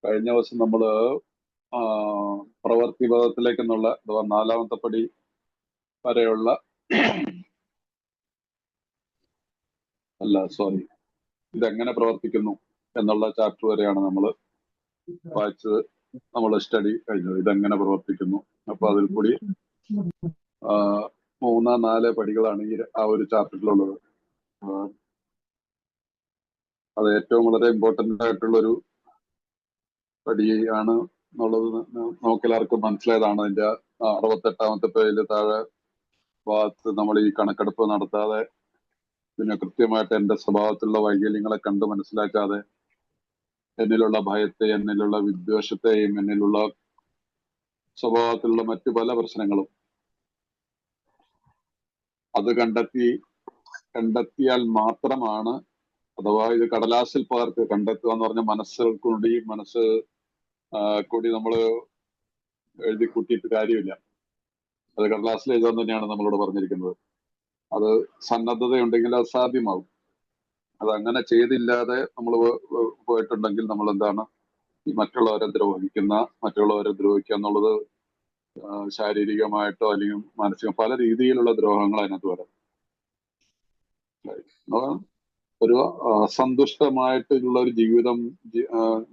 കഴിഞ്ഞ ദിവസം നമ്മൾ പ്രവൃത്തി പദത്തിലേക്കെന്നുള്ള അഥവാ 4ാമത്തെ പടി വരെയുള്ള ഇതെങ്ങനെ പ്രവർത്തിക്കുന്നു എന്നുള്ള ചാപ്റ്റർ വരെയാണ് നമ്മൾ വായിച്ചത്. നമ്മൾ സ്റ്റഡി കഴിഞ്ഞത് ഇതെങ്ങനെ പ്രവർത്തിക്കുന്നു. അപ്പൊ അതിൽ കൂടി 3-4 പടികളാണ് ആ ഒരു ചാപ്റ്ററിലുള്ളത്. അത് ഏറ്റവും വളരെ ഇമ്പോർട്ടന്റ് ആയിട്ടുള്ളൊരു പടിയാണ് എന്നുള്ളത് നമുക്കെല്ലാവർക്കും മനസ്സിലായതാണ്. അതിന്റെ 68ാമത്തെ പേജിൽ താഴെ ഭാഗത്ത് നമ്മൾ ഈ കണക്കെടുപ്പ് നടത്താതെ പിന്നെ കൃത്യമായിട്ട് എന്റെ സ്വഭാവത്തിലുള്ള വൈകല്യങ്ങളെ കണ്ട് മനസ്സിലാക്കാതെ എന്നിലുള്ള ഭയത്തെ, എന്നിലുള്ള വിദ്വേഷത്തെയും, എന്നിലുള്ള സ്വഭാവത്തിലുള്ള മറ്റു പല പ്രശ്നങ്ങളും അത് കണ്ടെത്തിയാൽ മാത്രമാണ്, അഥവാ ഇത് കടലാസിൽ പകർത്ത് കണ്ടെത്തുക എന്ന് പറഞ്ഞ മനസ്സ് കൂടി നമ്മൾ എഴുതി കൂട്ടിയിട്ട് കാര്യമില്ല. അത് കടലാസിൽ എഴുതാൻ തന്നെയാണ് നമ്മളോട് പറഞ്ഞിരിക്കുന്നത്. അത് സന്നദ്ധതയുണ്ടെങ്കിൽ അത് സാധ്യമാവും. അതങ്ങനെ ചെയ്തില്ലാതെ നമ്മൾ പോയിട്ടുണ്ടെങ്കിൽ നമ്മൾ എന്താണ് ഈ മറ്റുള്ളവരെ ദ്രോഹിക്കുക എന്നുള്ളത് ശാരീരികമായിട്ടോ അല്ലെങ്കിൽ മാനസിക പല രീതിയിലുള്ള ദ്രോഹങ്ങൾ അതിനകത്ത് വരാം. ഒരു സന്തുഷ്ടമായിട്ടുള്ള ഒരു ജീവിതം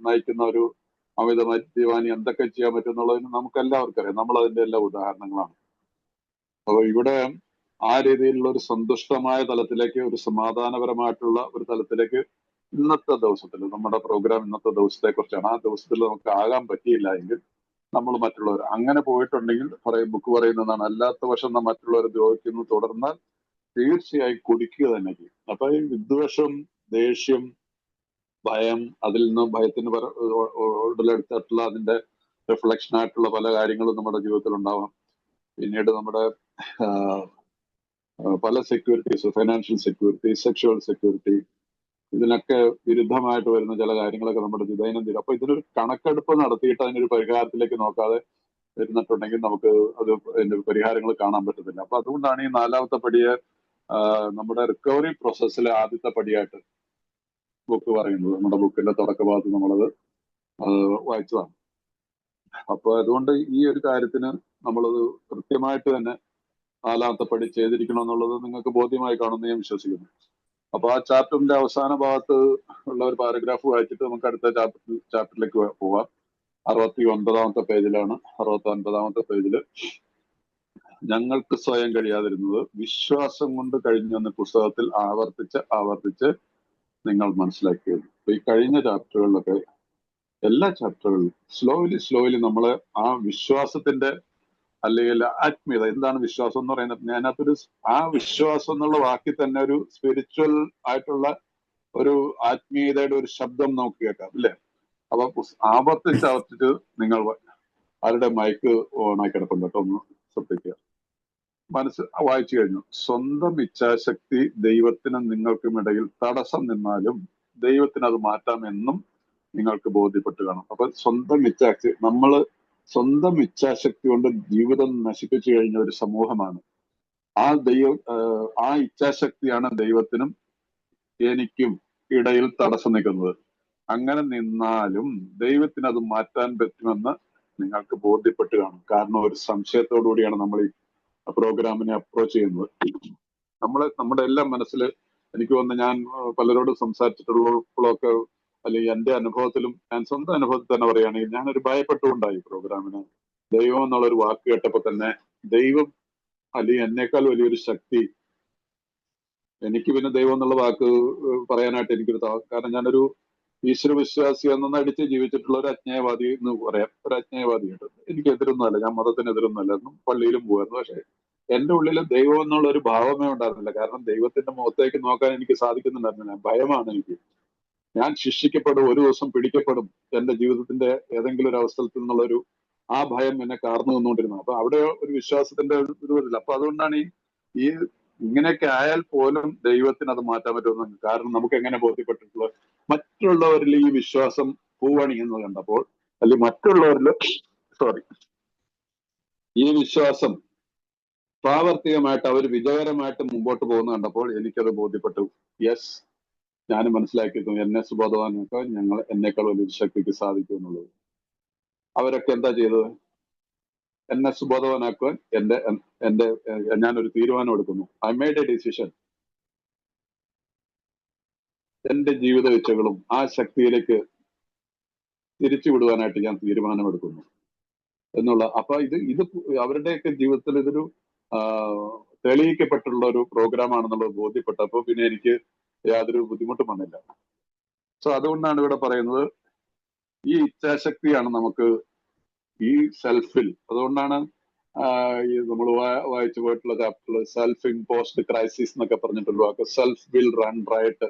നയിക്കുന്ന ഒരു അമിത മദ്യപാനി എന്തൊക്കെ ചെയ്യാൻ പറ്റും എന്നുള്ളതിന് നമുക്ക് എല്ലാവർക്കും അറിയാം. നമ്മൾ അതിന്റെ എല്ലാ ഉദാഹരണങ്ങളാണ്. അപ്പൊ ഇവിടെ ആ രീതിയിലുള്ള ഒരു സന്തുഷ്ടമായ തലത്തിലേക്ക്, ഒരു സമാധാനപരമായിട്ടുള്ള ഒരു തലത്തിലേക്ക് ഇന്നത്തെ ദിവസത്തിൽ, നമ്മുടെ പ്രോഗ്രാം ഇന്നത്തെ ദിവസത്തെ കുറിച്ചാണ്. ആ ദിവസത്തിൽ നമുക്ക് ആകാൻ പറ്റിയില്ല എങ്കിൽ നമ്മൾ മറ്റുള്ളവർ അങ്ങനെ പോയിട്ടുണ്ടെങ്കിൽ ബുക്ക് പറയുന്നതാണ്, അല്ലാത്ത പക്ഷം മറ്റുള്ളവരെ ദ്രോഹിക്കുന്നു തുടർന്നാൽ തീർച്ചയായും കുടിക്കുക തന്നെ ചെയ്യും. അപ്പൊ ഈ വിദ്വേഷം, ദേഷ്യം, ഭയം, അതിൽ നിന്ന് ഭയത്തിന് ഉടലെടുത്തിട്ടുള്ള അതിന്റെ റിഫ്ലക്ഷൻ ആയിട്ടുള്ള പല കാര്യങ്ങളും നമ്മുടെ ജീവിതത്തിൽ ഉണ്ടാവാം. പിന്നീട് നമ്മുടെ പല securities, financial security, sexual security, ഇതിനൊക്കെ വിരുദ്ധമായിട്ട് വരുന്ന ചില കാര്യങ്ങളൊക്കെ നമ്മുടെ ദൈനംദിനം. അപ്പൊ ഇതിനൊരു കണക്കെടുപ്പ് നടത്തിയിട്ട് അതിനൊരു പരിഹാരത്തിലേക്ക് നോക്കാതെ വരുന്നിട്ടുണ്ടെങ്കിൽ നമുക്ക് അത് അതിന്റെ പരിഹാരങ്ങൾ കാണാൻ പറ്റത്തില്ല. അപ്പൊ അതുകൊണ്ടാണ് ഈ 4ാമത്തെ പടിയെ നമ്മുടെ റിക്കവറി പ്രോസസ്സിലെ ആദ്യത്തെ പടിയായിട്ട് ബുക്ക് പറയുന്നത്. നമ്മുടെ ബുക്കിന്റെ തുടക്കഭാഗത്ത് നമ്മളത് വായിച്ചതാണ്. അപ്പൊ അതുകൊണ്ട് ഈ ഒരു കാര്യത്തിന് നമ്മളത് കൃത്യമായിട്ട് തന്നെ 4ാമത്തെ പടി ചെയ്തിരിക്കണം എന്നുള്ളത് നിങ്ങൾക്ക് ബോധ്യമായി കാണുമെന്ന് ഞാൻ വിശ്വസിക്കുന്നു. അപ്പൊ ആ ചാപ്റ്ററിന്റെ അവസാന ഭാഗത്ത് ഉള്ള ഒരു പാരഗ്രാഫ് വായിച്ചിട്ട് നമുക്ക് അടുത്ത ചാപ്റ്ററിലേക്ക് പോവാം. 69ാമത്തെ പേജിലാണ്. 69ാമത്തെ പേജില് ഞങ്ങൾക്ക് സ്വയം കഴിയാതിരുന്നത് വിശ്വാസം കൊണ്ട് കഴിഞ്ഞു എന്ന പുസ്തകത്തിൽ ആവർത്തിച്ച് നിങ്ങൾ മനസ്സിലാക്കിയത്. അപ്പൊ ഈ കഴിഞ്ഞ ചാപ്റ്ററുകളിലൊക്കെ എല്ലാ ചാപ്റ്ററുകളിലും സ്ലോലി നമ്മള് ആ വിശ്വാസത്തിന്റെ അല്ലെങ്കിൽ ആത്മീയത, എന്താണ് വിശ്വാസം എന്ന് പറയുന്നത്, അതിനകത്തൊരു ആ വിശ്വാസം എന്നുള്ള വാക്കിൽ തന്നെ ഒരു സ്പിരിച്വൽ ആയിട്ടുള്ള ഒരു ആത്മീയതയുടെ ഒരു ശബ്ദം നമുക്ക് കേൾക്കാം, അല്ലേ? അപ്പൊ ആവർത്തിച്ച് നിങ്ങൾ ആരുടെ മൈക്ക് ഓണാക്കി കിടപ്പുണ്ട് കേട്ടോ, ഒന്ന് ശ്രദ്ധിക്കുക. വായിച്ചു കഴിഞ്ഞു. സ്വന്തം ഇച്ഛാശക്തി ദൈവത്തിനും നിങ്ങൾക്കും ഇടയിൽ തടസ്സം നിന്നാലും ദൈവത്തിന് അത് മാറ്റാമെന്നും നിങ്ങൾക്ക് ബോധ്യപ്പെട്ട് കാണും. അപ്പൊ സ്വന്തം ഇച്ഛാശക്തി കൊണ്ട് ജീവിതം നശിപ്പിച്ചു കഴിഞ്ഞ ഒരു സമൂഹമാണ്. ആ ഇച്ഛാശക്തിയാണ് ദൈവത്തിനും എനിക്കും ഇടയിൽ തടസ്സം നിൽക്കുന്നത്. അങ്ങനെ നിന്നാലും ദൈവത്തിന് അത് മാറ്റാൻ പറ്റുമെന്ന് നിങ്ങൾക്ക് ബോധ്യപ്പെട്ട് കാണും. കാരണം ഒരു സംശയത്തോടു കൂടിയാണ് നമ്മൾ ഈ പ്രോഗ്രാമിനെ അപ്രോച്ച് ചെയ്യുന്നത്. നമ്മുടെ എല്ലാം മനസ്സിൽ എനിക്ക് തോന്നുന്നു, ഞാൻ പലരോടും സംസാരിച്ചിട്ടുള്ളപ്പോഴൊക്കെ അല്ലെങ്കിൽ എന്റെ അനുഭവത്തിലും, ഞാൻ സ്വന്തം അനുഭവത്തിൽ തന്നെ പറയുകയാണെങ്കിൽ, ഞാനൊരു ഭയപ്പെട്ടുകൊണ്ടായി പ്രോഗ്രാമിന്. ദൈവം എന്നുള്ളൊരു വാക്ക് കേട്ടപ്പോ തന്നെ ദൈവം അല്ലെങ്കിൽ എന്നേക്കാൾ വലിയൊരു ശക്തി, എനിക്ക് പിന്നെ ദൈവം എന്നുള്ള വാക്ക് പറയാനായിട്ട് എനിക്കൊരു കാരണം ഞാനൊരു ഈശ്വര വിശ്വാസി എന്നൊന്ന് അടിച്ച് ജീവിച്ചിട്ടുള്ള ഒരു അജ്ഞേയവാദി എന്ന് പറയാം. ഒരു അജ്ഞേയവാദിയുണ്ട്. എനിക്ക് എതിരൊന്നുമല്ല, ഞാൻ മതത്തിനെതിരൊന്നുമല്ല, എന്നും പള്ളിയിലും പോകുമായിരുന്നു. പക്ഷെ എന്റെ ഉള്ളിൽ ദൈവം എന്നുള്ള ഒരു ഭാവമേ ഉണ്ടായിരുന്നില്ല. കാരണം ദൈവത്തിന്റെ മുഖത്തേക്ക് നോക്കാൻ എനിക്ക് സാധിക്കുന്നുണ്ടായിരുന്നില്ല. ഭയമാണ് എനിക്ക്. ഞാൻ ശിക്ഷിക്കപ്പെടും, ഒരു ദിവസം പിടിക്കപ്പെടും, എന്റെ ജീവിതത്തിന്റെ ഏതെങ്കിലും ഒരു അവസ്ഥയിൽ നിന്നുള്ളൊരു ആ ഭയം എന്നെ കാർന്നു നിന്നുകൊണ്ടിരുന്നത്. അപ്പൊ അവിടെ ഒരു വിശ്വാസത്തിന്റെ ഒരു ഇതില്ല. അപ്പൊ അതുകൊണ്ടാണ് ഈ ഇങ്ങനെയൊക്കെ ആയാൽ പോലും ദൈവത്തിന് അത് മാറ്റാൻ പറ്റുമെന്ന്. കാരണം നമുക്ക് എങ്ങനെ ബോധ്യപ്പെട്ടിട്ടുള്ളത്, മറ്റുള്ളവരിൽ ഈ വിശ്വാസം പൂവണിയുന്നത് കണ്ടപ്പോൾ, അല്ലെങ്കിൽ മറ്റുള്ളവരിൽ ഈ വിശ്വാസം പ്രാവർത്തികമായിട്ട് അവർ വിജയകരമായിട്ട് മുമ്പോട്ട് പോകുന്നത് കണ്ടപ്പോൾ എനിക്കത് ബോധ്യപ്പെട്ടു. യെസ്, ഞാൻ മനസ്സിലാക്കിയിരുന്നു എന്നെ സുബോധവാനാക്കാൻ എന്നേക്കാൾ വലിയൊരു ശക്തിക്ക് സാധിക്കും എന്നുള്ളത്. അവരൊക്കെ എന്താ ചെയ്തത്? എന്നെ സുബോധവാനാക്കുവാൻ ഞാനൊരു തീരുമാനം എടുക്കുന്നു. I made A decision. എന്റെ ജീവിത ഇച്ഛകളും ആ ശക്തിയിലേക്ക് തിരിച്ചു വിടുവാനായിട്ട് ഞാൻ തീരുമാനമെടുക്കുന്നു എന്നുള്ള. അപ്പൊ ഇത് അവരുടെയൊക്കെ ജീവിതത്തിൽ ഇതൊരു തെളിയിക്കപ്പെട്ടുള്ള ഒരു പ്രോഗ്രാം ആണെന്നുള്ളത് ബോധ്യപ്പെട്ടപ്പോൾ പിന്നെ എനിക്ക് യാതൊരു ബുദ്ധിമുട്ടും വന്നില്ല. സോ അതുകൊണ്ടാണ് ഇവിടെ പറയുന്നത് ഈ ഇച്ഛാശക്തിയാണ് നമുക്ക് ഈ സെൽഫിൽ. അതുകൊണ്ടാണ് നമ്മൾ വായിച്ചു പോയിട്ടുള്ള ചാപ്റ്ററിൽ സെൽഫ് ഇമ്പോസ്ഡ് ക്രൈസിസ് എന്നൊക്കെ പറഞ്ഞിട്ടുള്ള വാക്ക് സെൽഫ് വിൽ റൺ റൈറ്റ്.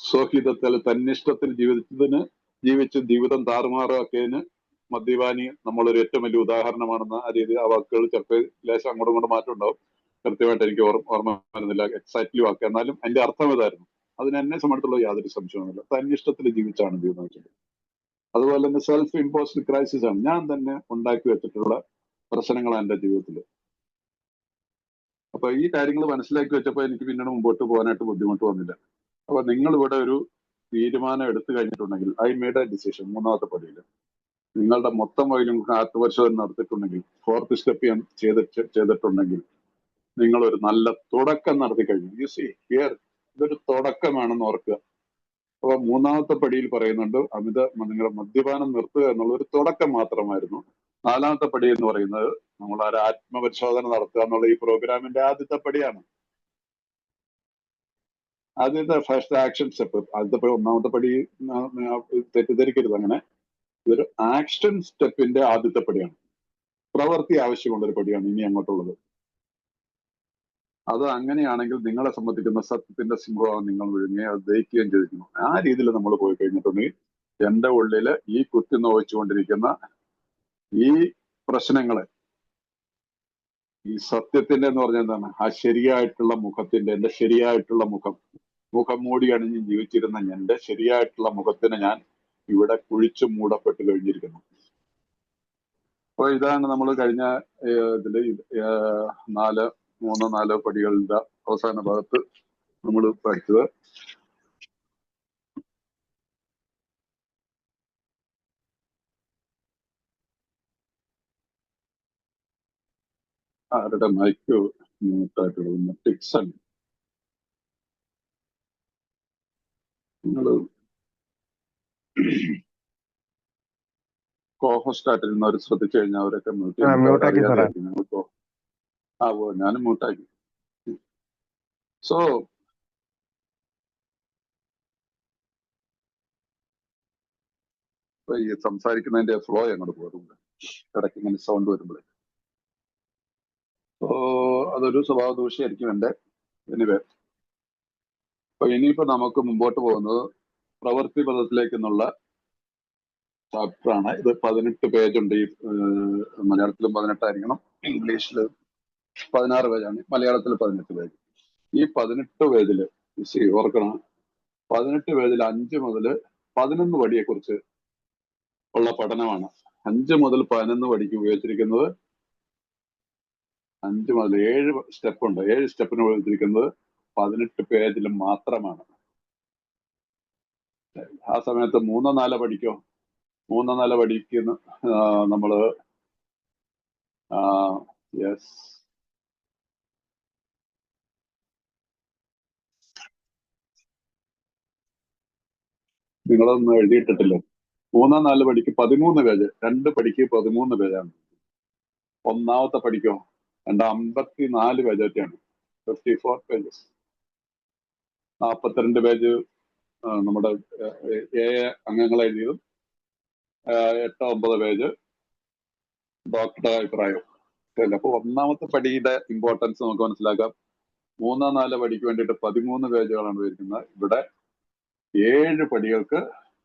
സ്വഹിതത്തിൽ തന്നിഷ്ടത്തിൽ ജീവിച്ച് ജീവിതം താറുമാറാക്കിയതിന് മദ്യപാനി നമ്മളൊരു ഏറ്റവും വലിയ ഉദാഹരണമാണെന്ന് ആ രീതി ആ വാക്കുകൾ ചിലപ്പോൾ ലേശം അങ്ങോട്ടും ഇങ്ങോട്ടും മാറ്റം ഉണ്ടാവും. കൃത്യമായിട്ട് എനിക്ക് ഓർമ്മ വരുന്നില്ല എക്സാക്ട്ലി വാക്ക്, എന്നാലും അതിന്റെ അർത്ഥം ഇതായിരുന്നു. അതിന് എന്നെ സംബന്ധിച്ചുള്ള യാതൊരു സംശയവുമില്ല. തന്നിഷ്ടത്തിൽ ജീവിച്ചാണ് ജീവിതം. അതുപോലെ തന്നെ സെൽഫ് ഇമ്പോസ്ഡ് ക്രൈസിസ് ആണ്. ഞാൻ തന്നെ ഉണ്ടാക്കി വെച്ചിട്ടുള്ള പ്രശ്നങ്ങളാണ് എന്റെ ജീവിതത്തിൽ. അപ്പൊ ഈ കാര്യങ്ങൾ മനസ്സിലാക്കി വെച്ചപ്പോൾ എനിക്ക് പിന്നീട് മുമ്പോട്ട് പോകാനായിട്ട് ബുദ്ധിമുട്ട് വന്നില്ല. അപ്പൊ നിങ്ങൾ ഇവിടെ ഒരു തീരുമാനം എടുത്തു കഴിഞ്ഞിട്ടുണ്ടെങ്കിൽ ഐ മേഡ് എ ഡിസിഷൻ, മൂന്നാമത്തെ പടിയിൽ നിങ്ങളുടെ മൊത്തം വഴിയും ആത്മപരിശോധന നടത്തിയിട്ടുണ്ടെങ്കിൽ, 4th സ്റ്റെപ്പ് ഞാൻ ചെയ്തിട്ടുണ്ടെങ്കിൽ നിങ്ങൾ ഒരു നല്ല തുടക്കം നടത്തി കഴിഞ്ഞു. യു സി ഹിയർ, ഇതൊരു തുടക്കമാണെന്ന് ഓർക്കുക. അപ്പൊ മൂന്നാമത്തെ പടിയിൽ പറയുന്നുണ്ട് നിങ്ങളുടെ മദ്യപാനം നിർത്തുക എന്നുള്ള ഒരു തുടക്കം മാത്രമായിരുന്നു. 4ാമത്തെ പടി എന്ന് പറയുന്നത് നമ്മൾ ഒരു ആത്മപരിശോധന നടത്തുക എന്നുള്ള ഈ പ്രോഗ്രാമിന്റെ ആദ്യത്തെ പടിയാണ്. ആദ്യത്തെ ഫസ്റ്റ് ആക്ഷൻ സ്റ്റെപ്പ്. ആദ്യത്തെ ഒന്നാമത്തെ പടി തെറ്റിദ്ധരിക്കരുത്. അങ്ങനെ ഇതൊരു ആക്ഷൻ സ്റ്റെപ്പിന്റെ ആദ്യത്തെ പടിയാണ്. പ്രവൃത്തി ആവശ്യമുള്ള ഒരു പടിയാണ് ഇനി അങ്ങോട്ടുള്ളത്. അത് അങ്ങനെയാണെങ്കിൽ നിങ്ങളെ സംബന്ധിക്കുന്ന സത്യത്തിന്റെ സിംഹമാണ് നിങ്ങൾ വിഴുങ്ങുകയും അത് ദഹിക്കുകയും ചെയ്തിരിക്കുന്നു. ആ രീതിയിൽ നമ്മൾ പോയി കഴിഞ്ഞിട്ടുണ്ടെങ്കിൽ എന്റെ ഉള്ളില് ഈ കുത്തി നോവിച്ചുകൊണ്ടിരിക്കുന്ന ഈ പ്രശ്നങ്ങളെ, ഈ സത്യത്തിന്റെ എന്ന് പറഞ്ഞാൽ എന്താണ്, ആ ശരിയായിട്ടുള്ള മുഖത്തിന്റെ, എന്റെ ശരിയായിട്ടുള്ള മുഖം മൂടി അണിഞ്ഞ് ജീവിച്ചിരുന്ന എന്റെ ശരിയായിട്ടുള്ള മുഖത്തിന് ഞാൻ ഇവിടെ കുഴിച്ചു മൂടപ്പെട്ട് കഴിഞ്ഞിരിക്കുന്നു. അപ്പൊ ഇതാണ് നമ്മൾ കഴിഞ്ഞ ഇതില് 3-4 പടികളുടെ അവസാന ഭാഗത്ത് നമ്മൾ പഠിച്ചത്. ആരുടെ മൈക്ക് മ്യൂട്ടായിട്ടുള്ള ടിക്സൺ, നിങ്ങൾ കോഹോസ്റ്റ് ആയിട്ടിരുന്നവർ ശ്രദ്ധിച്ചു കഴിഞ്ഞാൽ അവരൊക്കെ മ്യൂട്ടാക്കി. ഞാനും മ്യൂട്ടാക്കി. സോ ഈ സംസാരിക്കുന്നതിന്റെ ഫ്ലോ അങ്ങോട്ട് പോകുന്നുണ്ട്, ഇടയ്ക്ക് ഇങ്ങനെ സൗണ്ട് വരുമ്പോഴേ. അതൊരു സ്വഭാവ ദൂഷ്യായിരിക്കും എന്റെ. എനിവേ, അപ്പൊ ഇനിയിപ്പോ നമുക്ക് മുമ്പോട്ട് പോകുന്നത് പ്രവൃത്തി പദത്തിലേക്കെന്നുള്ള ചാപ്റ്ററാണ്. ഇത് 18 പേജുണ്ട്. ഈ മലയാളത്തിലും 18 ആയിരിക്കണം, ഇംഗ്ലീഷിൽ 16 പേജാണ്, മലയാളത്തിൽ 18 പേജ്. ഈ 18 പേജില് ഓർക്കണം, 18 പേജിൽ 5 മുതൽ 11 പടിയെ കുറിച്ച് ഉള്ള പഠനമാണ്. 5 മുതൽ 11 പടിക്ക് ഉപയോഗിച്ചിരിക്കുന്നത് 5 മുതൽ 7 സ്റ്റെപ്പ് ഉണ്ട്. 7 സ്റ്റെപ്പിന് ഉപയോഗിച്ചിരിക്കുന്നത് 18 പേജിൽ മാത്രമാണ്. ആ സമയത്ത് 3-4 പടിക്കോ, 3-4 പടിക്ക് നമ്മള് യെസ്, നിങ്ങളൊന്നും എഴുതിയിട്ടിട്ടില്ലേ? 3-4 പടിക്ക് 13 പേജ്, 2 പടിക്ക് 13 പേജാണ്. ഒന്നാമത്തെ പടിക്കോ 54 പേജൊക്കെയാണ്, 54 പേജസ്. 42 പേജ് നമ്മുടെ അംഗങ്ങൾ എഴുതിയതും, 8-9 പേജ് ഡോക്ടറുടെ അഭിപ്രായം. അപ്പൊ ഒന്നാമത്തെ പടിയുടെ ഇമ്പോർട്ടൻസ് നമുക്ക് മനസ്സിലാക്കാം. 3-4 പടിക്ക് വേണ്ടിയിട്ട് 13 പേജുകളാണ് ഉപയോഗിക്കുന്നത്. ഇവിടെ 7 പടികൾക്ക്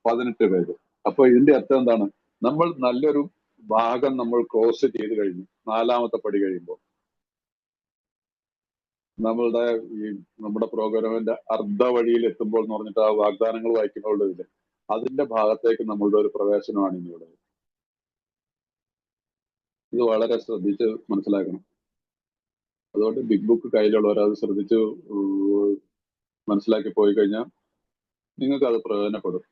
18 പേജ്. അപ്പൊ ഇതിന്റെ അർത്ഥം എന്താണ്? നമ്മൾ നല്ലൊരു ഭാഗം നമ്മൾ ക്രോസ് ചെയ്ത് കഴിഞ്ഞു. 4ാമത്തെ പടി കഴിയുമ്പോൾ നമ്മുടെ പ്രോഗ്രാമിന്റെ അർദ്ധ വഴിയിൽ എത്തുമ്പോൾ എന്ന് പറഞ്ഞിട്ട് ആ വാഗ്ദാനങ്ങൾ വായിക്കുമ്പോഴില്ല, അതിന്റെ ഭാഗത്തേക്ക് നമ്മളുടെ ഒരു പ്രവേശനമാണ് ഇനിയുള്ളത്. ഇത് വളരെ ശ്രദ്ധിച്ച് മനസ്സിലാക്കണം. അതുകൊണ്ട് ബിഗ് ബുക്ക് കയ്യിലുള്ളവർ അത് ശ്രദ്ധിച്ച് മനസ്സിലാക്കി പോയി കഴിഞ്ഞാൽ നിങ്ങൾക്ക് അത് പ്രയോജനപ്പെടും,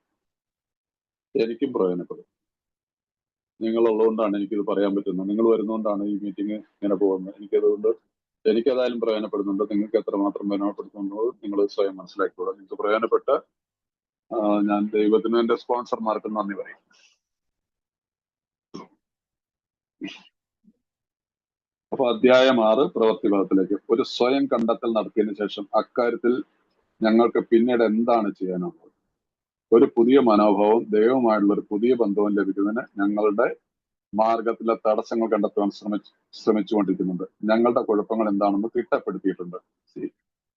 എനിക്കും പ്രയോജനപ്പെടും. നിങ്ങളുള്ളതുകൊണ്ടാണ് എനിക്കിത് പറയാൻ പറ്റുന്നത്. നിങ്ങൾ വരുന്നതുകൊണ്ടാണ് ഈ മീറ്റിംഗ് ഇങ്ങനെ പോകുന്നത്. എനിക്കതായാലും പ്രയോജനപ്പെടുന്നുണ്ട്. നിങ്ങൾക്ക് എത്രമാത്രം പ്രയോജനപ്പെടുത്തുന്നത് നിങ്ങൾ സ്വയം മനസ്സിലാക്കിക്കോളൂ. നിങ്ങൾക്ക് പ്രയോജനപ്പെട്ട ഞാൻ ദൈവത്തിന് എന്റെ സ്പോൺസർമാർക്ക് നന്ദി പറയും. അപ്പൊ അധ്യായം 6 പ്രവൃത്തിപഥത്തിലേക്ക്. ഒരു സ്വയം കണ്ടെത്തൽ നടത്തിയതിനു ശേഷം അക്കാര്യത്തിൽ ഞങ്ങൾക്ക് പിന്നീട് എന്താണ് ചെയ്യാനുള്ളത്? ഒരു പുതിയ മനോഭാവവും ദൈവവുമായുള്ള ഒരു പുതിയ ബന്ധവും ലഭിക്കുന്നതിന് ഞങ്ങളുടെ മാർഗത്തിലെ തടസ്സങ്ങൾ കണ്ടെത്തുവാൻ ശ്രമിച്ചുകൊണ്ടിരിക്കുന്നുണ്ട്. ഞങ്ങളുടെ കുഴപ്പങ്ങൾ എന്താണെന്ന് തിട്ടപ്പെടുത്തിയിട്ടുണ്ട്.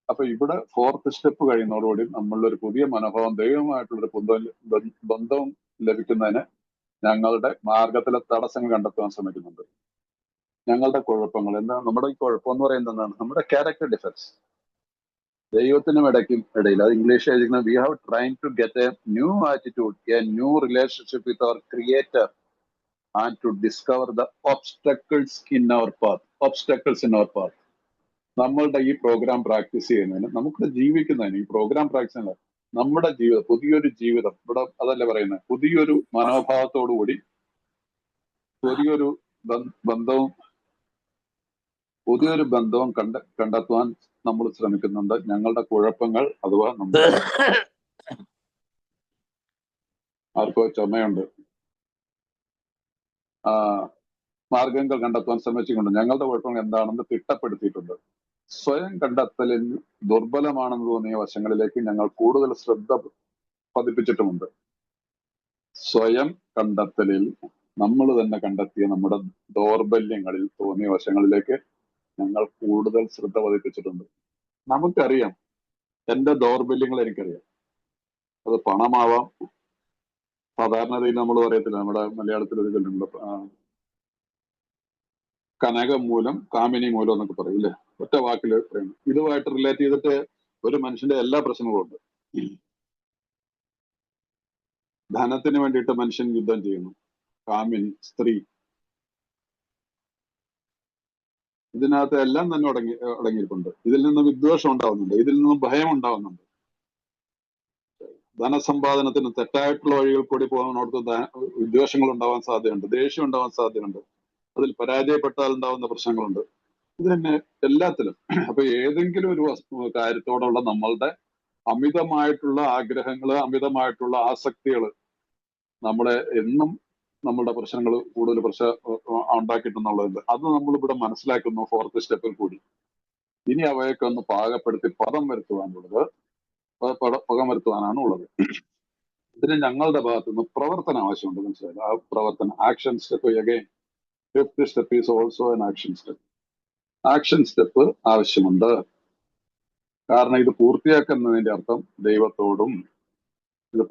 അപ്പൊ ഇവിടെ 4th സ്റ്റെപ്പ് കഴിയുന്നതോടുകൂടി നമ്മളുടെ പുതിയ മനോഭാവം ദൈവവുമായിട്ടുള്ളൊരു ബന്ധവും ലഭിക്കുന്നതിന് ഞങ്ങളുടെ മാർഗത്തിലെ തടസ്സങ്ങൾ കണ്ടെത്തുവാൻ ശ്രമിക്കുന്നുണ്ട്. ഞങ്ങളുടെ കുഴപ്പങ്ങൾ എന്താ? നമ്മുടെ ഈ കുഴപ്പം എന്ന് പറയുന്നത് എന്താണ്? നമ്മുടെ ക്യാരക്ടർ ഡിഫക്ട്സ്. ദൈവത്തിനും ഇടയിൽ അത് ഇംഗ്ലീഷ് എഴുതിക്കുന്നത് we have trying to get a new attitude, a new relationship with our creator and to discover the obstacles in our path. നമ്മളുടെ ഈ പ്രോഗ്രാം പ്രാക്ടീസ് ചെയ്യുന്നതിന്, നമുക്ക് ജീവിക്കുന്നതിന്, ഈ പ്രോഗ്രാം പ്രാക്ടീസ് നമ്മുടെ ജീവിതം, പുതിയൊരു ജീവിതം, ഇവിടെ അതല്ലേ പറയുന്നത്, പുതിയൊരു മനോഭാവത്തോടുകൂടി പുതിയൊരു ബന്ധവും കണ്ടെത്തുവാൻ നമ്മൾ ശ്രമിക്കുന്നുണ്ട്. ഞങ്ങളുടെ കുഴപ്പങ്ങൾ അഥവാ നമ്മുടെ ആർക്കോ ചുമയുണ്ട്, മാർഗങ്ങൾ കണ്ടെത്തുവാൻ ശ്രമിച്ചുകൊണ്ട് ഞങ്ങളുടെ കുഴപ്പങ്ങൾ എന്താണെന്ന് തിട്ടപ്പെടുത്തിയിട്ടുണ്ട്. സ്വയം കണ്ടെത്തലിൽ ദുർബലമാണെന്ന് തോന്നിയ വശങ്ങളിലേക്ക് ഞങ്ങൾ കൂടുതൽ ശ്രദ്ധ പതിപ്പിച്ചിട്ടുമുണ്ട്. സ്വയം കണ്ടെത്തലിൽ നമ്മൾ തന്നെ കണ്ടെത്തിയ നമ്മുടെ ദൗർബല്യങ്ങളിൽ തോന്നിയ വശങ്ങളിലേക്ക് ഞങ്ങൾ കൂടുതൽ ശ്രദ്ധ പതിപ്പിച്ചിട്ടുണ്ട്. നമുക്കറിയാം, എന്റെ ദൗർബല്യങ്ങൾ എനിക്കറിയാം. അത് പണമാവാം, സാധാരണതയിൽ നമ്മൾ പറയത്തില്ല, നമ്മുടെ മലയാളത്തിൽ ഒരു ചൊല്ലുണ്ട്, കനകം മൂലം കാമിനി മൂലം എന്നൊക്കെ പറയും ഇല്ലേ, ഒറ്റ വാക്കിൽ പറയുന്നു. ഇതുമായിട്ട് റിലേറ്റ് ചെയ്തിട്ട് ഒരു മനുഷ്യന്റെ എല്ലാ പ്രശ്നങ്ങളും ഉണ്ട്. ധനത്തിന് വേണ്ടിയിട്ട് മനുഷ്യൻ യുദ്ധം ചെയ്യുന്നു, കാമിനി, സ്ത്രീ, ഇതിനകത്ത് എല്ലാം തന്നെ അടങ്ങിയിട്ടുണ്ട്. ഇതിൽ നിന്ന് വിദ്വേഷം ഉണ്ടാവുന്നുണ്ട്, ഇതിൽ നിന്നും ഭയം ഉണ്ടാവുന്നുണ്ട്. ധനസമ്പാദനത്തിന് തെറ്റായിട്ടുള്ള വഴികൾ കൂടി പോകുന്നോടത്ത് വിദ്വേഷങ്ങൾ ഉണ്ടാവാൻ സാധ്യതയുണ്ട്, ദേഷ്യം ഉണ്ടാവാൻ സാധ്യതയുണ്ട്, അതിൽ പരാജയപ്പെട്ടാൽ ഉണ്ടാവുന്ന പ്രശ്നങ്ങളുണ്ട്. ഇത് തന്നെ എല്ലാത്തിലും. അപ്പൊ ഏതെങ്കിലും ഒരു കാര്യത്തോടുള്ള നമ്മളുടെ അമിതമായിട്ടുള്ള ആഗ്രഹങ്ങള്, അമിതമായിട്ടുള്ള ആസക്തികള് നമ്മളെ എന്നും നമ്മളുടെ പ്രശ്നങ്ങൾ കൂടുതൽ ഉണ്ടാക്കിയിട്ടുണ്ടെന്നുള്ളതുണ്ട്. അത് നമ്മളിവിടെ മനസ്സിലാക്കുന്നു 4th സ്റ്റെപ്പിൽ കൂടി. ഇനി അവയൊക്കെ ഒന്ന് പാകപ്പെടുത്തി പദം വരുത്തുവാനാണ് ഉള്ളത്. ഇതിന് ഞങ്ങളുടെ ഭാഗത്തു നിന്ന് പ്രവർത്തനം ആവശ്യമുണ്ട്. മനസ്സിലായില്ല? ആ പ്രവർത്തനം, action step. Again 5th step is also an action step. Action step ആവശ്യമുണ്ട്. കാരണം ഇത് പൂർത്തിയാക്കുന്നതിന്റെ അർത്ഥം ദൈവത്തോടും, ഇത്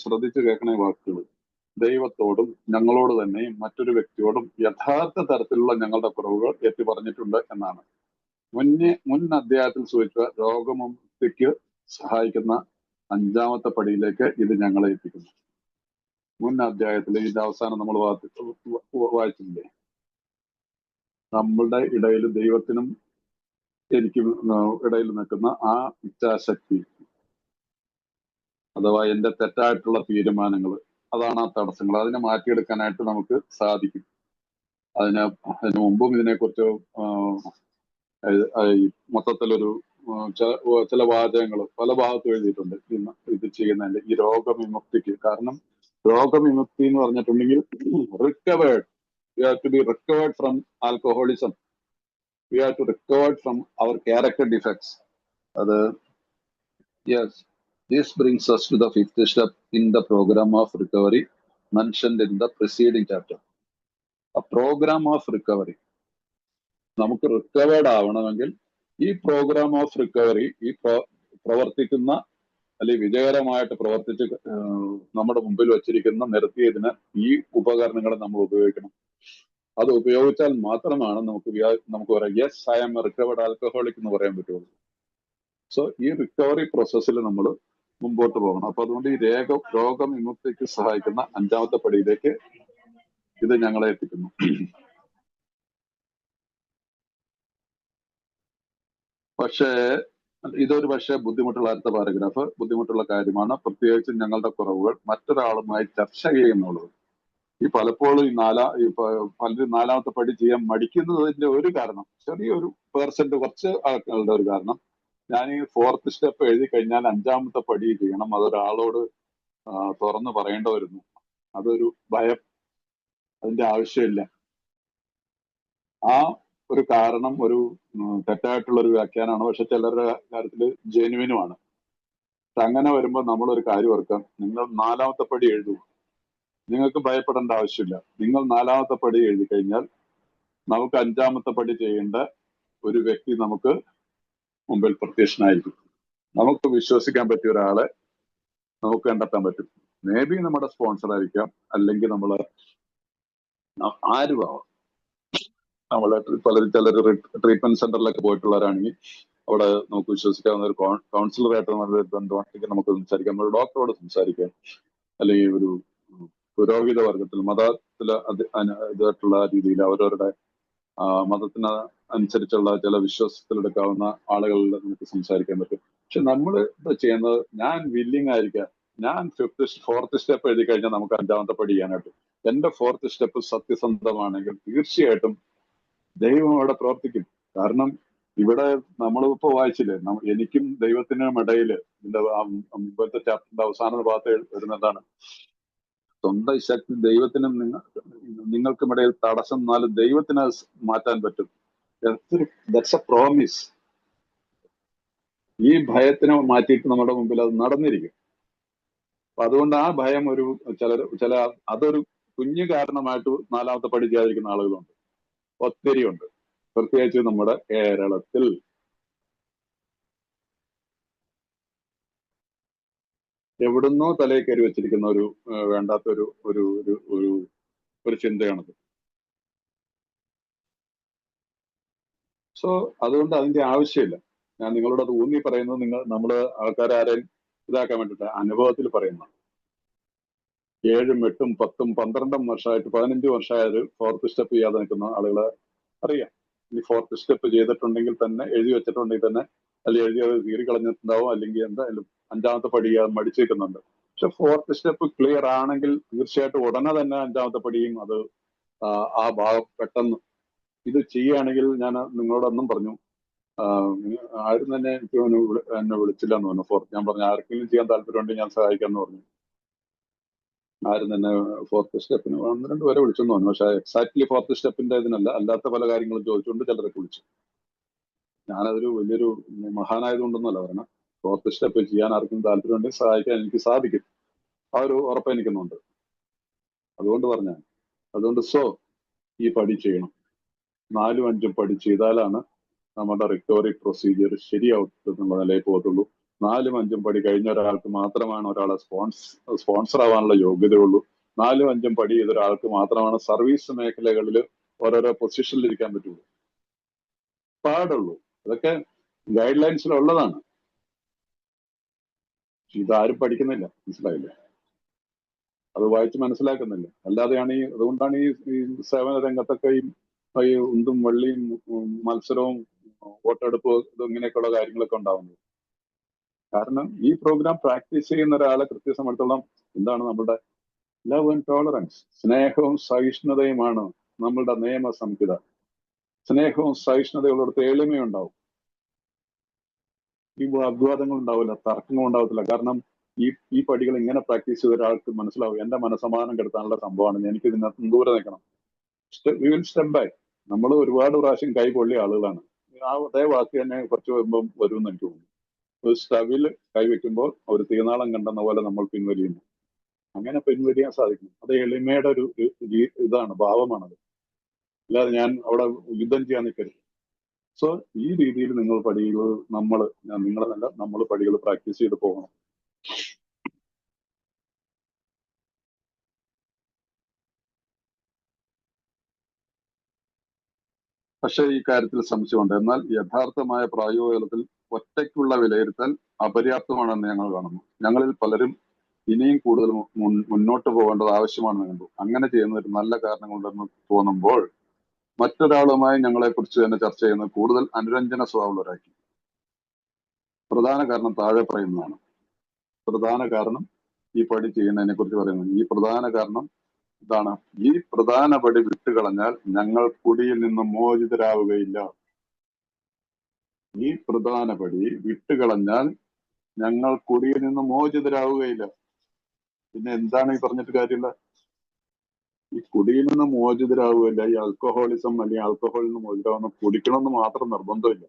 ശ്രദ്ധിച്ച് കേൾക്കണേ വാക്കുകൾ, ദൈവത്തോടും ഞങ്ങളോട് തന്നെയും മറ്റൊരു വ്യക്തിയോടും യഥാർത്ഥ തരത്തിലുള്ള ഞങ്ങളുടെ കുറവുകൾ ഏറ്റു പറഞ്ഞിട്ടുണ്ട് എന്നാണ്. മുൻ അധ്യായത്തിൽ സൂചിച്ച രോഗമുക്തിക്ക് സഹായിക്കുന്ന 5ാമത്തെ പടിയിലേക്ക് ഇത് ഞങ്ങളെ എത്തിക്കുന്നു. മുൻ അധ്യായത്തിൽ ഇതിന്റെ അവസാനം നമ്മൾ വായിച്ചില്ലേ, നമ്മളുടെ ഇടയിൽ ദൈവത്തിനും എനിക്കും ഇടയിൽ നിൽക്കുന്ന ആ ഇച്ഛാശക്തി അഥവാ എന്റെ തെറ്റായിട്ടുള്ള തീരുമാനങ്ങൾ, അതാണ് ആ തടസ്സങ്ങൾ. അതിനെ മാറ്റിയെടുക്കാനായിട്ട് നമുക്ക് സാധിക്കും. അതിന് മുമ്പും ഇതിനെക്കുറിച്ച് മൊത്തത്തിലൊരു ചില വാചകങ്ങൾ പല ഭാഗത്തും എഴുതിയിട്ടുണ്ട് ഇത് ചെയ്യുന്നതിന്റെ, ഈ രോഗവിമുക്തിക്ക്. കാരണം രോഗവിമുക്തി എന്ന് പറഞ്ഞിട്ടുണ്ടെങ്കിൽ recovered, we have to be recovered from alcoholism, we have to recovered from our character defects. അത് yes, this brings us to the 5th step in the program of recovery mentioned in the preceding chapter. A program of recovery. നമുക്ക് recovered ആവണമെങ്കിൽ ഈ programme of recovery, ഈ പ്രവർത്തിക്കുന്ന അല്ലെങ്കിൽ വിജയകരമായിട്ട് പ്രവർത്തിച്ച് നമ്മുടെ മുമ്പിൽ വച്ചിരിക്കുന്ന നിരത്തിയതിന് ഈ ഉപകരണങ്ങൾ നമ്മൾ ഉപയോഗിക്കണം. അത് ഉപയോഗിച്ചാൽ മാത്രമാണ് നമുക്ക് പറയാം yes I am recovered alcoholic എന്ന് പറയാൻ പറ്റുള്ളൂ. സോ ഈ റിക്കവറി പ്രോസസ്സിൽ നമ്മൾ മുമ്പോട്ട് പോകണം. അപ്പൊ അതുകൊണ്ട് ഈ രോഗവിമുക്തിക്ക് സഹായിക്കുന്ന 5ാമത്തെ പടിയിലേക്ക് ഇത് ഞങ്ങളെ എത്തിക്കുന്നു. പക്ഷേ ഇതൊരു പക്ഷേ ബുദ്ധിമുട്ടുള്ള അടുത്ത പാരഗ്രാഫ് ബുദ്ധിമുട്ടുള്ള കാര്യമാണ്, പ്രത്യേകിച്ചും ഞങ്ങളുടെ കുറവുകൾ മറ്റൊരാളുമായി ചർച്ച ചെയ്യുന്നുള്ളത്. ഈ പലപ്പോഴും പലരും നാലാമത്തെ പടി ചെയ്യാൻ മടിക്കുന്നതിന്റെ ഒരു കാരണം, ചെറിയൊരു പേഴ്സെന്റ് കുറച്ച് ആൾക്കാരുടെ ഒരു കാരണം, ഞാൻ ഈ 4th സ്റ്റെപ്പ് എഴുതി കഴിഞ്ഞാൽ 5ാമത്തെ പടി ചെയ്യണം, അതൊരാളോട് തുറന്നു പറയേണ്ട വരുന്നു. അതൊരു ഭയം, അതിന്റെ ആവശ്യമില്ല. ആ ഒരു കാരണം ഒരു തെറ്റായിട്ടുള്ള ഒരു വ്യാഖ്യാനമാണ്, പക്ഷെ ചിലരുടെ കാര്യത്തിൽ ജെനുവിനുമാണ്. അങ്ങനെ വരുമ്പോൾ നമ്മളൊരു കാര്യം ഓർക്കാം, നിങ്ങൾ 4ാമത്തെ പടി എഴുതൂ, നിങ്ങൾക്ക് ഭയപ്പെടേണ്ട ആവശ്യമില്ല. നിങ്ങൾ 4ാമത്തെ പടി എഴുതി കഴിഞ്ഞാൽ നമുക്ക് 5ാമത്തെ പടി ചെയ്യേണ്ട ഒരു വ്യക്തി നമുക്ക് മുമ്പിൽ പ്രത്യക്ഷനായിരിക്കും. നമുക്ക് വിശ്വസിക്കാൻ പറ്റിയ ഒരാളെ നമുക്ക് കണ്ടെത്താൻ പറ്റും. മേ ബി നമ്മുടെ സ്പോൺസർ ആയിരിക്കാം, അല്ലെങ്കിൽ നമ്മൾ ആരുമാവാം. നമ്മളെ ചിലർ ട്രീറ്റ്മെന്റ് സെന്ററിലൊക്കെ പോയിട്ടുള്ളവരാണെങ്കിൽ അവിടെ നമുക്ക് വിശ്വസിക്കാവുന്ന ഒരു കൗൺസിലറായിട്ട് നല്ലൊരു ബന്ധമാണെങ്കിൽ നമുക്ക് സംസാരിക്കാം, നമ്മൾ ഡോക്ടറോട് സംസാരിക്കാം, അല്ലെങ്കിൽ ഒരു പുരോഹിത വർഗത്തിൽ മതത്തില് ഇതായിട്ടുള്ള രീതിയിൽ അവരവരുടെ മതത്തിന് അനുസരിച്ചുള്ള ചില വിശ്വാസത്തിലെടുക്കാവുന്ന ആളുകളിൽ നമുക്ക് സംസാരിക്കാൻ പറ്റും. പക്ഷെ നമ്മൾ ചെയ്യുന്നത്, ഞാൻ വില്ലിങ് ആയിരിക്കാം, ഞാൻ 4th സ്റ്റെപ്പ് എഴുതി കഴിഞ്ഞാൽ നമുക്ക് 5ാമത്തെ പടി ചെയ്യാനായിട്ട്. എന്റെ 4th സ്റ്റെപ്പ് സത്യസന്ധമാണെങ്കിൽ തീർച്ചയായിട്ടും ദൈവം അവിടെ പ്രവർത്തിക്കും. കാരണം ഇവിടെ നമ്മളിപ്പോ വായിച്ചില്ലേ, എനിക്കും ദൈവത്തിനും ഇടയില്, മുമ്പത്തെ ചാപ്റ്ററിന്റെ അവസാന ഭാഗത്ത് വരുന്നതാണ്, സ്വന്തം ശക്തി ദൈവത്തിനും നിങ്ങൾക്കും ഇടയിൽ തടസ്സം എന്നാലും ദൈവത്തിന് മാറ്റാൻ പറ്റും. That's A promise. ഈ ഭയത്തിനെ മാറ്റിയിട്ട് നമ്മുടെ മുമ്പിൽ അത് നടന്നിരിക്കും. അപ്പൊ അതുകൊണ്ട് ആ ഭയം അതൊരു കുഞ്ഞു കാരണമായിട്ട് 4ാമത്തെ പടി ചെയ്യാതിരിക്കുന്ന ആളുകളുണ്ട്, ഒത്തിരി ഉണ്ട്, പ്രത്യേകിച്ച് നമ്മുടെ കേരളത്തിൽ. എവിടുന്നോ തലയിൽ കയറി വെച്ചിരിക്കുന്ന ഒരു വേണ്ടാത്തൊരു ഒരു ഒരു ഒരു ഒരു ചിന്തയാണത്. സോ അതുകൊണ്ട് അതിന്റെ ആവശ്യമില്ല. ഞാൻ നിങ്ങളോട് അത് ഊന്നി പറയുന്നത്, നമ്മള് ആൾക്കാരും ഇതാക്കാൻ വേണ്ടിയിട്ട് അനുഭവത്തിൽ പറയുന്നതാണ്. 7, 8, 10, 12 വർഷമായിട്ട് 15 വർഷമായത് 4th സ്റ്റെപ്പ് ചെയ്യാതെ നിൽക്കുന്ന ആളുകളെ അറിയാം. ഇനി 4th സ്റ്റെപ്പ് ചെയ്തിട്ടുണ്ടെങ്കിൽ തന്നെ, എഴുതി വെച്ചിട്ടുണ്ടെങ്കിൽ തന്നെ, അല്ലെങ്കിൽ എഴുതി അത് കീറി കളഞ്ഞിട്ടുണ്ടാവും, അല്ലെങ്കിൽ എന്തായാലും 5ാമത്തെ പടി മടിച്ചേക്കുന്നുണ്ട്. പക്ഷെ 4th സ്റ്റെപ്പ് ക്ലിയർ ആണെങ്കിൽ തീർച്ചയായിട്ടും ഉടനെ തന്നെ 5ാമത്തെ പടിയും അത് ആ ഭാഗം പെട്ടെന്ന് ഇത് ചെയ്യുകയാണെങ്കിൽ, ഞാൻ നിങ്ങളോടൊന്നും പറഞ്ഞു, ആരും തന്നെ എനിക്ക് എന്നെ വിളിച്ചില്ല എന്ന് പറഞ്ഞു. ഞാൻ പറഞ്ഞു ആർക്കെങ്കിലും ചെയ്യാൻ താല്പര്യമുണ്ടെങ്കിൽ ഞാൻ സഹായിക്കാമെന്ന് പറഞ്ഞു. ആരും തന്നെ 4th സ്റ്റെപ്പിന് 1-2 പേരെ വിളിച്ചെന്ന് പറഞ്ഞു. പക്ഷെ എക്സാക്ട്ലി 4th സ്റ്റെപ്പിന്റെ ഇതിനല്ല, അല്ലാത്ത പല കാര്യങ്ങളും ചോദിച്ചുകൊണ്ട് ചിലരൊക്കെ വിളിച്ചു. ഞാനതൊരു വലിയൊരു മഹാനായതുകൊണ്ടൊന്നുമല്ല പറഞ്ഞത്. 4th സ്റ്റെപ്പ് ചെയ്യാൻ ആർക്കും താല്പര്യമുണ്ടെങ്കിൽ സഹായിക്കാൻ എനിക്ക് സാധിക്കും, ആ ഒരു ഉറപ്പ് എനിക്കുന്നുണ്ട്. അതുകൊണ്ട് പറഞ്ഞാൽ, അതുകൊണ്ട് ഈ പടി ചെയ്യണം. 4ഉം 5ഉം പടി ചെയ്താലാണ് നമ്മുടെ റിക്കവറി പ്രൊസീജിയർ ശരിയാവുന്ന നിലയിൽ പോകത്തുള്ളൂ. 4ഉം 5ഉം പടി കഴിഞ്ഞ ഒരാൾക്ക് മാത്രമാണ് ഒരാളെ സ്പോൺസർ ആവാനുള്ള യോഗ്യതയുള്ളൂ. 4ഉം 5ഉം പടി ചെയ്ത ഒരാൾക്ക് മാത്രമാണ് സർവീസ് മേഖലകളിൽ ഓരോരോ പൊസിഷനിൽ ഇരിക്കാൻ പറ്റുള്ളൂ, പാടുള്ളൂ. അതൊക്കെ ഗൈഡ് ലൈൻസിലുള്ളതാണ്. ഇതാരും പഠിക്കുന്നില്ല, മനസ്സിലായില്ല, അത് വായിച്ച് മനസ്സിലാക്കുന്നില്ല. അല്ലാതെയാണ് അതുകൊണ്ടാണ് ഈ സേവന രംഗത്തൊക്കെ ഈ ഉന്തും വള്ളിയും മത്സരവും വോട്ടെടുപ്പ് ഇങ്ങനെയൊക്കെയുള്ള കാര്യങ്ങളൊക്കെ ഉണ്ടാവുന്നത്. കാരണം ഈ പ്രോഗ്രാം പ്രാക്ടീസ് ചെയ്യുന്ന ഒരാളെ കൃത്യസമയത്തോളം എന്താണ് നമ്മുടെ ലവ് ആൻഡ് ടോളറൻസ്, സ്നേഹവും സഹിഷ്ണുതയുമാണ് നമ്മളുടെ നിയമ സംഹിത. സ്നേഹവും സഹിഷ്ണുതയുള്ളിടത്ത് എളിമയുണ്ടാവും, ഈ വാഗ്വാദങ്ങൾ ഉണ്ടാവില്ല, തർക്കങ്ങൾ ഉണ്ടാവത്തില്ല. കാരണം ഈ പടികൾ ഇങ്ങനെ പ്രാക്ടീസ് ചെയ്ത ഒരാൾക്ക് മനസ്സിലാവും, എന്റെ മനസ്സമാധാനം കെടുത്താനുള്ള സംഭവമാണ്, എനിക്ക് ഇതിനകത്ത് ദൂരെ നിൽക്കണം. We will step back. നമ്മൾ ഒരുപാട് പ്രാവശ്യം കൈ പൊള്ളിയ ആളുകളാണ്. അതേ വാക്ക് തന്നെ കുറച്ച് വരുമ്പം വരുമെന്ന് എനിക്ക് തോന്നുന്നു. ഒരു സ്റ്റവിൽ കൈവെക്കുമ്പോൾ ഒരു തീനാളം കണ്ടെന്ന പോലെ നമ്മൾ പിൻവലിയുന്നു. അങ്ങനെ പിൻവലിയാൻ സാധിക്കും. അത് എളിമയുടെ ഒരു ഇതാണ്, ഭാവമാണത്. അല്ലാതെ ഞാൻ അവിടെ യുദ്ധം ചെയ്യാൻ നിൽക്കരുത്. സോ ഈ രീതിയിൽ നിങ്ങൾ പടികൾ നിങ്ങളെന്നല്ല നമ്മൾ പടികൾ പ്രാക്ടീസ് ചെയ്ത് പോകണം. പക്ഷേ ഈ കാര്യത്തിൽ സംശയമുണ്ട്. എന്നാൽ യഥാർത്ഥമായ പ്രായോഗികതലത്തിൽ ഒറ്റയ്ക്കുള്ള വിലയിരുത്തൽ അപര്യാപ്തമാണെന്ന് ഞങ്ങൾ കാണുന്നു. ഞങ്ങളിൽ പലരും ഇനിയും കൂടുതൽ മുന്നോട്ട് പോകേണ്ടത് ആവശ്യമാണെന്ന് കണ്ടു. അങ്ങനെ ചെയ്യുന്ന ഒരു നല്ല കാരണങ്ങളുണ്ടെന്ന് തോന്നുമ്പോൾ മറ്റൊരാളുമായി ഞങ്ങളെ കുറിച്ച് തന്നെ ചർച്ച ചെയ്യുന്നത് കൂടുതൽ അനുരഞ്ജന സ്വഭാവമുള്ളവരാക്കി. പ്രധാന കാരണം താഴെ പറയുന്നതാണ്. പ്രധാന കാരണം ഈ പടി ചെയ്യുന്നതിനെ കുറിച്ച് പറയുന്നത്. ഈ പ്രധാന കാരണം ഇതാണ്: ഈ പ്രധാന പടി വിട്ടുകളഞ്ഞാൽ ഞങ്ങൾ കുടിയിൽ നിന്ന് മോചിതരാവുകയില്ല. ഈ പ്രധാന പടി വിട്ടുകളഞ്ഞാൽ ഞങ്ങൾ കുടിയിൽ നിന്ന് മോചിതരാവുകയില്ല. പിന്നെ എന്താണ് ഈ പറഞ്ഞിട്ട് കാര്യമില്ല? ഈ കുടിയിൽ നിന്ന് മോചിതരാവുകയില്ല. ഈ ആൽക്കഹോളിസം അല്ലെങ്കിൽ ആൽക്കഹോളിൽ നിന്ന് മോചിതരാവുന്ന കുടിക്കണമെന്ന് മാത്രം നിർബന്ധമില്ല.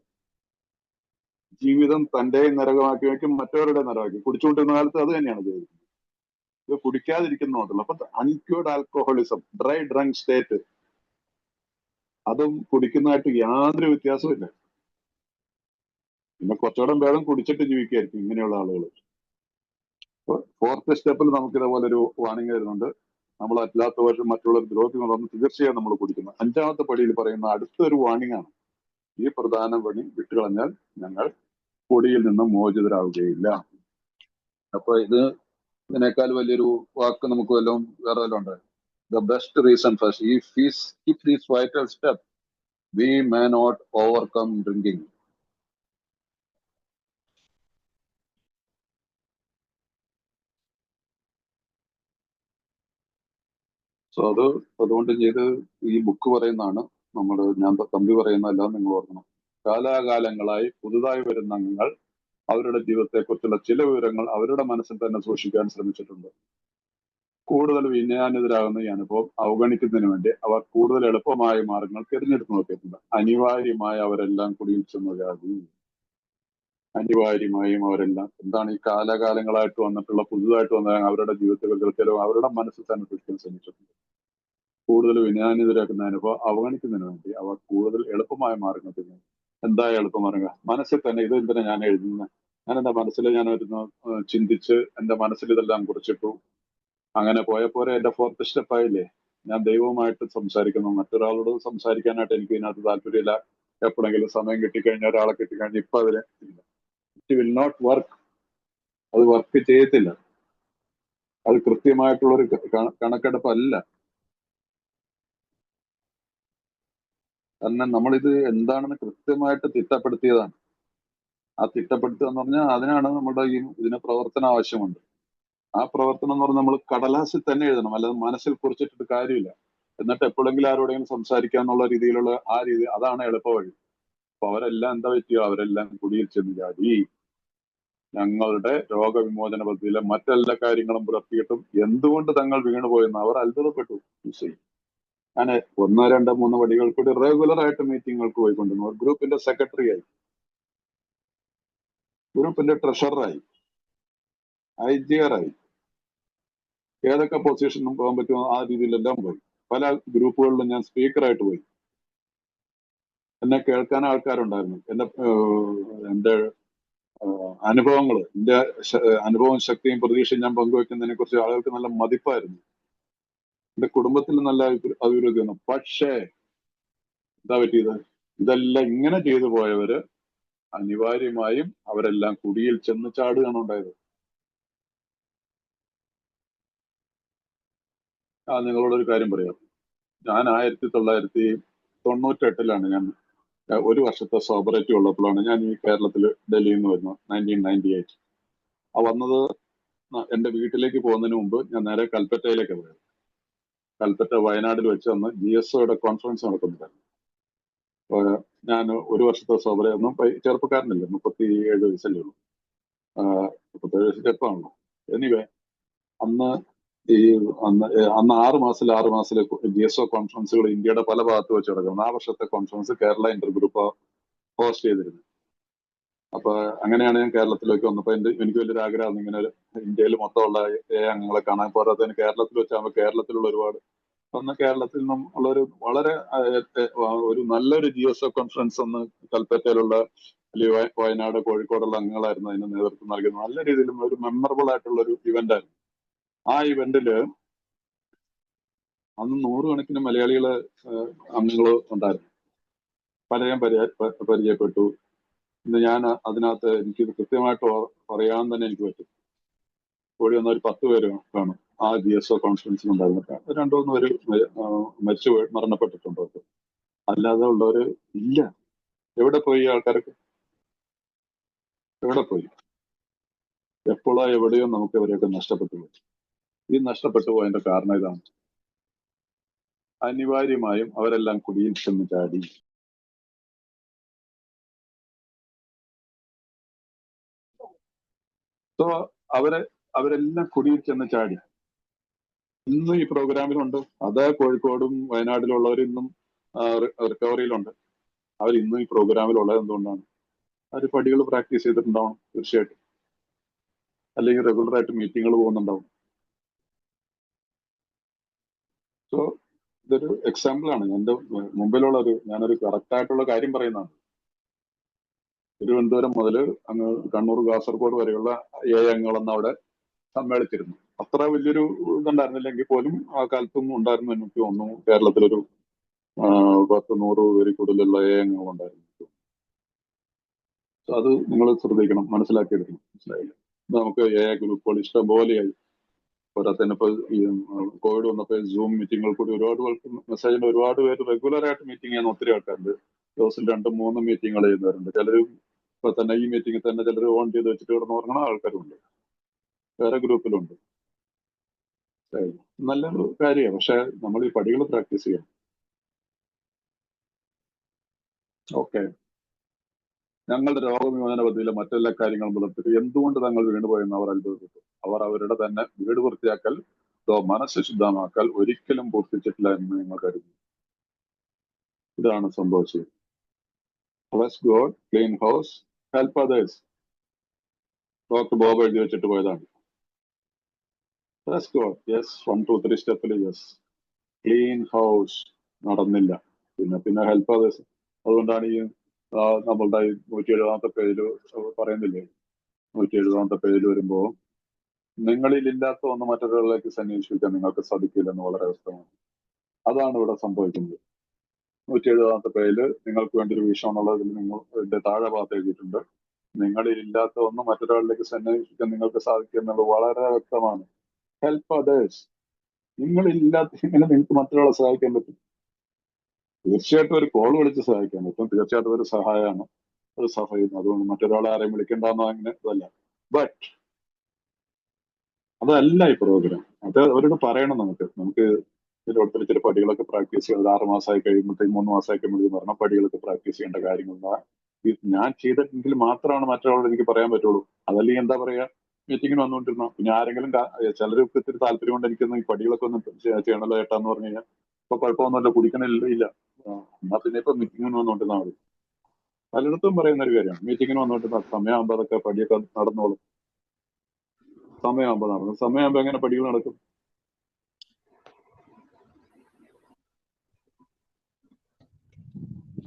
ജീവിതം തന്റെ നരകമാക്കി വയ്ക്കും, മറ്റവരുടെ നരകമാക്കി. കുടിച്ചുകൊണ്ടിരുന്ന കാലത്ത് അത് തന്നെയാണ് ചെയ്തത്. ഇത് കുടിക്കാതിരിക്കുന്ന മാത്രമല്ല. അപ്പൊ അൺക്യൂർഡ് ആൽക്കഹോളിസം, ഡ്രൈ ഡ്രങ്ക് സ്റ്റേറ്റ്, അതും കുടിക്കുന്നതായിട്ട് യാതൊരു വ്യത്യാസവും ഇല്ല. പിന്നെ കുറച്ചുകൂടെ ഭേദം കുടിച്ചിട്ട് ജീവിക്കായിരിക്കും ഇങ്ങനെയുള്ള ആളുകൾ. ഫോർത്ത് സ്റ്റെപ്പിൽ നമുക്ക് ഇതേപോലെ ഒരു വാണിംഗ് വരുന്നുണ്ട്. നമ്മൾ അല്ലാത്ത വർഷം മറ്റുള്ളവർ ദ്രോഹിക്കുന്നതൊന്നും തീർച്ചയായും നമ്മൾ കുടിക്കുന്നത്. അഞ്ചാമത്തെ പടിയിൽ പറയുന്ന അടുത്തൊരു വാണിംഗ് ആണ്: ഈ പ്രധാന പടി വിട്ടുകളഞ്ഞാൽ ഞങ്ങൾ പൊടിയിൽ നിന്ന് മോചിതരാവുകയില്ല. അപ്പൊ ഇതിനേക്കാൾ വലിയൊരു വാക്ക് നമുക്ക് വല്ലതും വേറെ വല്ലതും ഉണ്ട്? The best reason first if we skip this vital step we may not overcome drinking. So അതുകൊണ്ട് ഈ ബുക്ക് പറയുന്നതാണ്. ഞാൻ തമ്പി പറയുന്നതല്ല, നിങ്ങൾ ഓർക്കണം. കാലാകാലങ്ങളായി പുതുതായി വരുന്ന അംഗങ്ങൾ അവരുടെ ജീവിതത്തെക്കുറിച്ചുള്ള ചില വിവരങ്ങൾ അവരുടെ മനസ്സിൽ തന്നെ സൂക്ഷിക്കാൻ ശ്രമിച്ചിട്ടുണ്ട്. കൂടുതൽ വിനയാനിതരാകുന്ന ഈ അനുഭവം അവഗണിക്കുന്നതിന് വേണ്ടി അവർ കൂടുതൽ എളുപ്പമായ മാർഗങ്ങൾ തിരഞ്ഞെടുത്ത് നോക്കിയിട്ടുണ്ട്. അനിവാര്യമായ അവരെല്ലാം കുടിയിൽ ചെന്ന് ചാടി. അനിവാര്യമായും അവരെല്ലാം എന്താണ് ഈ കാലാകാലങ്ങളായിട്ട് വന്നിട്ടുള്ള പുതുതായിട്ട് വന്ന അവരുടെ ജീവിതത്തിൽ ചിലവ് അവരുടെ മനസ്സിൽ തന്നെ സൂക്ഷിക്കാൻ ശ്രമിച്ചിട്ടുണ്ട്. കൂടുതൽ വിനയാനിതരാക്കുന്ന അനുഭവം അവഗണിക്കുന്നതിന് വേണ്ടി അവർ കൂടുതൽ എളുപ്പമായ മാർഗങ്ങൾ തിരഞ്ഞെടുക്കും. എന്താ എളുപ്പമാർഗം? മനസ്സിൽ തന്നെ ഇത് എന്തിനാ ഞാൻ എഴുതുന്നത്? ഞാൻ എന്റെ മനസ്സിൽ ഞാൻ ചിന്തിച്ച് എന്റെ മനസ്സിൽ ഇതെല്ലാം കുറിച്ചിട്ടു. അങ്ങനെ പോയപ്പോലെ എന്റെ ഫോർത്ത് സ്റ്റെപ്പ് ആയില്ലേ? ഞാൻ ദൈവവുമായിട്ട് സംസാരിക്കുന്നു. മറ്റൊരാളോട് സംസാരിക്കാനായിട്ട് എനിക്ക് ഇതിനകത്ത് താല്പര്യമില്ല. എപ്പോഴെങ്കിലും സമയം കിട്ടിക്കഴിഞ്ഞാൽ, ഒരാളെ കിട്ടിക്കഴിഞ്ഞാൽ ഇപ്പൊ അതിന് ഇറ്റ് വിൽ നോട്ട് വർക്ക്. അത് വർക്ക് ചെയ്യത്തില്ല. അത് കൃത്യമായിട്ടുള്ളൊരു കണക്കെടുപ്പല്ല. കാരണം നമ്മളിത് എന്താണെന്ന് കൃത്യമായിട്ട് തിട്ടപ്പെടുത്തിയതാണ്. ആ തിട്ടപ്പെടുത്തുക എന്ന് പറഞ്ഞാൽ അതിനാണ് നമ്മുടെ ഇതിന് പ്രവർത്തനം ആവശ്യമുണ്ട്. ആ പ്രവർത്തനം എന്ന് പറഞ്ഞാൽ നമ്മൾ കടലാസിൽ തന്നെ എഴുതണം, അല്ലാതെ മനസ്സിൽ കുറിച്ചിട്ടിട്ട് കാര്യമില്ല. എന്നിട്ട് എപ്പോഴെങ്കിലും ആരോടെങ്കിലും സംസാരിക്കാന്നുള്ള രീതിയിലുള്ള ആ രീതി, അതാണ് എളുപ്പവഴി. അപ്പൊ അവരെല്ലാം എന്താ പറ്റിയോ? അവരെല്ലാം കുടിയിൽ ചെന്ന് ചാടി. ഞങ്ങളുടെ രോഗവിമോചന പദ്ധതിയിലെ മറ്റെല്ലാ കാര്യങ്ങളും പുലർത്തിയിട്ടും എന്തുകൊണ്ട് തങ്ങൾ വീണുപോയെന്ന് അവർ അത്ഭുതപ്പെട്ടു. ഞാൻ 1, 2, 3 പടികൾ കൂടി റെഗുലർ ആയിട്ട് മീറ്റിങ്ങുകൾക്ക് പോയിക്കൊണ്ടിരുന്നു. ഗ്രൂപ്പിന്റെ സെക്രട്ടറി ആയി, ഗ്രൂപ്പിന്റെ ട്രഷററായി, IGR ആയി, ഏതൊക്കെ പൊസിഷനും പോകാൻ പറ്റുമോ ആ രീതിയിലെല്ലാം പോയി. പല ഗ്രൂപ്പുകളിലും ഞാൻ സ്പീക്കറായിട്ട് പോയി. എന്നെ കേൾക്കാൻ ആൾക്കാരുണ്ടായിരുന്നു. എന്റെ അനുഭവങ്ങൾ, എന്റെ അനുഭവവും ശക്തിയും പ്രതീക്ഷയും ഞാൻ പങ്കുവെക്കുന്നതിനെ കുറിച്ച് ആളുകൾക്ക് നല്ല മതിപ്പായിരുന്നു. എന്റെ കുടുംബത്തിൽ നല്ല അഭിവൃദ്ധി വന്നു. പക്ഷേ എന്താ പറ്റിയത്? ഇതെല്ലാം ഇങ്ങനെ ചെയ്തു പോയവര് അനിവാര്യമായും അവരെല്ലാം കുടിയിൽ ചെന്ന് ചാടുകയാണ് ഉണ്ടായത്. നിങ്ങളോടൊരു കാര്യം പറയാം. ഞാൻ 1998 ഞാൻ 1 വർഷത്തെ സോബറേറ്റി ഉള്ളപ്പോഴാണ് ഞാൻ ഈ കേരളത്തിൽ ഡൽഹിയിൽ നിന്ന് വരുന്നത്. 1998 വന്നത്. എന്റെ വീട്ടിലേക്ക് പോകുന്നതിന് മുമ്പ് ഞാൻ നേരെ കൽപ്പറ്റയിലേക്ക് പോയത്. കൽപ്പറ്റ വയനാട്ടിൽ വെച്ച് അന്ന് GSOയുടെ കോൺഫറൻസ് നടക്കുന്നുണ്ടായിരുന്നു. ഞാൻ 1 വർഷത്തെ സോബറൊന്നും ചെറുപ്പക്കാരനല്ലേ, 37 വയസ്സല്ലേ ഉള്ളൂ. 37 വയസ്സിൽ എപ്പാണല്ലോ. എനിവേ അന്ന് 6 മാസത്തിലെ GSO കോൺഫറൻസുകൾ ഇന്ത്യയുടെ പല ഭാഗത്ത് വെച്ച് നടക്കുന്നു. ആ വർഷത്തെ conference Kerala Inter group host ചെയ്തിരുന്നു. അപ്പൊ അങ്ങനെയാണ് ഞാൻ കേരളത്തിലേക്ക് വന്നപ്പോ എനിക്ക് വലിയൊരു ആഗ്രഹം ഇങ്ങനെ ഇന്ത്യയിൽ മൊത്തമുള്ള അംഗങ്ങളെ കാണാൻ. പോരാത്തതിന് കേരളത്തിൽ വെച്ചാകുമ്പോൾ കേരളത്തിലുള്ള ഒരുപാട് കേരളത്തിൽ നിന്നും ഉള്ളൊരു വളരെ ഒരു നല്ലൊരു GSO കോൺഫറൻസ് ഒന്ന് കൽപ്പറ്റയിലുള്ള വയനാട്, കോഴിക്കോടുള്ള അംഗങ്ങളായിരുന്നു അതിന് നേതൃത്വം നൽകുന്നത്. നല്ല രീതിയിലും ഒരു മെമ്മറബിൾ ആയിട്ടുള്ള ഒരു ഇവന്റ് ആയിരുന്നു. ആ ഇവന്റില് അന്ന് 100 കണക്കിന് മലയാളികള് അംഗങ്ങൾ ഉണ്ടായിരുന്നു. പലരെയും പരിചയപ്പെട്ടു. ഇന്ന് ഞാൻ അതിനകത്ത് എനിക്കിത് കൃത്യമായിട്ട് പറയാൻ തന്നെ എനിക്ക് പറ്റും. കൂടി വന്ന ഒരു 10 പേര് കാണും ആ GSO കോൺഫറൻസിൽ ഉണ്ടായിരുന്നിട്ട്. 2-3 പേര് മരണപ്പെട്ടിട്ടുണ്ടോ? അല്ലാതെ ഉള്ളവര് ഇല്ല. എവിടെ പോയി ആൾക്കാരൊക്കെ? എവിടെ പോയി? എപ്പോഴോ എവിടെയോ നമുക്ക് ഇവരെയൊക്കെ നഷ്ടപ്പെട്ടു പോയി. ഈ നഷ്ടപ്പെട്ടു പോയതിന്റെ കാരണം ഇതാണ്. അനിവാര്യമായും അവരെല്ലാം കുടിയിൽ ചെന്ന് ചാടി. സോ അവരെല്ലാം കുടിയിൽ ചെന്ന് ചാടി. ഇന്നും ഈ പ്രോഗ്രാമിലുണ്ട്. അത് കോഴിക്കോടും വയനാട്ടിലുള്ളവർ ഇന്നും റിക്കവറിയിലുണ്ട്. അവർ ഇന്നും ഈ പ്രോഗ്രാമിലുള്ളത് എന്തുകൊണ്ടാണ്? അവർ പടികൾ പ്രാക്ടീസ് ചെയ്തിട്ടുണ്ടാവണം തീർച്ചയായിട്ടും. അല്ലെങ്കിൽ റെഗുലറായിട്ട് മീറ്റിങ്ങുകൾ പോകുന്നുണ്ടാവും. സോ ഇതൊരു എക്സാമ്പിൾ ആണ്. എന്റെ മുമ്പിലുള്ള ഞാനൊരു കറക്റ്റ് ആയിട്ടുള്ള കാര്യം പറയുന്നതാണ്. തിരുവനന്തപുരം മുതൽ അങ്ങ് കണ്ണൂർ കാസർഗോഡ് വരെയുള്ള അംഗങ്ങളെന്ന് അവിടെ സമ്മേളിച്ചിരുന്നു. അത്ര വലിയൊരു ഇതുണ്ടായിരുന്നില്ലെങ്കിൽ പോലും ആ കാലത്തും ഉണ്ടായിരുന്നു. എനിക്ക് തോന്നുന്നു കേരളത്തിലൊരു 10-100 പേരിൽ കൂടുതലുള്ള അംഗങ്ങളുണ്ടായിരുന്നു. അത് നിങ്ങൾ ശ്രദ്ധിക്കണം, മനസ്സിലാക്കിയെടുക്കണം. മനസ്സിലായില്ല? നമുക്ക് ഗ്രൂപ്പുകൾ ഇഷ്ടം പോലെയായി. പോരാത്തന്നെ ഇപ്പൊ ഈ കോവിഡ് വന്നപ്പോൾ സൂം മീറ്റിങ്ങുകൾ കൂടി ഒരുപാട് മെസ്സേജിൽ ഒരുപാട് പേര് റെഗുലർ ആയിട്ട് മീറ്റിംഗ് ചെയ്യാൻ ഒത്തിരി ആൾക്കാരുണ്ട്. ദിവസം 2-3 മീറ്റിങ്ങുകൾ ചെയ്യുന്നവരുണ്ട്. ചിലർ ഇപ്പൊ തന്നെ ഈ മീറ്റിംഗിൽ തന്നെ ചിലർ ഓൺ ചെയ്ത് വെച്ചിട്ട് കിടന്ന് ഉറങ്ങണ ആൾക്കാരുണ്ട്. വേറെ ഗ്രൂപ്പിലുണ്ട്. നല്ലൊരു കാര്യമാണ്. പക്ഷെ നമ്മൾ ഈ പടികൾ പ്രാക്ടീസ് ചെയ്യണം. ഓക്കെ, ഞങ്ങളുടെ രോഗവിമോചന പദ്ധതിയിലെ മറ്റെല്ലാ കാര്യങ്ങളും പുലർത്തി എന്തുകൊണ്ട് തങ്ങൾ വീണുപോയെന്ന് അവർ അത്ഭുതപ്പെട്ടു. അവർ അവരുടെ തന്നെ വീട് വൃത്തിയാക്കൽ, മനസ്സ് ശുദ്ധമാക്കൽ ഒരിക്കലും പൂർത്തിച്ചിട്ടില്ല എന്ന് നിങ്ങൾ കരുതുന്നു. ഇതാണ് സംഭവിച്ചത്. Bless God, clean house, help others. Doctor Bob എഴുതി വെച്ചിട്ട് പോയതാണ്. Bless God, yes, 1, 2, 3 സ്റ്റെപ്പിൽ യെസ്. ക്ലീൻ ഹൗസ് നടന്നില്ല. പിന്നെ ഹെൽപ്പ് അതേഴ്സ്. അതുകൊണ്ടാണ് ഈ നമ്മളുടെ 170 പേജിൽ പറയുന്നില്ലേ, 170 പേജിൽ വരുമ്പോ നിങ്ങളിൽ ഇല്ലാത്ത ഒന്ന് മറ്റൊരാളിലേക്ക് സന്വേഷിക്കാൻ നിങ്ങൾക്ക് സാധിക്കില്ലെന്ന് വളരെ വ്യക്തമാണ്. അതാണ് ഇവിടെ സംഭവിക്കുന്നത്. 170 പേജിൽ നിങ്ങൾക്ക് വേണ്ടി ഒരു വിഷയം എന്നുള്ളതിൽ നിങ്ങൾ ഇതിന്റെ താഴെ ഭാഗത്ത് എഴുതിയിട്ടുണ്ട്. നിങ്ങളിൽ ഇല്ലാത്ത ഒന്ന് മറ്റൊരാളിലേക്ക് സന്വേഷിക്കാൻ നിങ്ങൾക്ക് സാധിക്കും എന്നുള്ളത് വളരെ വ്യക്തമാണ്. Help others. നിങ്ങളില്ലാത്ത എങ്ങനെ നിങ്ങൾക്ക് മറ്റൊരാളെ സഹായിക്കാൻ പറ്റും? തീർച്ചയായിട്ടും ഒരു കോൾ വിളിച്ച് സഹായിക്കാൻ പറ്റും. തീർച്ചയായിട്ടും ഒരു സഹായമാണ്, ഒരു സഹായം. അതുകൊണ്ട് മറ്റൊരാളെ ആരെയും വിളിക്കേണ്ടെന്നോ അങ്ങനെ അതല്ല. ബട്ട് അതല്ല ഈ പ്രോഗ്രാം. അത് അവരോട് പറയണം. നമുക്ക് ഇതിലൊത്തിരി ചില പടികളൊക്കെ പ്രാക്ടീസ് ചെയ്ത് 6 മാസമായി കഴിയുമ്പോഴത്തേക്ക് 3 മാസമായി കഴിയുമ്പോഴത്തേക്ക് പറഞ്ഞ പടികളൊക്കെ പ്രാക്ടീസ് ചെയ്യേണ്ട കാര്യങ്ങളാണ്. ഞാൻ ചെയ്തിട്ടെങ്കിൽ മാത്രമാണ് മറ്റൊരാളോട് എനിക്ക് പറയാൻ പറ്റുള്ളൂ. അതല്ലെങ്കിൽ എന്താ പറയാ, മീറ്റിങ്ങിന് വന്നുകൊണ്ടിരുന്നോ, പിന്നെ ആരെങ്കിലും ചിലർക്ക് ഇത്തിരി താല്പര്യം കൊണ്ട് എനിക്കൊന്ന് ഈ പടികളൊക്കെ ഒന്ന് ചെയ്യണല്ലോ ഏട്ടാന്ന് പറഞ്ഞു കഴിഞ്ഞാൽ ഇപ്പൊ കുഴപ്പമൊന്നുമില്ല, കുടിക്കണില്ല. എന്നാ പിന്നെ ഇപ്പൊ മീറ്റിങ്ങിന് വന്നുകൊണ്ടിരുന്നാൽ മതി. പലയിടത്തും പറയുന്ന ഒരു കാര്യമാണ്, മീറ്റിങ്ങിന് വന്നുകൊണ്ടിരുന്ന സമയമാകുമ്പോൾ അതൊക്കെ പടിയൊക്കെ നടന്നോളും. സമയമാകുമ്പോൾ എങ്ങനെ പടികൾ നടക്കും?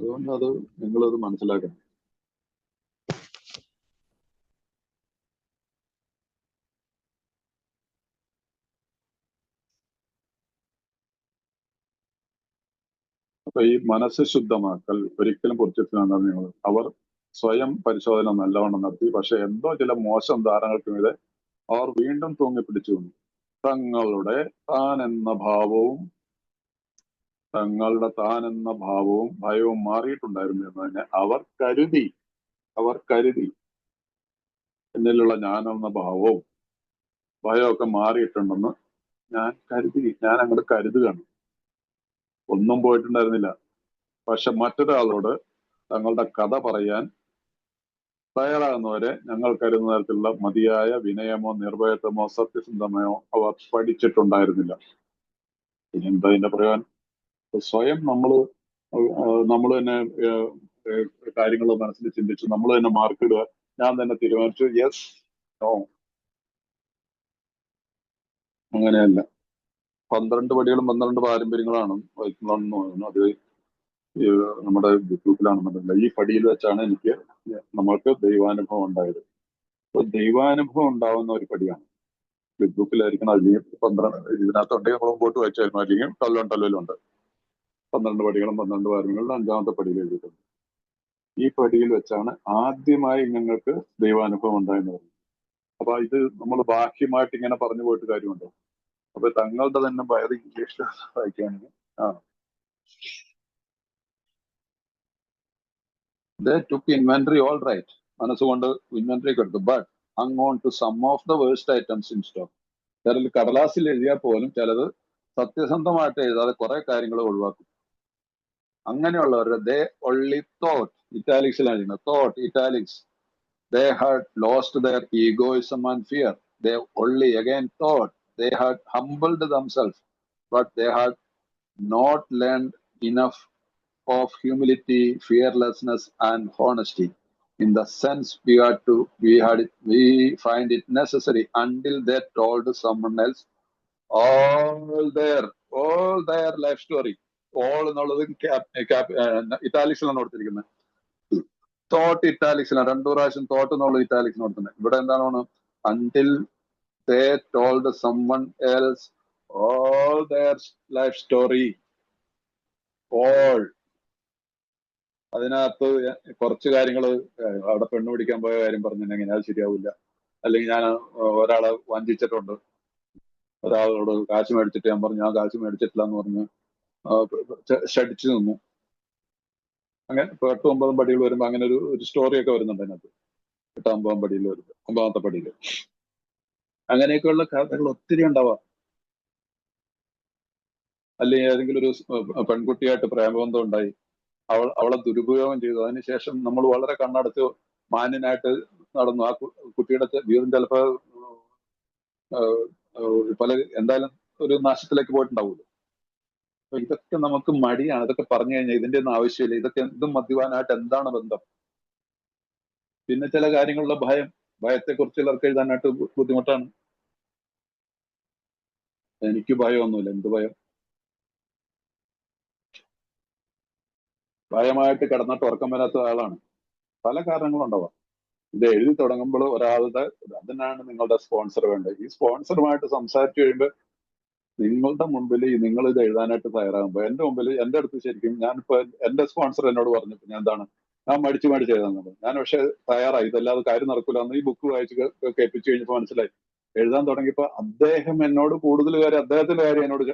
അതുകൊണ്ട് അത് നിങ്ങളത് മനസ്സിലാക്കണം. അപ്പൊ ഈ മനസ്സ് ശുദ്ധമാക്കൽ ഒരിക്കലും പൊറിച്ചിട്ടില്ല. നിങ്ങൾ അവർ സ്വയം പരിശോധന നല്ലവണ്ണം നടത്തി. പക്ഷെ എന്തോ ചില മോശം ധാരണകൾക്ക് മീതെ അവർ വീണ്ടും തൂങ്ങിപ്പിടിച്ചു വന്നു. തങ്ങളുടെ താൻ എന്ന ഭാവവും ഭയവും മാറിയിട്ടുണ്ടായിരുന്നു എന്ന് തന്നെ അവർ കരുതി. എന്നിലുള്ള ഞാനെന്ന ഭാവവും ഭയമൊക്കെ മാറിയിട്ടുണ്ടെന്ന് ഞാൻ അങ്ങോട്ട് കരുതുകയാണ്. ഒന്നും പോയിട്ടുണ്ടായിരുന്നില്ല. പക്ഷെ മറ്റൊരാളോട് തങ്ങളുടെ കഥ പറയാൻ തയ്യാറാകുന്നവരെ ഞങ്ങൾ കരുതുന്ന തരത്തിലുള്ള മതിയായ വിനയമോ നിർഭയത്വമോ സത്യസന്ധമയോ അവർ പഠിച്ചിട്ടുണ്ടായിരുന്നില്ല. പിന്നെന്താ ഇതിന്റെ പ്രയോജനം? സ്വയം നമ്മൾ തന്നെ കാര്യങ്ങൾ മനസ്സിൽ ചിന്തിച്ചു, നമ്മൾ തന്നെ മാർക്കിടുക, ഞാൻ തന്നെ തീരുമാനിച്ചു, യെസ് നോ. അങ്ങനെയല്ല. 12 പടികളും 12 പാരമ്പര്യങ്ങളാണ് അത് നമ്മുടെ ഗ്രൂപ്പിലാണെന്നുണ്ടല്ല. ഈ പടിയിൽ വെച്ചാണ് നമ്മൾക്ക് ദൈവാനുഭവം ഉണ്ടായത്. അപ്പൊ ദൈവാനുഭവം ഉണ്ടാവുന്ന ഒരു പടിയാണ് ഗ്രൂപ്പിലായിരിക്കണം. അല്ലെങ്കിൽ 12 ഇതിനകത്തുണ്ടെങ്കിൽ നമ്മൾ മുമ്പോട്ട് വായിച്ചായിരുന്നു. അല്ലെങ്കിൽ ടല്ലുണ്ട് 12 പടികളും 12 പാരമ്പര്യങ്ങളും 5ാമത്തെ പടിയിൽ എഴുതിയിട്ടുണ്ട്. ഈ പടിയിൽ വെച്ചാണ് ആദ്യമായി ഞങ്ങൾക്ക് ദൈവാനുഭവം ഉണ്ടായെന്ന് പറഞ്ഞു. അപ്പൊ ഇത് നമ്മൾ ബാഹ്യമായിട്ട് ഇങ്ങനെ പറഞ്ഞു പോയിട്ട് കാര്യമുണ്ടോ? അപ്പൊ തങ്ങളുടെ തന്നെ ബയർ ഇംഗ്ലീഷ് വായിക്കുകയാണെങ്കിൽ they took inventory, all right. മനസ്സുകൊണ്ട് ഇൻവെന്ററിക്ക് എടുത്തു. But hung on to some of the worst items in stock. ചിലർ കടലാസിൽ എഴുതിയാൽ പോലും ചിലത് സത്യസന്ധമായിട്ട് എഴുതാതെ കുറെ കാര്യങ്ങൾ ഒഴിവാക്കും. അങ്ങനെയുള്ളവരുടെ ദേ ഒൺലി തോട്ട്, ഇറ്റാലിക്സിലാണ് ചെയ്യുന്നത്, thought italics, they had lost their egoism and fear. They only again thought they had humbled themselves, but they had not learned enough of humility, fearlessness, and honesty. In the sense we find it necessary until they told someone else all their life story. All എന്നുള്ളത് ഇറ്റാലിക്സിലാണ് കൊടുത്തിരിക്കുന്നത്. Thought ഇറ്റാലിക്സിലാണ്, 2 പ്രാവശ്യം thought എന്നുള്ള italics കൊടുക്കുന്നത്. ഇവിടെ എന്താണ്? Until they told someone else all their life story. all. അതിനകത്ത് കുറച്ച് കാര്യങ്ങൾ, അവിടെ പെണ്ണു പിടിക്കാൻ പോയ കാര്യം പറഞ്ഞിട്ടുണ്ടെങ്കിൽ അത് ശരിയാവില്ല. അല്ലെങ്കിൽ ഞാൻ ഒരാളെ വഞ്ചിച്ചിട്ടുണ്ട്, ഒരാളോട് കാശ് മേടിച്ചിട്ട് ഞാൻ പറഞ്ഞു ഞാൻ കാശ് മേടിച്ചിട്ടില്ല എന്ന് പറഞ്ഞ് ഷടിച്ചു നിന്നു. അങ്ങനെ 8 9 പടികൾ വരുമ്പോ അങ്ങനെ ഒരു സ്റ്റോറിയൊക്കെ വരുന്നുണ്ട് അതിനകത്ത്. 8 9 പടിയിൽ വരുമ്പോ, 9ാമത്തെ പടിയിൽ അങ്ങനെയൊക്കെയുള്ള കഥകൾ ഒത്തിരി ഉണ്ടാവാം. അല്ലെങ്കിൽ ഏതെങ്കിലും ഒരു പെൺകുട്ടിയായിട്ട് പ്രേമബന്ധം ഉണ്ടായി, അവളെ ദുരുപയോഗം ചെയ്തു. അതിനുശേഷം നമ്മൾ വളരെ കണ്ണടച്ച് മാന്യനായിട്ട് നടന്നു. ആ കുട്ടിയുടെ ജീവിതം ചിലപ്പോ പല എന്തായാലും ഒരു നാശത്തിലേക്ക് പോയിട്ടുണ്ടാവുമല്ലോ. അപ്പൊ ഇതൊക്കെ നമുക്ക് മടിയാണ്. ഇതൊക്കെ പറഞ്ഞു കഴിഞ്ഞാൽ ഇതിന്റെ ഒന്നും ആവശ്യമില്ല, ഇതൊക്കെ എന്തും മദ്യപാനായിട്ട് എന്താണ് ബന്ധം? പിന്നെ ചില കാര്യങ്ങളുടെ ഭയത്തെ കുറിച്ച് ചിലർക്ക് എഴുതാനായിട്ട് ബുദ്ധിമുട്ടാണ്. എനിക്ക് ഭയമൊന്നുമില്ല. എന്ത് ഭയം? ഭയമായിട്ട് കിടന്നിട്ട് ഉറക്കം വരാത്ത ആളാണ്. പല കാരണങ്ങളുണ്ടാവാം. ഇത് എഴുതി തുടങ്ങുമ്പോൾ ഒരാളുടെ, അതിനാണ് നിങ്ങളുടെ സ്പോൺസർ വേണ്ടത്. ഈ സ്പോൺസറുമായിട്ട് സംസാരിച്ചു കഴിയുമ്പോൾ നിങ്ങളുടെ മുമ്പിൽ നിങ്ങൾ ഇത് എഴുതാനായിട്ട് തയ്യാറാകുമ്പോൾ, എന്റെ മുമ്പിൽ, എന്റെ അടുത്ത് ശരിക്കും ഞാനിപ്പോ എന്റെ സ്പോൺസർ എന്നോട് പറഞ്ഞപ്പോ ഞാൻ മടിച്ചു എഴുതാന്നുള്ളത്. ഞാൻ പക്ഷെ തയ്യാറായി, ഇതല്ലാതെ കാര്യം നടക്കൂല എന്ന് ഈ ബുക്ക് വായിച്ച് കേൾപ്പിച്ചു കഴിഞ്ഞപ്പോ മനസ്സിലായി. എഴുതാൻ തുടങ്ങിയപ്പോ അദ്ദേഹം എന്നോട് കൂടുതൽ കാര്യം, അദ്ദേഹത്തിന്റെ കാര്യം എന്നോട്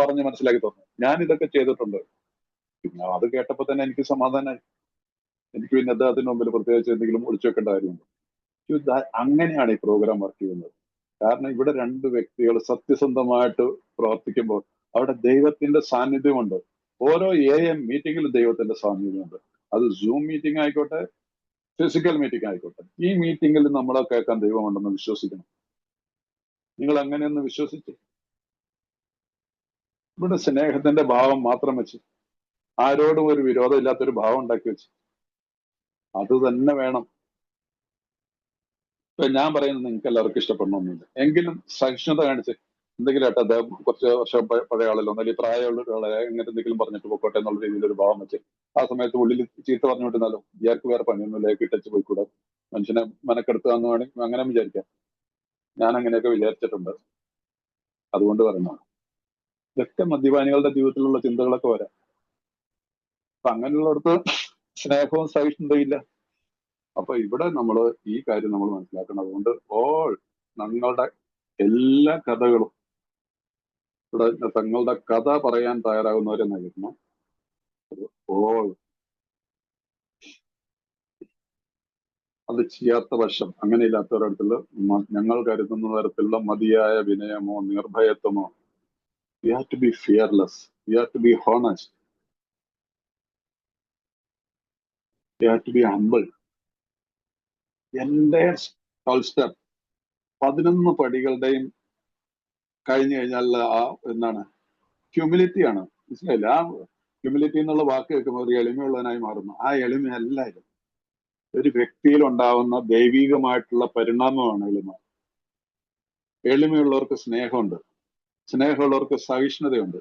പറഞ്ഞ് മനസ്സിലാക്കി തന്നു. ഞാൻ ഇതൊക്കെ ചെയ്തിട്ടുണ്ട്. പിന്നെ അത് കേട്ടപ്പോ തന്നെ എനിക്ക് സമാധാനമായി. എനിക്ക് പിന്നെ അദ്ദേഹത്തിന് മുമ്പിൽ പ്രത്യേകിച്ച് എന്തെങ്കിലും ഒളിച്ചു വെക്കേണ്ട കാര്യമുണ്ട്. അങ്ങനെയാണ് ഈ പ്രോഗ്രാം വർക്ക് ചെയ്യുന്നത്. കാരണം ഇവിടെ 2 വ്യക്തികൾ സത്യസന്ധമായിട്ട് പ്രവർത്തിക്കുമ്പോൾ അവിടെ ദൈവത്തിന്റെ സാന്നിധ്യമുണ്ട്. ഓരോ AM മീറ്റിംഗിലും ദൈവത്തിന്റെ സാന്നിധ്യമുണ്ട്. അത് സൂം മീറ്റിംഗ് ആയിക്കോട്ടെ, ഫിസിക്കൽ മീറ്റിംഗ് ആയിക്കോട്ടെ. ഈ മീറ്റിംഗിൽ നമ്മളെ കേൾക്കാൻ ദൈവമുണ്ടെന്ന് വിശ്വസിക്കണം. നിങ്ങൾ അങ്ങനെയൊന്ന് വിശ്വസിച്ച് ഇവിടെ സ്നേഹത്തിന്റെ ഭാവം മാത്രം വെച്ച്, ആരോടും ഒരു വിരോധം ഇല്ലാത്തൊരു ഭാവം ഉണ്ടാക്കി വെച്ച്, അത് തന്നെ വേണം. ഇപ്പൊ ഞാൻ പറയുന്നത് നിങ്ങൾക്ക് എല്ലാവർക്കും ഇഷ്ടപ്പെടണമെന്നില്ല, എങ്കിലും സഹിഷ്ണുത കാണിച്ച് എന്തെങ്കിലും ആട്ടെ, അദ്ദേഹം കുറച്ച് വർഷം പഴയ ആളല്ലോ, അല്ലെങ്കിൽ പ്രായമുള്ള ഒരാളെ എങ്ങനെ എന്തെങ്കിലും പറഞ്ഞിട്ട് പോയിക്കോട്ടെ എന്നുള്ള രീതിയിൽ ഒരു ഭാവം വെച്ച് ആ സമയത്ത് ഉള്ളിൽ ചീത്ത പറഞ്ഞുകൊണ്ടിരുന്നാലോ, ഇയാൾക്ക് വേറെ പണിയൊന്നുമില്ല, കിട്ടച്ച് പോയിക്കൂടെ, മനുഷ്യനെ മെനക്കെടുത്താന്ന് വേണമെങ്കിൽ അങ്ങനെ വിചാരിക്കാം. ഞാൻ അങ്ങനെയൊക്കെ വിചാരിച്ചിട്ടുണ്ട്. അതുകൊണ്ട് പറയുന്നതാണ്. ഇതൊക്കെ മദ്യപാനികളുടെ ജീവിതത്തിലുള്ള ചിന്തകളൊക്കെ വരാം. അപ്പൊ അങ്ങനെയുള്ളടത്ത് സ്നേഹവും സഹിഷ്ണുതയും ഇല്ല. അപ്പൊ ഇവിടെ നമ്മൾ ഈ കാര്യം നമ്മൾ മനസ്സിലാക്കണം. അതുകൊണ്ട് ഞങ്ങളുടെ എല്ലാ കഥകളും ഇവിടെ തങ്ങളുടെ കഥ പറയാൻ തയ്യാറാകുന്നവരെ നൽകണം. അത് ചെയ്യാത്ത വശം, അങ്ങനെയില്ലാത്തവരടുത്തുള്ള ഞങ്ങൾ കരുതുന്ന തരത്തിലുള്ള മതിയായ വിനയമോ നിർഭയത്വമോ, we have to be fearless, we have to be honest, we have to be humble. എന്റെ 12 സ്റ്റെപ്പ് 11 പടികളുടെയും കഴിഞ്ഞു കഴിഞ്ഞാൽ ആ എന്താണ്, ഹ്യൂമിലിറ്റിയാണ്. മനസ്സിലായില്ല? ആ ഹ്യൂമിലിറ്റി എന്നുള്ള വാക്ക് കേൾക്കുമ്പോൾ ഒരു എളിമയുള്ളവനായി മാറുന്നു. ആ എളിമ എല്ലാവരും ഒരു വ്യക്തിയിൽ ഉണ്ടാവുന്ന ദൈവികമായിട്ടുള്ള പരിണാമമാണ് എളിമ. എളിമയുള്ളവർക്ക് സ്നേഹമുണ്ട്, സ്നേഹമുള്ളവർക്ക് സഹിഷ്ണുതയുണ്ട്,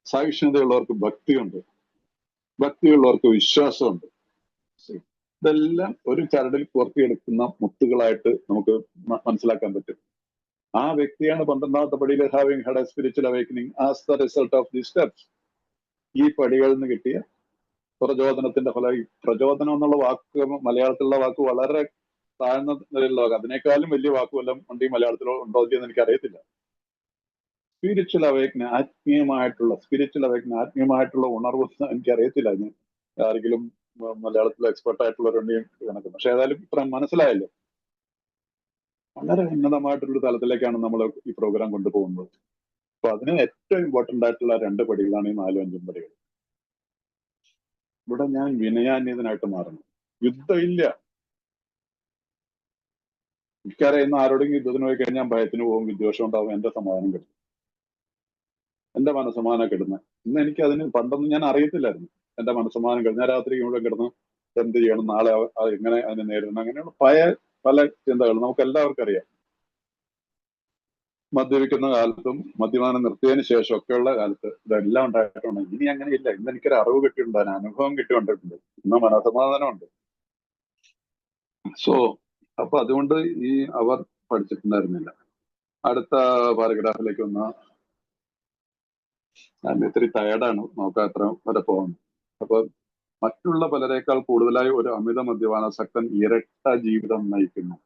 സഹിഷ്ണുതയുള്ളവർക്ക് ഭക്തിയുണ്ട്, ഭക്തിയുള്ളവർക്ക് വിശ്വാസമുണ്ട്. ഇതെല്ലാം ഒരു ചരടിൽ പുറത്തിയെടുക്കുന്ന മുത്തുകളായിട്ട് നമുക്ക് മനസ്സിലാക്കാൻ പറ്റും. ആ വ്യക്തിയാണ് 12ാമത്തെ പടിയിൽ having had a spiritual awakening as the result of the steps. ഈ പടികളിൽ നിന്ന് കിട്ടിയ പ്രചോദനത്തിന്റെ ഫലം. പ്രചോദനം എന്നുള്ള വാക്ക്, മലയാളത്തിലുള്ള വാക്ക് വളരെ താഴ്ന്ന നിലയിലുള്ള വാക്ക്. അതിനേക്കാളും വലിയ വാക്ക് വല്ലതും ഉണ്ട് ഈ മലയാളത്തിലോ ഉണ്ടോ എന്ന് എനിക്ക് അറിയത്തില്ല. സ്പിരിച്വൽ അവേക്കനിങ്, ആത്മീയമായിട്ടുള്ള ഉണർവ് എനിക്കറിയത്തില്ല. ആരെങ്കിലും മലയാളത്തിൽ എക്സ്പെർട്ട് ആയിട്ടുള്ളവരുണ്ടെങ്കിൽ കണക്കും. പക്ഷെ ഏതായാലും ഇത്ര മനസ്സിലായല്ലോ. വളരെ ഉന്നതമായിട്ടുള്ള തലത്തിലേക്കാണ് നമ്മൾ ഈ പ്രോഗ്രാം കൊണ്ടുപോകുന്നത്. അപ്പൊ അതിന് ഏറ്റവും ഇമ്പോർട്ടന്റ് ആയിട്ടുള്ള 2 പടികളാണ് ഈ 4 5 പടികൾ. ഇവിടെ ഞാൻ വിനയാന്യതനായിട്ട് മാറുന്നു. യുദ്ധം ഇല്ല. എനിക്കറിയുന്ന ആരോടെങ്കിലും യുദ്ധത്തിന് പോയി കഴിഞ്ഞാൽ ഭയത്തിന് പോകും, വിദ്വേഷം ഉണ്ടാവും, എന്റെ സമാധാനം കിട്ടും, എന്റെ മനസ്സമാധാനം കിട്ടുന്നത്. ഇന്ന് എനിക്ക് അതിന് പണ്ടൊന്നും ഞാൻ അറിയത്തില്ലായിരുന്നു. എന്റെ മനസ്സമാധാനം കിട്ടും. ഞാൻ രാത്രി മുഴുവൻ കിടന്ന് എന്ത് ചെയ്യണം, നാളെ എങ്ങനെ അതിനെ നേരിടണം, അങ്ങനെയുള്ള പല ചിന്തകൾ നമുക്ക് എല്ലാവർക്കും അറിയാം. മദ്യപിക്കുന്ന കാലത്തും മദ്യപാനം നിർത്തിയതിന് ശേഷം ഒക്കെയുള്ള കാലത്ത് ഇതെല്ലാം ഉണ്ടായിട്ടുണ്ട്. ഇനി അങ്ങനെയില്ല. ഇന്ന് എനിക്കൊരു അറിവ് കിട്ടിയിട്ടുണ്ട്, അതിന് അനുഭവം കിട്ടിക്കൊണ്ടിട്ടുണ്ട്, ഇന്ന് മനസ്സമാധാനമുണ്ട്. സോ അപ്പൊ അതുകൊണ്ട് ഈ അവർ പഠിച്ചിട്ടുണ്ടായിരുന്നില്ല. അടുത്ത പാരഗ്രാഫിലേക്ക് വന്ന ഞാൻ ഇത്തിരി ടയർഡാണ്, നോക്കാം എത്ര വരെ പോകുന്നു. അപ്പൊ മറ്റുള്ള പലരേക്കാൾ കൂടുതലായി ഒരു അമിത മദ്യപാനാസക്തൻ ഇരട്ട ജീവിതം നയിക്കുന്നു.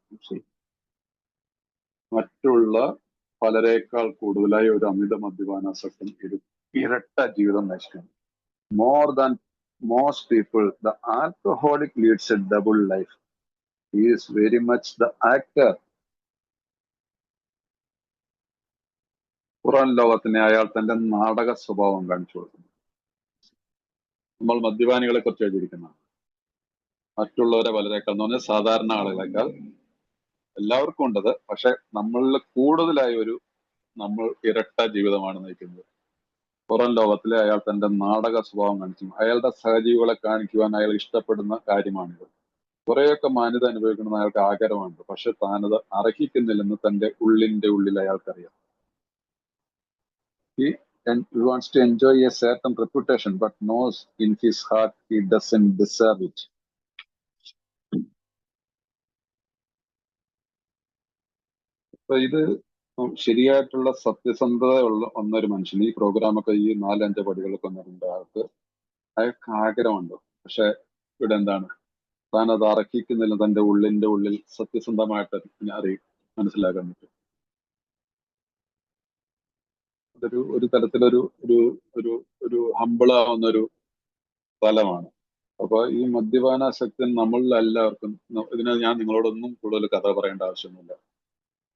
മറ്റുള്ള പലരേക്കാൾ കൂടുതലായി ഒരു അമിത മദ്യപാനാസക്തൻ ഇരട്ട ജീവിതം നയിക്കുന്നു. More than most people the alcoholic leads a double life. He is very much the actor. പുറം ലോകത്തിനെ അയാൾ തന്റെ നാടക സ്വഭാവം കാണിച്ചു കൊടുക്കുന്നു. നമ്മൾ മദ്യപാനികളെ കുറിച്ച് എഴുതിയിരിക്കുന്ന മറ്റുള്ളവരെ പലരേക്കാൾ എന്ന് പറഞ്ഞാൽ സാധാരണ ആളുകളെക്കാൾ എല്ലാവർക്കും ഉണ്ടത്. പക്ഷെ നമ്മളിൽ കൂടുതലായി നമ്മൾ ഇരട്ട ജീവിതമാണ് നയിക്കുന്നത്. പുറം ലോകത്തിലെ അയാൾ തന്റെ നാടക സ്വഭാവം കാണിക്കും. അയാളുടെ സഹജീവികളെ കാണിക്കുവാൻ അയാൾ ഇഷ്ടപ്പെടുന്ന കാര്യമാണിത്. കുറെയൊക്കെ മാന്യത അനുഭവിക്കണമെന്ന് അയാൾക്ക് ആഗ്രഹമുണ്ട്. പക്ഷെ താനത് അർഹിക്കുന്നില്ലെന്ന് തന്റെ ഉള്ളിൽ അയാൾക്കറിയാം. He wants to enjoy a certain reputation, but knows in his heart he doesn't deserve it. അപ്പൊ ഇത് ശരിയായിട്ടുള്ള സത്യസന്ധതയുള്ള ഒന്നൊരു മനുഷ്യൻ ഈ പ്രോഗ്രാമൊക്കെ ഈ 4-5 പടികളൊക്കെ ഒന്നുണ്ട്. അയാൾക്ക് ആഗ്രഹമുണ്ട്. പക്ഷെ ഇവിടെ എന്താണ്, താൻ അത് അർഹിക്കുന്നില്ല. തന്റെ ഉള്ളിൽ സത്യസന്ധമായിട്ട് മനസ്സിലാക്കാൻ പറ്റും. അതൊരു തരത്തിലൊരു ഒരു ഒരു ഒരു ഹമ്പിളാവുന്ന ഒരു സ്ഥലമാണ്. അപ്പൊ ഈ മദ്യപാനാസക്തൻ നമ്മളിൽ എല്ലാവർക്കും, ഇതിനെ ഞാൻ നിങ്ങളോടൊന്നും കൂടുതൽ കഥ പറയേണ്ട ആവശ്യമൊന്നുമില്ല,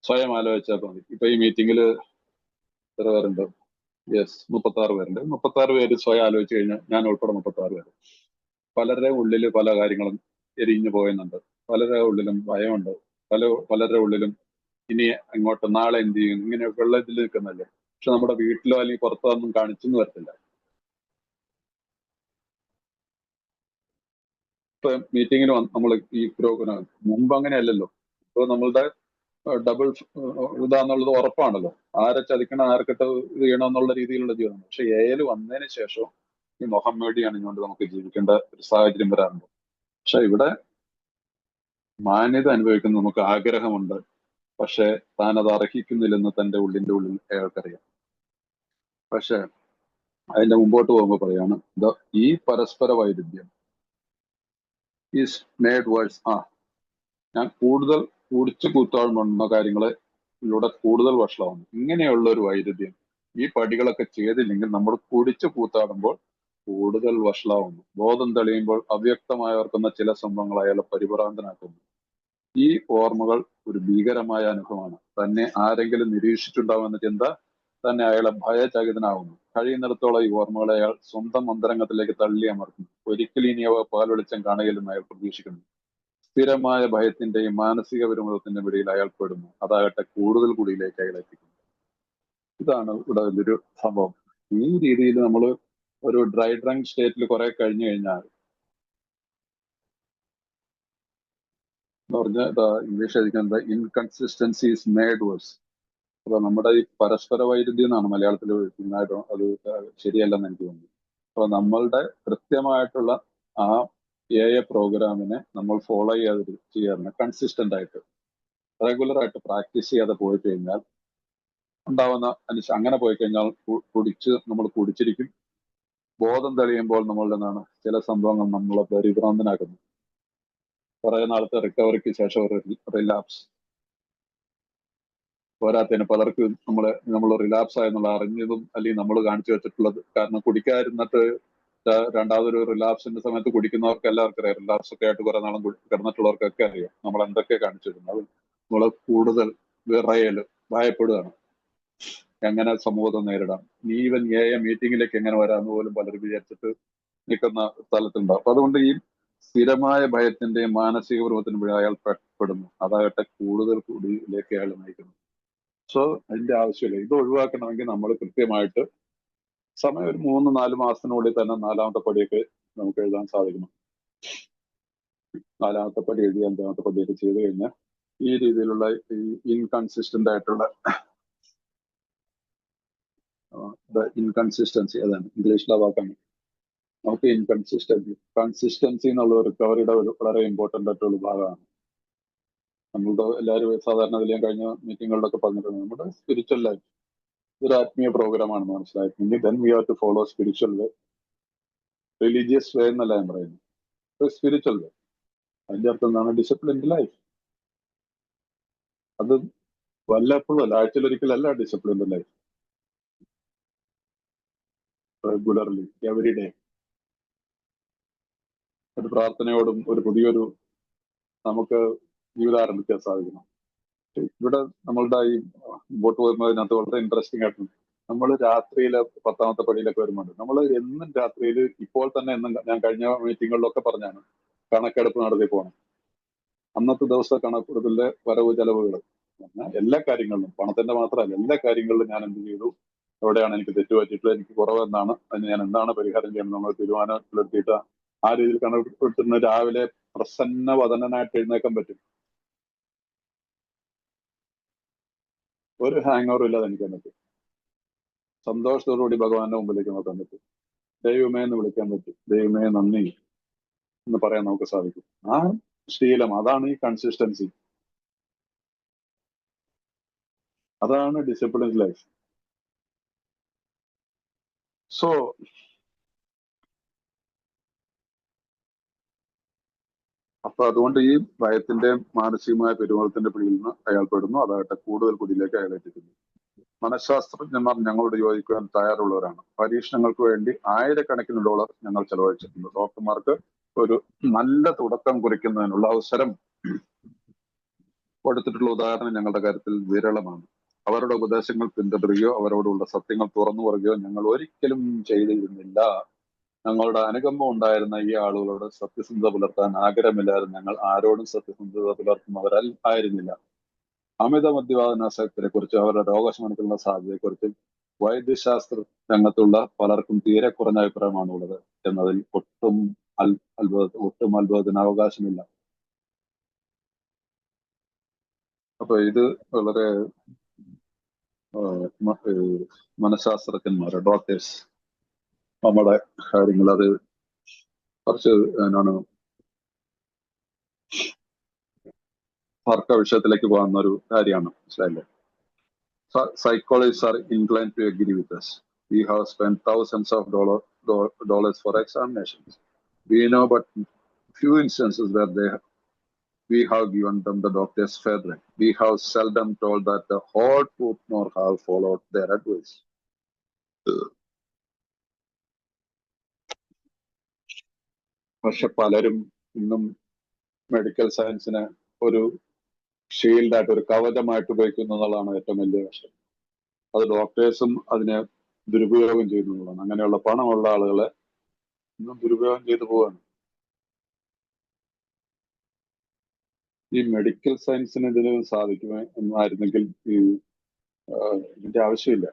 സ്വയം ആലോചിച്ചാൽ മതി. ഇപ്പൊ ഈ മീറ്റിംഗിൽ എത്ര പേരുണ്ട്? 36 പേരുണ്ട്. 36 പേര് സ്വയം ആലോചിച്ച് കഴിഞ്ഞാൽ, ഞാൻ ഉൾപ്പെടെ 36 പേര്, പലരുടെ ഉള്ളിൽ പല കാര്യങ്ങളും എരിഞ്ഞു പോയുന്നുണ്ട്. പലരുടെ ഉള്ളിലും ഭയമുണ്ട്. പലരുടെ ഉള്ളിലും ഇനി അങ്ങോട്ട് നാളെ എന്ത് ചെയ്യും, ഇങ്ങനെയൊക്കെ ഉള്ള ഇതിൽ നിൽക്കുന്നല്ലേ. പക്ഷെ നമ്മുടെ വീട്ടിലോ അല്ലെങ്കിൽ പുറത്തോ ഒന്നും കാണിച്ചെന്ന് വരത്തില്ല. ഇപ്പൊ മീറ്റിങ്ങിന് നമ്മൾ ഈ പ്രോഗ്രാം മുമ്പ് അങ്ങനെയല്ലല്ലോ. ഇപ്പൊ നമ്മളുടെ ഡബിൾ ഇതാന്നുള്ളത് ഉറപ്പാണല്ലോ. ആരെ ചതിക്കണം, ആർക്കിട്ട് ഇത് ചെയ്യണമെന്നുള്ള രീതിയിലുള്ള ജീവിതം. പക്ഷെ ഏല് വന്നതിന് ശേഷം ഈ മുഹമ്മദി അണിഞ്ഞുകൊണ്ട് നമുക്ക് ജീവിക്കേണ്ട ഒരു സാഹചര്യം വരാറുണ്ട്. പക്ഷെ ഇവിടെ മാന്യത അനുഭവിക്കുന്ന നമുക്ക് ആഗ്രഹമുണ്ട്. പക്ഷെ താൻ അത് അർഹിക്കുന്നില്ലെന്ന് തന്റെ ഉള്ളിൽ അയാൾക്കറിയാം. പക്ഷെ അതിന്റെ മുമ്പോട്ട് പോകുമ്പോൾ പറയാണ്, ഈ പരസ്പര വൈരുദ്ധ്യം ഈസ് മേഡ് വേഴ്സ്. ഞാൻ കൂടുതൽ കുടിച്ചു കൂത്താടുന്ന കാര്യങ്ങളെ ഇതിലൂടെ കൂടുതൽ വഷളാവുന്നു. ഇങ്ങനെയുള്ള ഒരു വൈരുദ്ധ്യം, ഈ പടികളൊക്കെ ചെയ്തില്ലെങ്കിൽ നമ്മൾ കുടിച്ചു കൂത്താടുമ്പോൾ കൂടുതൽ വഷളാവുന്നു. ബോധം തെളിയുമ്പോൾ അവ്യക്തമായി ഓർക്കുന്ന ചില സംഭവങ്ങൾ അയാളെ പരിഭ്രാന്തനാക്കുന്നു. ഈ ഓർമ്മകൾ ഒരു ഭീകരമായ അനുഭവമാണ്. തന്നെ ആരെങ്കിലും നിരീക്ഷിച്ചിട്ടുണ്ടാവുമെന്ന ചിന്ത തന്നെ അയാളെ ഭയചകിതനാവുന്നു. കഴിയുന്നിടത്തോളം ഈ ഓർമ്മകളെ അയാൾ സ്വന്തം അന്തരംഗത്തിലേക്ക് തള്ളി അമർത്തുന്നു. ഒരിക്കലും ഇനി അവ പാൽവെളിച്ചം കാണുകയില്ലെന്ന് അയാൾ പ്രതീക്ഷിക്കുന്നു. സ്ഥിരമായ ഭയത്തിന്റെയും മാനസിക വിരമതത്തിന്റെയും ഇടയിൽ അയാൾ പെടുന്നു. അതാകട്ടെ കൂടുതൽ കുടിയിലേക്ക് അയാൾ എത്തിക്കുന്നു. ഇതാണ് ഇവിടെ വലിയൊരു സംഭവം. ഈ രീതിയിൽ നമ്മൾ ഒരു ഡ്രൈ ഡ്രങ്ക് സ്റ്റേറ്റിൽ കുറെ കഴിഞ്ഞു കഴിഞ്ഞാൽ, എന്ന് പറഞ്ഞാൽ ഇംഗ്ലീഷ് എഴുതിക്കുന്നത് ഇൻകൺസിസ്റ്റൻസി ഈസ് മേഡ് വേഴ്സ്. അപ്പൊ നമ്മുടെ ഈ പരസ്പര വൈരുദ്ധ്യം എന്നാണ് മലയാളത്തിൽ എഴുതുന്നതായിട്ട്, അത് ശരിയല്ലെന്ന് എനിക്ക് തോന്നുന്നു. അപ്പൊ നമ്മളുടെ കൃത്യമായിട്ടുള്ള ആ പ്രോഗ്രാമിനെ നമ്മൾ ഫോളോ ചെയ്യാറുണ്ട്. കൺസിസ്റ്റന്റ് ആയിട്ട് റെഗുലർ ആയിട്ട് പ്രാക്ടീസ് ചെയ്യാതെ പോയി കഴിഞ്ഞാൽ ഉണ്ടാവുന്ന അങ്ങനെ പോയി കഴിഞ്ഞാൽ നമ്മൾ കുടിച്ചിരിക്കും. ബോധം തെളിയുമ്പോൾ നമ്മളുടെ എന്താണ് ചില സംഭവങ്ങൾ നമ്മളെ പരിഭ്രാന്തനാക്കുന്നു. കുറെ നാളത്തെ റിക്കവറിക്ക് ശേഷം ഒരു റിലാപ്സ്. പോരാത്തതിന് പലർക്കും നമ്മൾ റിലാപ്സ് ആയെന്നുള്ള അറിഞ്ഞതും അല്ലെങ്കിൽ നമ്മൾ കാണിച്ചു വെച്ചിട്ടുള്ളത് കാരണം കുടിക്കാതിരുന്നിട്ട് രണ്ടാമതൊരു റിലാപ്സിന്റെ സമയത്ത് കുടിക്കുന്നവർക്ക് എല്ലാവർക്കും അറിയാം. റിലാപ്സ് ഒക്കെ ആയിട്ട് കുറെ നാളും കിടന്നിട്ടുള്ളവർക്കൊക്കെ അറിയാം നമ്മൾ എന്തൊക്കെ കാണിച്ചിരുന്നു. അത് നമ്മൾ കൂടുതൽ വിറയല് ഭയപ്പെടുകയാണ്. എങ്ങനെ സമൂഹത്തെ നേരിടാം, ഈവൻ മീറ്റിംഗിലേക്ക് എങ്ങനെ വരാമെന്ന് പോലും പലരും വിചാരിച്ചിട്ട് നിൽക്കുന്ന സ്ഥലത്തുണ്ടാവും. അപ്പൊ അതുകൊണ്ട് ഈ സ്ഥിരമായ ഭയത്തിന്റെയും മാനസിക പ്രവർത്തനം അയാൾ പെടുന്നു. അതാകട്ടെ കൂടുതൽ കൂടിയിലേക്ക് അയാൾ നയിക്കുന്നു. സോ അതിന്റെ ആവശ്യമില്ല. ഇത് ഒഴിവാക്കണമെങ്കിൽ നമ്മൾ കൃത്യമായിട്ട് സമയം ഒരു 3-4 മാസത്തിനുള്ളിൽ തന്നെ 4ാമത്തെ പടിയൊക്കെ നമുക്ക് എഴുതാൻ സാധിക്കണം. 4ാമത്തെ പടി എഴുതി 5ാമത്തെ പടിയൊക്കെ ചെയ്ത് കഴിഞ്ഞാൽ ഈ രീതിയിലുള്ള ഈ ഇൻകൺസിസ്റ്റന്റ് ആയിട്ടുള്ള ഇൻകൺസിസ്റ്റൻസി, അതാണ് ഇംഗ്ലീഷിലെ വാക്കാണ്. നമുക്ക് കൺസിസ്റ്റൻസി എന്നുള്ള റിക്കവറിയുടെ ഒരു വളരെ ഇമ്പോർട്ടന്റ് ആയിട്ടുള്ള ഭാഗമാണ്. നമ്മളുടെ എല്ലാവരും സാധാരണ അതിൽ ഞാൻ കഴിഞ്ഞ മീറ്റിങ്ങുകളിലൊക്കെ പറഞ്ഞിട്ടുണ്ട്, നമ്മുടെ സ്പിരിച്വൽ ലൈഫ് ഒരു ആത്മീയ പ്രോഗ്രാമാണെന്ന് മനസ്സിലായിട്ടുണ്ടെങ്കിൽ then we have to follow spiritual way. Religious way എന്നല്ല ഞാൻ പറയുന്നത്, സ്പിരിച്വൽ വേ. അതിന്റെ അർത്ഥം എന്താണ്? Disciplined life. അത് വല്ലപ്പോഴും അല്ല, ആഴ്ചയിലൊരിക്കലല്ല disciplined life. Regularly, every day. ഒരു പ്രാർത്ഥനയോടും ഒരു പുതിയൊരു നമുക്ക് ജീവിതാരംഭിക്കാൻ സാധിക്കണം. ഇവിടെ നമ്മളുടെ ഈ മുമ്പോട്ട് പോകുമ്പോൾ അതിനകത്ത് വളരെ ഇൻട്രസ്റ്റിംഗ് ആയിട്ടുണ്ട്. നമ്മൾ രാത്രിയിലെ 10ാമത്തെ പടിയിലൊക്കെ വരുന്നുണ്ട്. നമ്മൾ എന്നും രാത്രിയിൽ ഇപ്പോൾ തന്നെ എന്നും ഞാൻ കഴിഞ്ഞ മീറ്റിങ്ങുകളിലൊക്കെ പറഞ്ഞാണ് കണക്കെടുപ്പ് നടത്തി പോകണം. അന്നത്തെ ദിവസത്തെ കണക്കെടുപ്പിലെ വരവ് ചെലവുകൾ എല്ലാ കാര്യങ്ങളിലും, പണത്തിന്റെ മാത്രമല്ല എല്ലാ കാര്യങ്ങളിലും ഞാൻ എന്ത് ചെയ്തു, എവിടെയാണ് എനിക്ക് തെറ്റുപറ്റിയിട്ടുള്ളത്, എനിക്ക് കുറവെന്നാണ്, അതിന് ഞാൻ എന്താണ് പരിഹാരം ചെയ്യുന്നത്, നമ്മൾ തീരുമാനത്തിലെടുത്തിട്ട് ആ രീതിയിൽ കണക്കെടുക്കുന്ന രാവിലെ പ്രസന്നവദനായിട്ട് എഴുന്നേക്കാൻ പറ്റും. ഒരു ഹാങ് ഓവർ ഇല്ലാതെ എനിക്ക് പറ്റും. സന്തോഷത്തോടുകൂടി ഭഗവാന്റെ മുമ്പിലേക്ക് നോക്കാൻ പറ്റും. ദൈവമേ എന്ന് വിളിക്കാൻ പറ്റും. ദൈവമേ നന്ദി എന്ന് പറയാൻ നമുക്ക് സാധിക്കും. ആ ശീലം, അതാണ് ഈ കൺസിസ്റ്റൻസി, അതാണ് ഡിസിപ്ലിൻ ലൈഫ്. സോ അപ്പൊ അതുകൊണ്ട് ഈ ഭയത്തിന്റെ മാനസികമായ പെരുമാറ്റത്തിന്റെ പിടിയിൽ നിന്ന് അയാൾ പെടുന്നു. അതാകട്ടെ കൂടുതൽ കുടിയിലേക്ക് അയാൾ എത്തിക്കുന്നു. മനഃശാസ്ത്രജ്ഞന്മാർ ഞങ്ങളോട് യോജിക്കുവാൻ തയ്യാറുള്ളവരാണ്. പരീക്ഷണങ്ങൾക്ക് വേണ്ടി $1000 ഞങ്ങൾ ചെലവഴിച്ചിട്ടുണ്ട്. ഡോക്ടർമാർക്ക് ഒരു നല്ല തുടക്കം കുറിക്കുന്നതിനുള്ള അവസരം കൊടുത്തിട്ടുള്ള ഉദാഹരണം ഞങ്ങളുടെ കാര്യത്തിൽ വിരളമാണ്. അവരുടെ ഉപദേശങ്ങൾ പിന്തുടരുകയോ അവരോടുള്ള സത്യങ്ങൾ തുറന്നു പറയുകയോ ഞങ്ങൾ ഒരിക്കലും ചെയ്തിരുന്നില്ല. ഞങ്ങളുടെ അനുകമ്പം ഉണ്ടായിരുന്ന ഈ ആളുകളോട് സത്യസന്ധത പുലർത്താൻ ആഗ്രഹമില്ലാതെ ഞങ്ങൾ ആരോടും സത്യസന്ധത പുലർത്തുന്നവരാൽ ആയിരുന്നില്ല. അമിത മദ്യപാനാസക്തിയെ കുറിച്ച്, അവരുടെ രോഗശമനത്തിനുള്ള സാധ്യതയെക്കുറിച്ച് വൈദ്യശാസ്ത്ര രംഗത്തുള്ള പലർക്കും തീരെ കുറഞ്ഞ അഭിപ്രായമാണ് ഉള്ളത് എന്നതിൽ ഒട്ടും അത്ഭുതത്തിന് അവകാശമില്ല. അപ്പൊ ഇത് വളരെ മനഃശാസ്ത്രജ്ഞന്മാര്, ഡോക്ടേഴ്സ്, നമ്മുടെ കാര്യങ്ങൾ അത് കുറച്ച് എന്നാണ് തർക്ക വിഷയത്തിലേക്ക് പോകുന്ന ഒരു കാര്യമാണ്. മനസ്സിലായില്ലേ? Psychologists are inclined to agree with us. We have spent thousands of dollars for examinations. We know but few instances where we have given them the doctor's favorite. We have seldom told that the whole truth nor have followed their advice. പക്ഷെ പലരും ഇന്നും medical സയൻസിനെ ഒരു ഷീൽഡായിട്ട്, ഒരു കവചമായിട്ട് ഉപയോഗിക്കുന്നു എന്നുള്ളതാണ് ഏറ്റവും വലിയ വശം. അത് ഡോക്ടേഴ്സും അതിനെ ദുരുപയോഗം ചെയ്യുന്നതാണ്. അങ്ങനെയുള്ള പണമുള്ള ആളുകളെ ഇന്നും ദുരുപയോഗം ചെയ്തു പോവാണ്. ഈ മെഡിക്കൽ സയൻസിന് ഇതിന് സാധിക്കുമോ എന്നായിരുന്നെങ്കിൽ ഇതിന്റെ ആവശ്യമില്ല.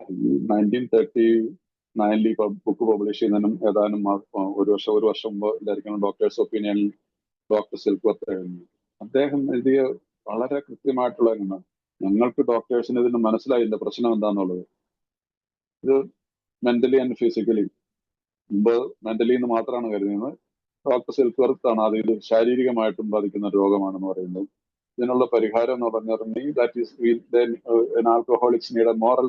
1939 ബുക്ക് പബ്ലിഷ് ചെയ്യുന്നതിനും ഏതാനും ഒരു വർഷം മുമ്പ് എല്ലാവർക്കും ഡോക്ടേഴ്സ് ഒപ്പീനിയനിൽ ഡോക്ടർ സിൽക്വർത്ത് എഴുതുന്നു. അദ്ദേഹം എഴുതിയ വളരെ കൃത്യമായിട്ടുള്ള ഒന്നാണ്. ഞങ്ങൾക്ക് ഡോക്ടേഴ്സിന് ഇതിന് മനസ്സിലായില്ല പ്രശ്നം എന്താന്നുള്ളത്. ഇത് മെന്റലി ആൻഡ് ഫിസിക്കലി, മുമ്പ് മെന്റലി എന്ന് മാത്രമാണ് കരുതുന്നത്. ഡോക്ടർ സിൽക്വർത്ത് ആണ് അത് ഇത് ശാരീരികമായിട്ടും ബാധിക്കുന്ന രോഗമാണെന്ന് പറയുന്നത്. ഇതിനുള്ള പരിഹാരം എന്ന് പറഞ്ഞിട്ടുണ്ടെങ്കിൽ that is alcoholics need A moral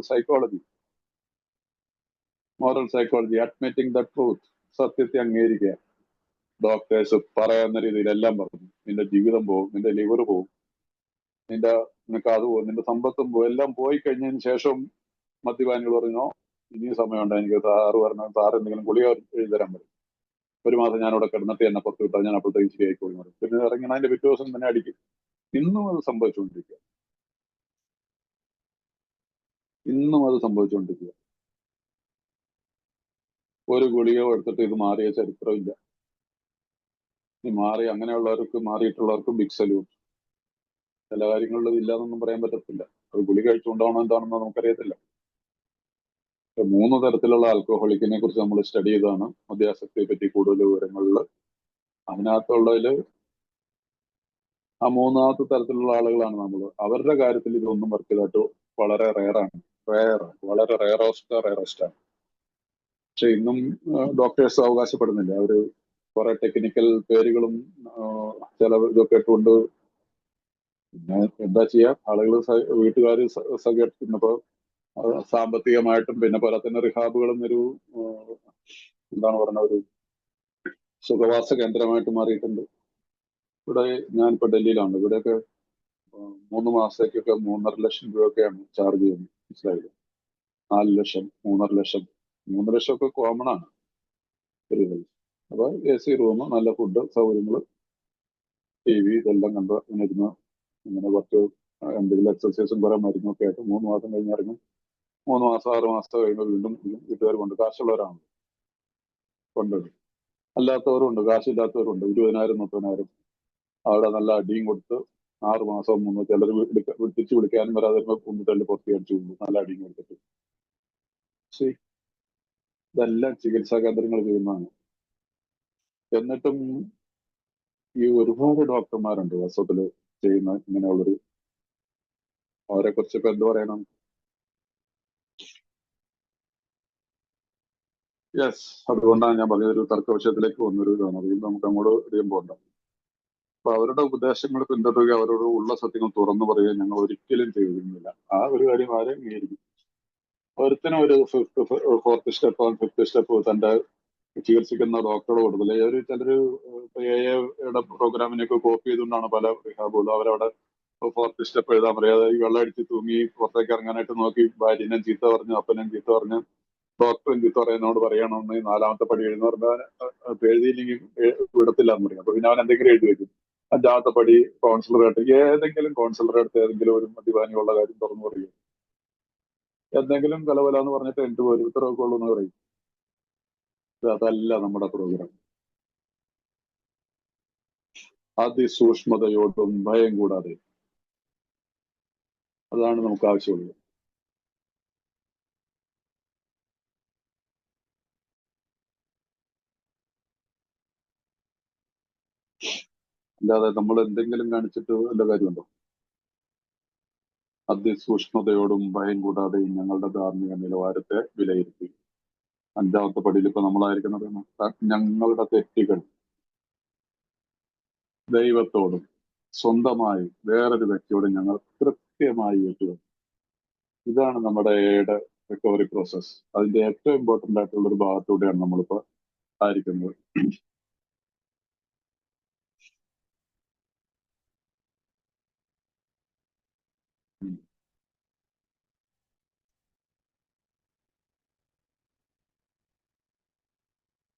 psychology, admitting the truth, സത്യത്തെ അംഗീകരിക്കുക. ഡോക്ടേഴ്സ് പറയുന്ന രീതിയിൽ എല്ലാം പറഞ്ഞു, നിന്റെ ജീവിതം പോകും, നിന്റെ ലിവർ പോകും, നിനക്ക് അത് പോകും, നിന്റെ സമ്പത്തും പോകും, എല്ലാം പോയി കഴിഞ്ഞതിന് ശേഷം മദ്യപാനികൾ പറഞ്ഞോ ഇനിയും സമയമുണ്ട്, എനിക്ക് സാറ് പറഞ്ഞാൽ സാറ് എന്തെങ്കിലും ഗുളിക എഴുതി തരാൻ പറ്റും, 1 മാസം ഞാനിവിടെ കിടന്നിട്ട് എന്നെ പുറത്ത് വിട്ടാൽ ഞാൻ അപ്പോഴത്തേക്ക് ശരിയായിക്കോളി പറയും. പിന്നെ ഇറങ്ങി അതിന്റെ പിറ്റേ ദിവസം തന്നെ അടിക്കും. ഇന്നും അത് സംഭവിച്ചുകൊണ്ടിരിക്കുക, ഇന്നും അത് സംഭവിച്ചുകൊണ്ടിരിക്കുക. ഒരു ഗുളിക എടുത്തിട്ട് ഇത് മാറിയ ചരിത്രമില്ല. ഈ മാറി അങ്ങനെയുള്ളവർക്ക്, മാറിയിട്ടുള്ളവർക്കും ബിഗ് സല്യൂട്ട്. ചില കാര്യങ്ങളിൽ ഇല്ലാന്നൊന്നും പറയാൻ പറ്റത്തില്ല. അത് ഗുളിക കഴിച്ചുകൊണ്ടാണോ എന്താണെന്ന് നമുക്കറിയത്തില്ല. 3 തരത്തിലുള്ള ആൽക്കഹോളിക്കിനെ കുറിച്ച് നമ്മൾ സ്റ്റഡി ചെയ്തതാണ് മദ്യാസക്തിയെ പറ്റി കൂടുതൽ വിവരങ്ങളിൽ. അതിനകത്തുള്ളതിൽ ആ 3ാമത്തെ തരത്തിലുള്ള ആളുകളാണ് നമ്മൾ. അവരുടെ കാര്യത്തിൽ ഇതൊന്നും വർക്ക് ചെയ്തിട്ട് വളരെ റെയറാണ്, വളരെ റെയറോസ്റ്റാണ്. പക്ഷെ ഇന്നും ഡോക്ടേഴ്സ് അവകാശപ്പെടുന്നില്ല. അവര് കുറെ ടെക്നിക്കൽ പേരുകളും ചില ഇതൊക്കെ ഇട്ടുകൊണ്ട്, പിന്നെ എന്താ ചെയ്യാ, ആളുകൾ വീട്ടുകാർ സഹകരിക്കുന്നപ്പോ സാമ്പത്തികമായിട്ടും പിന്നെ പോലെ തന്നെ റിഹാബുകളും ഒരു എന്താണ് പറഞ്ഞ ഒരു സുഖവാസ കേന്ദ്രമായിട്ട് മാറിയിട്ടുണ്ട്. ഇവിടെ ഞാനിപ്പോ ഡൽഹിയിലാണ്. ഇവിടെയൊക്കെ 3 മാസത്തേക്കൊക്കെ 3.5 ലക്ഷം രൂപയൊക്കെയാണ് ചാർജ് ചെയ്യുന്നത്. മനസ്സിലായില്ലേ? 4 ലക്ഷം, 3.5 ലക്ഷം. 3 ലക്ഷമൊക്കെ കോമൺ ആണ്. അപ്പൊ AC റൂം, നല്ല ഫുഡ് സൗകര്യങ്ങൾ, TV, ഇതെല്ലാം കണ്ട് അങ്ങനെ ഇരുന്ന് ഇങ്ങനെ കുറച്ച് എന്തെങ്കിലും എക്സസൈസും കുറെ മരുന്നൊക്കെ ആയിട്ട് 3 മാസം കഴിഞ്ഞ് ഇറങ്ങും. 3 മാസം 6 മാസം കഴിയുമ്പോൾ വീണ്ടും വീട്ടുകാർ കൊണ്ട്, കാശുള്ളവരാണ് കൊണ്ടുവരും. അല്ലാത്തവരുണ്ട്, കാശില്ലാത്തവരുണ്ട്. 20,000 30,000 അവിടെ നല്ല അടിയും കൊടുത്ത് 6 മാസം 3 ചിലർ തിരിച്ചു വിളിക്കാനും വരാതെ തള്ളി പുറത്തി അടിച്ചു കൊണ്ടു, നല്ല അടിയും കൊടുത്തിട്ട്. ശരി, ഇതെല്ലാം ചികിത്സാ കേന്ദ്രങ്ങൾ ചെയ്യുന്നതാണ്. എന്നിട്ടും ഈ ഒരുപാട് ഡോക്ടർമാരുണ്ട് വാസ്തവത്തിൽ ചെയ്യുന്ന ഇങ്ങനെയുള്ളൊരു, അവരെ കുറിച്ച് ഇപ്പൊ എന്ത് പറയണം? യെസ്, അതുകൊണ്ടാണ് ഞാൻ പറഞ്ഞൊരു തർക്ക വിഷയത്തിലേക്ക് വന്നൊരു ഇതാണ്. അതുകൊണ്ട് നമുക്ക് അങ്ങോട്ട് അധികം പോകണ്ട. അപ്പൊ അവരുടെ ഉപദേശങ്ങൾ പിന്തുടരുക, അവരോട് ഉള്ള സത്യങ്ങൾ തുറന്നു പറയുക ഞങ്ങൾ ഒരിക്കലും ചെയ്യുന്നില്ല. ആ ഒരു കാര്യം ആരെ അംഗീകരിക്കും? ഒരുത്തിനും ഒരു 4th സ്റ്റെപ്പ് 5th സ്റ്റെപ്പ് തന്റെ ചികിത്സിക്കുന്ന ഡോക്ടറുടെ കൊടുത്തില്ല. ചിലര് AA പ്രോഗ്രാമിനൊക്കെ കോപ്പി ചെയ്തുകൊണ്ടാണ് പല റിഹാബുകളും. അവരവിടെ 4th സ്റ്റെപ്പ് എഴുതാൻ പറയാതെ ഈ വെള്ളം അടിച്ച് തൂങ്ങി പുറത്തേക്ക് ഇറങ്ങാനായിട്ട് നോക്കി ഭാര്യനെ ചീത്ത പറഞ്ഞു, അപ്പനും ചീത്ത പറഞ്ഞു, ഡോക്ടറും ചീത്ത പറയുന്നോട് പറയണമെന്ന് 4ാമത്തെ പടി എഴുതുന്ന പറഞ്ഞാൽ എഴുതിയില്ലെങ്കിൽ വിടത്തില്ല എന്ന് പറയും. അപ്പൊ പിന്നെ അവൻ എന്തെങ്കിലും എഴുതി വെക്കും. 5ാമത്തെ പടി കൗൺസിലറായിട്ട്, ഏതെങ്കിലും കൗൺസിലറായിട്ട് ഏതെങ്കിലും ഒരു മദ്യപാനിയുള്ള കാര്യം തുറന്നു പറയും. എന്തെങ്കിലും കലവലാന്ന് പറഞ്ഞിട്ട് എന്ത് പോലും ഇത്രയൊക്കെ ഉള്ളൂ എന്ന് പറയും. അതല്ല നമ്മുടെ പ്രോഗ്രാം. അതിസൂക്ഷ്മതയോടും ഭയം കൂടാതെ, അതാണ് നമുക്ക് ആവശ്യമുള്ളത്. അല്ലാതെ നമ്മൾ എന്തെങ്കിലും കാണിച്ചിട്ട് വല്ല കാര്യമുണ്ടോ? അതിസൂക്ഷ്മതയോടും ഭയം കൂടാതെ ഞങ്ങളുടെ ധാർമ്മിക നിലവാരത്തെ വിലയിരുത്തി. 5ാമത്തെ പടിയിൽ ഇപ്പൊ നമ്മളായിരിക്കുന്നത് ഞങ്ങളുടെ തെറ്റുകൾ ദൈവത്തോടും സ്വന്തമായി വേറൊരു വ്യക്തിയോടും ഞങ്ങൾ കൃത്യമായി ഏറ്റുവരും. ഇതാണ് നമ്മുടെ റിക്കവറി പ്രോസസ്. അതിന്റെ ഏറ്റവും ഇമ്പോർട്ടന്റ് ആയിട്ടുള്ള ഒരു ഭാഗത്തൂടെയാണ് നമ്മളിപ്പോ ആയിരിക്കുന്നത്.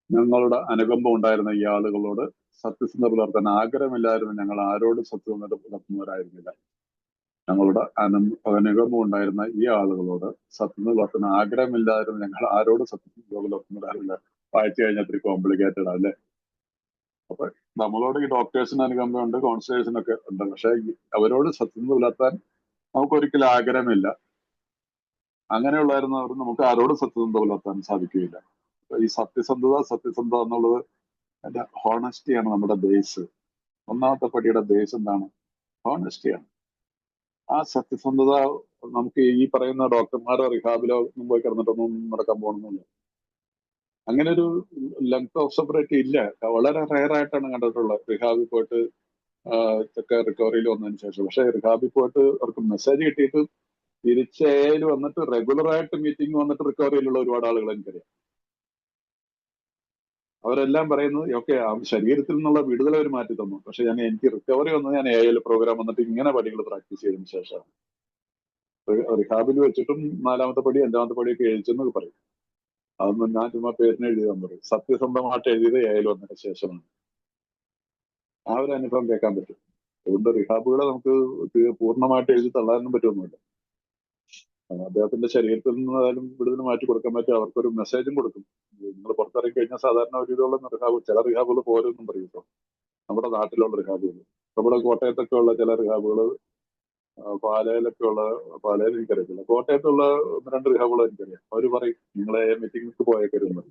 ഞങ്ങളുടെ അനുകമ്പം ഉണ്ടായിരുന്ന ഈ ആളുകളോട് സത്യസന്ധത പുലർത്താൻ ആഗ്രഹമില്ലായിരുന്നു. ഞങ്ങൾ ആരോടും സത്യസന്ധത പുലർത്തുന്നവരായിരുന്നില്ല. ഞങ്ങളുടെ അനുകമ്പം ഉണ്ടായിരുന്ന ഈ ആളുകളോട് സത്യസന്ധത പുലർത്താൻ ആഗ്രഹമില്ലായിരുന്നു. ഞങ്ങൾ ആരോടും സത്യസന്ധത പുലർത്തുന്നവരായിരുന്നില്ല. വായിച്ചു കഴിഞ്ഞാൽ ഇത്തിരി കോംപ്ലിക്കേറ്റഡ് അല്ലേ? അപ്പൊ നമ്മളോട് ഈ ഡോക്ടേഴ്സിന് അനുകമ്പമുണ്ട്, കൗൺസിലേഴ്സിനൊക്കെ ഉണ്ട്. പക്ഷെ അവരോട് സത്യസന്ധത പുലർത്താൻ നമുക്കൊരിക്കലും ആഗ്രഹമില്ല. അങ്ങനെയുള്ളായിരുന്നവർ നമുക്ക് ആരോടും സത്യസന്ധത പുലർത്താൻ സാധിക്കുകയില്ല. ഈ സത്യസന്ധത എന്നുള്ളത് അതിന്റെ ഹോണസ്റ്റിയാണ് നമ്മുടെ ബേസ്. 1ാമത്തെ പടിയുടെ ബേസ് എന്താണ്? ഹോണസ്റ്റിയാണ്. ആ സത്യസന്ധത നമുക്ക് ഈ പറയുന്ന ഡോക്ടർമാരോ റിഹാബിലോ ഒന്നും പോയി കിടന്നിട്ടൊന്നും നടക്കാൻ പോകണമെന്നില്ല. അങ്ങനെ ഒരു ലെങ്ത് ഓഫ് സെപ്പറേറ്റ് ഇല്ല. വളരെ റെയർ ആയിട്ടാണ് കണ്ടിട്ടുള്ളത് റിഹാബിൽ പോയിട്ട് ഒക്കെ റിക്കവറിയിൽ വന്നതിന് ശേഷം. പക്ഷെ റിഹാബിൽ പോയിട്ട് അവർക്ക് മെസ്സേജ് കിട്ടിയിട്ട് തിരിച്ചേല് വന്നിട്ട് റെഗുലറായിട്ട് മീറ്റിംഗ് വന്നിട്ട് റിക്കവറിയിലുള്ള ഒരുപാട് ആളുകൾ എനിക്കറിയാം. അവരെല്ലാം പറയുന്നത് ഓക്കെ, ശരീരത്തിൽ നിന്നുള്ള വിടുതൽ അവർ മാറ്റി തന്നു. പക്ഷെ എനിക്ക് റിക്കവറി വന്നത് ഞാൻ AL പ്രോഗ്രാം വന്നിട്ട് ഇങ്ങനെ പടികൾ പ്രാക്ടീസ് ചെയ്തതിനു ശേഷമാണ്. റിഹാബിൽ വെച്ചിട്ടും 4ാമത്തെ പടി 5ാമത്തെ പടിയൊക്കെ എഴുതിച്ചെന്ന് പറയും. അതൊന്നും ഞാൻ ചുമ്മാ പേരിന് എഴുതിയതെന്ന് പറയും. സത്യസന്ധമായിട്ട് എഴുതിയത് എയിൽ വന്നതിന് ശേഷമാണ്. ആ ഒരു അനുഭവം കേൾക്കാൻ പറ്റും. അതുകൊണ്ട് റിഹാബുകളെ നമുക്ക് പൂർണ്ണമായിട്ട് എഴുതി തള്ളാനൊന്നും പറ്റുമൊന്നുമില്ല. അദ്ദേഹത്തിന്റെ ശരീരത്തിൽ നിന്നായാലും വിടുതൽ മാറ്റി കൊടുക്കാൻ പറ്റും. അവർക്കൊരു മെസ്സേജും കൊടുക്കും. നിങ്ങൾ പുറത്തിറങ്ങി കഴിഞ്ഞാൽ സാധാരണ ഒരു ഇതുള്ള റിഹാബ്, ചില റിഹാബുകൾ പോരെന്നും പറയും. നമ്മുടെ നാട്ടിലുള്ള റിഹാബുകൾ, നമ്മുടെ കോട്ടയത്തൊക്കെ ഉള്ള ചില റിഹാബുകൾ, പാലയിലൊക്കെ ഉള്ള, പാലയിൽ എനിക്കറിയത്തില്ല, കോട്ടയത്തുള്ള 1-2 റിഹാബുകൾ എനിക്കറിയാം. അവർ പറയും നിങ്ങളെ മീറ്റിംഗിലേക്ക് പോയേക്കരുതെന്ന്.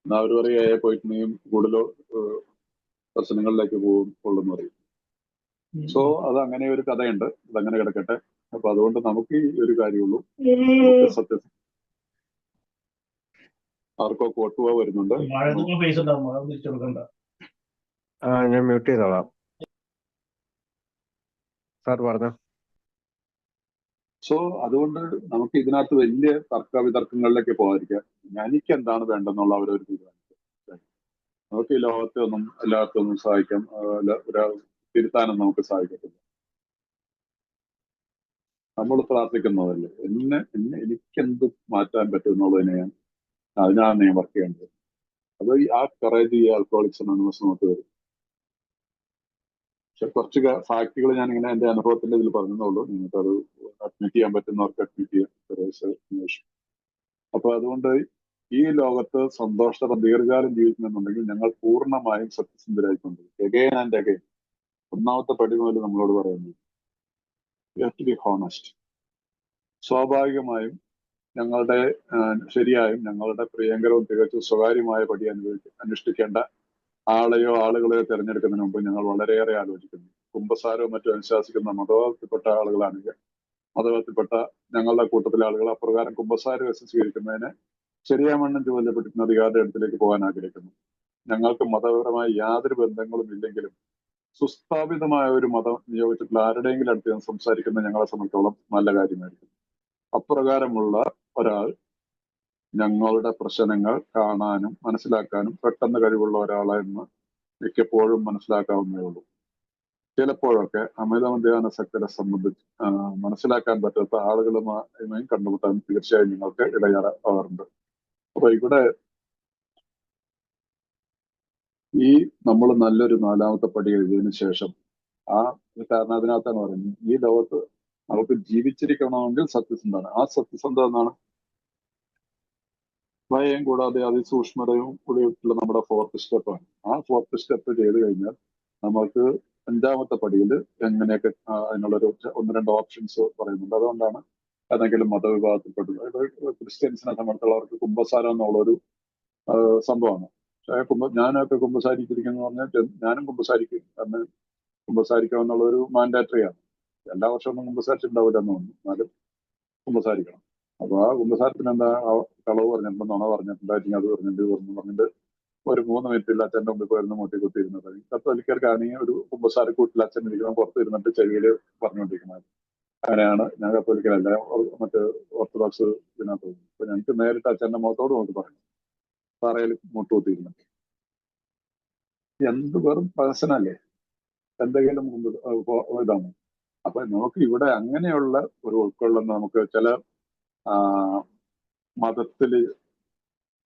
എന്നാ അവർ പറയും പോയിട്ട് നീയും കൂടുതലോ പ്രശ്നങ്ങളിലേക്ക് പോകുള്ളെന്ന് പറയും. സോ അത് അങ്ങനെ ഒരു കഥയുണ്ട്. അതങ്ങനെ കിടക്കട്ടെ. അപ്പൊ അതുകൊണ്ട് നമുക്ക് ഈ ഒരു കാര്യമുള്ളൂ. സത്യം ആർക്കോ കോട്ടുവ വരുന്നുണ്ട്. ഞാൻ മ്യൂട്ട് ചെയ്തോളാം. സാർ പറഞ്ഞു. സോ അതുകൊണ്ട് നമുക്ക് ഇതിനകത്ത് വലിയ തർക്ക വിതർക്കങ്ങളിലേക്ക് പോകാതിരിക്കാം. എനിക്ക് എന്താണ് വേണ്ടെന്നുള്ള അവരൊരു തീരുമാനിക്കും. നമുക്ക് ഈ ലോകത്തെ ഒന്നും എല്ലാവർക്കും ഒന്നും സഹായിക്കാം, തിരുത്താനും നമുക്ക് സാധിക്കത്തില്ല. നമ്മൾ പ്രാർത്ഥിക്കുന്നതല്ലേ എനിക്കെന്ത് മാറ്റാൻ പറ്റും എന്നുള്ളതിനെ അതിനാണ് ഞാൻ വർക്ക് ചെയ്യേണ്ടത്. അത് ആ കറേജ് ഈ ആൽക്കഹോളിക്സ് അനോണിമസ് നമുക്ക് വരും. പക്ഷെ കുറച്ച് ഫാക്ടുകൾ ഞാൻ ഇങ്ങനെ എന്റെ അനുഭവത്തിന്റെ ഇതിൽ പറഞ്ഞതേ നിങ്ങൾക്ക് അത് അഡ്മിറ്റ് ചെയ്യാൻ പറ്റുന്നവർക്ക് അഡ്മിറ്റ് ചെയ്യാം. അപ്പൊ അതുകൊണ്ട് ഈ ലോകത്ത് സന്തോഷത്തോടെ ദീർഘകാലം ജീവിക്കണമെന്നുണ്ടെങ്കിൽ ഞങ്ങൾ പൂർണ്ണമായും സത്യസന്ധരായിക്കൊണ്ട് എഗെയിൻ ആൻഡ് എഗെയിൻ, 1ാമത്തെ പടി മുതൽ നമ്മളോട് പറയുന്നത് you have to be honest. സ്വാഭാവികമായും ഞങ്ങളുടെ ശരിയായും ഞങ്ങളുടെ പ്രിയങ്കരവും തികച്ചും സ്വകാര്യമായ പടി അനുഷ്ഠിക്കേണ്ട ആളെയോ ആളുകളെയോ തിരഞ്ഞെടുക്കുന്നതിന് മുമ്പ് ഞങ്ങൾ വളരെയേറെ ആലോചിക്കുന്നു. കുമ്പസാരവും മറ്റും അനുശാസിക്കുന്ന മതവാദത്തിൽപ്പെട്ട ആളുകളാണെങ്കിൽ മതവാദത്തിൽപ്പെട്ട ഞങ്ങളുടെ കൂട്ടത്തിലെ ആളുകൾ അപ്രകാരം കുമ്പസാരം സ്വീകരിക്കുന്നതിന് ശരിയാമണ്ണം ചുമതലപ്പെട്ടിരുന്ന അധികാരിയുടെ അടുത്തിലേക്ക് പോകാൻ ആഗ്രഹിക്കുന്നു. ഞങ്ങൾക്ക് മതപരമായ യാതൊരു ബന്ധങ്ങളും ഇല്ലെങ്കിലും സുസ്ഥാപിതമായ ഒരു മതം നിയോഗിച്ചിട്ടുള്ള ആരുടെയെങ്കിലും അടുത്ത് ഞാൻ സംസാരിക്കുന്നത് ഞങ്ങളെ സംബന്ധിച്ചോളം നല്ല കാര്യമായിരിക്കും. അപ്രകാരമുള്ള ഒരാൾ ഞങ്ങളുടെ പ്രശ്നങ്ങൾ കാണാനും മനസ്സിലാക്കാനും പെട്ടെന്ന് കഴിവുള്ള ഒരാളെന്ന് മിക്കപ്പോഴും മനസ്സിലാക്കാവുന്നേ ഉള്ളൂ. ചിലപ്പോഴൊക്കെ അമിത മദ്യാസക്തരെ സംബന്ധിച്ച് മനസ്സിലാക്കാൻ പറ്റാത്ത ആളുകളുമായും കണ്ടുമുട്ടാൻ തീർച്ചയായും നിങ്ങൾക്ക് ഇടയാറാറുണ്ട്. അപ്പൊ ഇവിടെ ഈ നമ്മൾ നല്ലൊരു 4ാമത്തെ പടി എഴുതിയതിനു ശേഷം കാരണം അതിനകത്താണ് പറയുന്നത് ഈ ലോകത്ത് നമുക്ക് ജീവിച്ചിരിക്കണമെങ്കിൽ സത്യസന്ധമാണ്. ആ സത്യസന്ധത എന്നാണ് ഭയം കൂടാതെ അതിസൂക്ഷ്മതയും കൂടിയിട്ടുള്ള നമ്മുടെ 4th സ്റ്റെപ്പാണ്. ആ 4th സ്റ്റെപ്പ് ചെയ്ത് കഴിഞ്ഞാൽ നമുക്ക് 5ാമത്തെ പടിയിൽ എങ്ങനെയൊക്കെ അതിനുള്ളൊരു 1-2 ഓപ്ഷൻസ് പറയുന്നുണ്ട്. അതുകൊണ്ടാണ് ഏതെങ്കിലും മതവിഭാഗത്തിൽപ്പെട്ടത് ക്രിസ്ത്യൻസിനെ സംബന്ധിച്ചുള്ളവർക്ക് കുമ്പസാരം എന്നുള്ളൊരു സംഭവമാണ്. ഞാനൊക്കെ കുമ്പസാരിച്ചിരിക്കുന്നു പറഞ്ഞാൽ ഞാനും കുമ്പസാരിക്കും. എന്ന് കുമ്പസാരിക്കണം എന്നുള്ളൊരു മാൻഡാറ്ററിയാണ്. എല്ലാ വർഷവും കുമ്പസാരിച്ചിട്ടുണ്ടാവില്ല എന്ന് തോന്നുന്നു, എന്നാലും കുമ്പസാരിക്കണം. അപ്പൊ ആ കുമ്പസാരത്തിന് എന്താ കളവ് പറഞ്ഞിട്ടുണ്ടോ, നുണ പറഞ്ഞിട്ടുണ്ടായിരിക്കും, അത് പറഞ്ഞിട്ട് ഒരു 3 മിനിറ്റിൽ അച്ഛൻ്റെ മുമ്പിൽ പോയിരുന്നു മൂട്ടി കുത്തിയിരുന്നത്. കത്തോലിക്കർക്കാണെങ്കിൽ ഒരു കുമ്പസാരക്കൂട്ടിൽ അച്ഛൻ ഇരിക്കണം, പുറത്ത് ഇരുന്നിട്ട് ചെവിയില് പറഞ്ഞുകൊണ്ടിരിക്കുന്നത്. അങ്ങനെയാണ് ഞാൻ കത്തോലിക്കലല്ല, മറ്റേ ഓർത്തഡോക്സ് ഇതിനകത്ത് പോകുന്നത്. അപ്പൊ ഞങ്ങൾക്ക് നേരിട്ട് അച്ഛൻ്റെ മുഖത്തോട് നോക്കി പറഞ്ഞു തറയിൽ മുട്ടുകുത്തിയിരുന്നത്. എന്ത് വെറും പ്രശ്നമല്ലേ, എന്തെങ്കിലും ഇതാണ്. അപ്പൊ നമുക്ക് ഇവിടെ അങ്ങനെയുള്ള ഒരു ഉൾക്കൊള്ളുന്ന നമുക്ക് ചില മതത്തില്,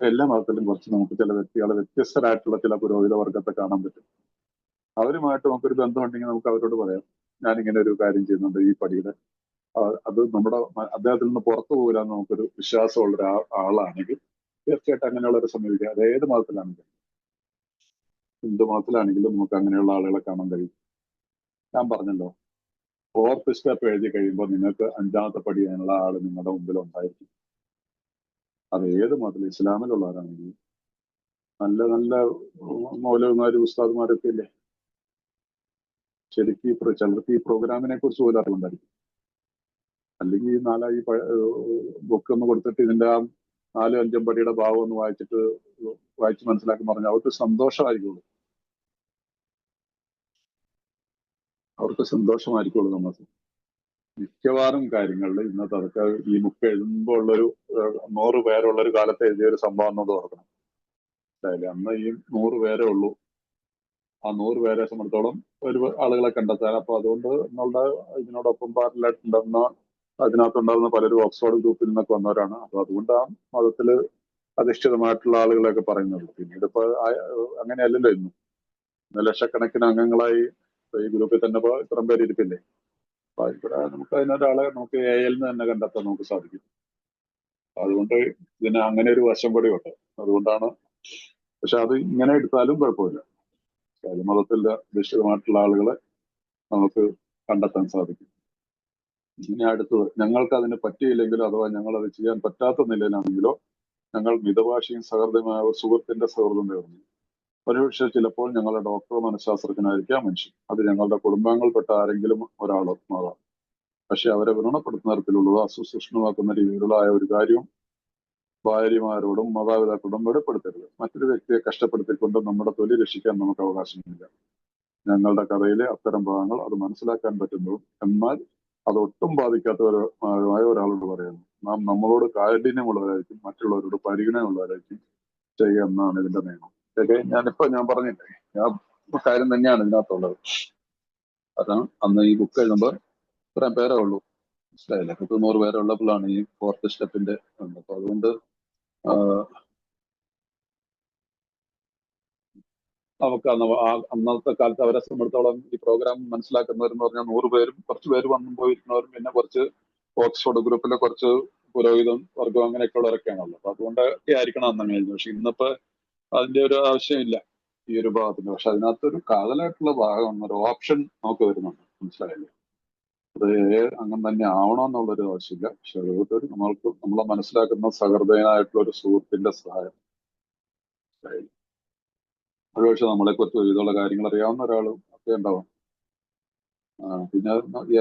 എല്ലാ മതത്തിലും കുറച്ച് നമുക്ക് ചില വ്യക്തികളെ വ്യത്യസ്തരായിട്ടുള്ള ചില പുരോഹിത വർഗത്തെ കാണാൻ പറ്റും. അവരുമായിട്ട് നമുക്കൊരു ബന്ധമുണ്ടെങ്കിൽ നമുക്ക് അവരോട് പറയാം ഞാനിങ്ങനെ ഒരു കാര്യം ചെയ്യുന്നുണ്ട് ഈ പടിയുടെ, അത് നമ്മുടെ അദ്ദേഹത്തിൽ നിന്ന് പുറത്തു പോകില്ല എന്ന് നമുക്കൊരു വിശ്വാസമുള്ള ആളാണെങ്കിൽ തീർച്ചയായിട്ടും അങ്ങനെയുള്ളവരെ സമീപിക്കുക. അത് ഏത് മതത്തിലാണെങ്കിലും, ഹിന്ദു മതത്തിലാണെങ്കിലും നമുക്ക് അങ്ങനെയുള്ള ആളുകളെ കാണാൻ കഴിയും. ഞാൻ പറഞ്ഞല്ലോ 4th സ്റ്റെപ്പ് എഴുതി കഴിയുമ്പോൾ നിങ്ങൾക്ക് 5ാമത്തെ പടി ചെയ്യാനുള്ള ആള് നിങ്ങളുടെ മുമ്പിൽ ഉണ്ടായിരിക്കും. അത് ഏത് മതത്തിൽ, ഇസ്ലാമിലുള്ളവരാണെങ്കിലും നല്ല നല്ല മൗലവിമാരും ഉസ്താദുമാരൊക്കെ ഇല്ലേ, ശരിക്കും ചിലർക്ക് ഈ പ്രോഗ്രാമിനെ കുറിച്ച് പോലും അറിവുണ്ടായിരിക്കും. അല്ലെങ്കിൽ ഈ ബുക്ക് ഒന്ന് കൊടുത്തിട്ട് ഇതിന്റെ 4-5 പടിയുടെ ഭാവം ഒന്ന് വായിച്ച് മനസ്സിലാക്കി പറഞ്ഞാൽ അവർക്ക് സന്തോഷമായിരിക്കുള്ളൂ. നമ്മൾ മിക്കവാറും കാര്യങ്ങളിൽ ഇന്നത്തെ അതൊക്കെ ഈ ബുക്ക് എഴുതുമ്പോൾ ഉള്ളൊരു 100 പേരുള്ളൊരു കാലത്ത് എഴുതിയ ഒരു സംഭവം എന്നത് ഓർക്കണം. അന്ന് ഈ 100 പേരേ ഉള്ളൂ. ആ 100 പേരെ സംബന്ധിച്ചോളം ഒരു ആളുകളെ കണ്ടെത്താൻ. അപ്പൊ അതുകൊണ്ട് നമ്മളുടെ ഇതിനോടൊപ്പം പാർട്ടിലായിട്ടുണ്ടായിരുന്ന അതിനകത്തുണ്ടാകുന്ന പലരും ഓക്സ്ഫോർഡ് ഗ്രൂപ്പിൽ നിന്നൊക്കെ വന്നവരാണ്. അപ്പൊ അതുകൊണ്ട് ആ മതത്തില് അധിഷ്ഠിതമായിട്ടുള്ള ആളുകളെയൊക്കെ പറയുന്നത്. പിന്നീട് ഇപ്പൊ അങ്ങനെയല്ലല്ലോ ഇന്നും. ലക്ഷക്കണക്കിന് അംഗങ്ങളായി ഈ ഗ്രൂപ്പിൽ തന്നെ ഇപ്പൊ ഇത്രയും പേര് ഇരിപ്പില്ലേ. അപ്പൊ ഇവിടെ നമുക്ക് അതിനൊരാളെ നമുക്ക് എയിൽ നിന്ന് തന്നെ കണ്ടെത്താൻ നമുക്ക് സാധിക്കും. അതുകൊണ്ട് ഇതിന് അങ്ങനെ ഒരു വശം കൂടി ഉണ്ട്. അതുകൊണ്ടാണ്. പക്ഷെ അത് ഇങ്ങനെ എടുത്താലും കുഴപ്പമില്ല. മതത്തിൽ അധിഷ്ഠിതമായിട്ടുള്ള ആളുകളെ നമുക്ക് കണ്ടെത്താൻ സാധിക്കും. ഇനി അടുത്തത്, ഞങ്ങൾക്ക് അതിന് പറ്റിയില്ലെങ്കിലോ അഥവാ ഞങ്ങൾ അത് ചെയ്യാൻ പറ്റാത്ത നിലയിലാണെങ്കിലോ ഞങ്ങൾ മിതഭാഷയും സഹൃദയമായ ഒരു സുഹൃത്തിന്റെ സൗഹൃദം നേർന്നു. ഒരുപക്ഷെ ചിലപ്പോൾ ഞങ്ങളുടെ ഡോക്ടറോ മനഃശാസ്ത്രജ്ഞനായിരിക്കാം മനുഷ്യൻ. അത് ഞങ്ങളുടെ കുടുംബാംഗങ്ങൾപ്പെട്ട ആരെങ്കിലും ഒരാളോ ആവാം. പക്ഷെ അവരെ വ്രണപ്പെടുത്തുന്ന തരത്തിലുള്ളതോ അസുസൂക്ഷ്മമാക്കുന്ന രീതിയിലുള്ള ഒരു കാര്യവും ഭാര്യമാരോടും മാതാപിതാക്കളോടും വെളിപ്പെടുത്തരുത്. മറ്റൊരു വ്യക്തിയെ കഷ്ടപ്പെടുത്തിക്കൊണ്ട് നമ്മുടെ തൊലി രക്ഷിക്കാൻ നമുക്ക് അവകാശമില്ല. ഞങ്ങളുടെ കഥയിലെ അത്തരം ഭാഗങ്ങൾ അത് മനസ്സിലാക്കാൻ പറ്റുന്നതും എന്നാൽ അത് ഒട്ടും ബാധിക്കാത്തവരുമായ ഒരാളോട് പറയുന്നു. നാം നമ്മളോട് കാഠിന്യമുള്ളവരായിരിക്കും മറ്റുള്ളവരോട് പരിഗണനയുള്ളവരായിരിക്കും ചെയ്യുക എന്നാണ് ഇതിന്റെ നിയമം. ഇതൊക്കെ ഞാൻ പറഞ്ഞില്ലേ, ആ കാര്യം തന്നെയാണ് ഇതിനകത്തുള്ളത്. അതാണ് അന്ന് ഈ ബുക്ക് എഴുതുമ്പോൾ ഇത്രയും പേരേ ഉള്ളൂ, മനസ്സിലായില്ലേ. 100 പേരുള്ളപ്പോഴാണ് ഈ 4th സ്റ്റെപ്പിന്റെ. അപ്പൊ അതുകൊണ്ട് നമുക്ക് അന്നത്തെ കാലത്ത് അവരെ സംബന്ധിച്ചോളം ഈ പ്രോഗ്രാം മനസ്സിലാക്കുന്നവരെന്ന് പറഞ്ഞാൽ 100 പേരും കുറച്ച് പേര് വന്നും പോയിരുന്നവരും പിന്നെ കുറച്ച് ഓക്സ്ഫോർഡ് ഗ്രൂപ്പിലെ കുറച്ച് പുരോഹിതം വർഗം അങ്ങനെയൊക്കെയുള്ളവരൊക്കെയാണല്ലോ. അപ്പൊ അതുകൊണ്ടൊക്കെ ആയിരിക്കണം അന്നങ്ങനെ എഴുതുന്നത്. പക്ഷെ ഇന്നിപ്പോ അതിന്റെ ഒരു ആവശ്യമില്ല ഈ ഒരു ഭാഗത്തിന്. പക്ഷെ അതിനകത്തൊരു കാതലായിട്ടുള്ള ഭാഗം, ഒരു ഓപ്ഷൻ നമുക്ക് വരുന്നുണ്ട്, മനസ്സിലായില്ലേ. അത് അങ്ങനെ തന്നെ ആവണമെന്നുള്ളൊരു ആവശ്യമില്ല. പക്ഷെ അതുകൊണ്ട് നമ്മൾക്ക് നമ്മളെ മനസ്സിലാക്കുന്ന സഹൃദയനായിട്ടുള്ള ഒരു സുഹൃത്തിന്റെ സഹായം. ഒരുപക്ഷെ നമ്മളെക്കുറിച്ച് ഒരുവിധമുള്ള കാര്യങ്ങൾ അറിയാവുന്ന ഒരാളും ഒക്കെ ഉണ്ടാവും. പിന്നെ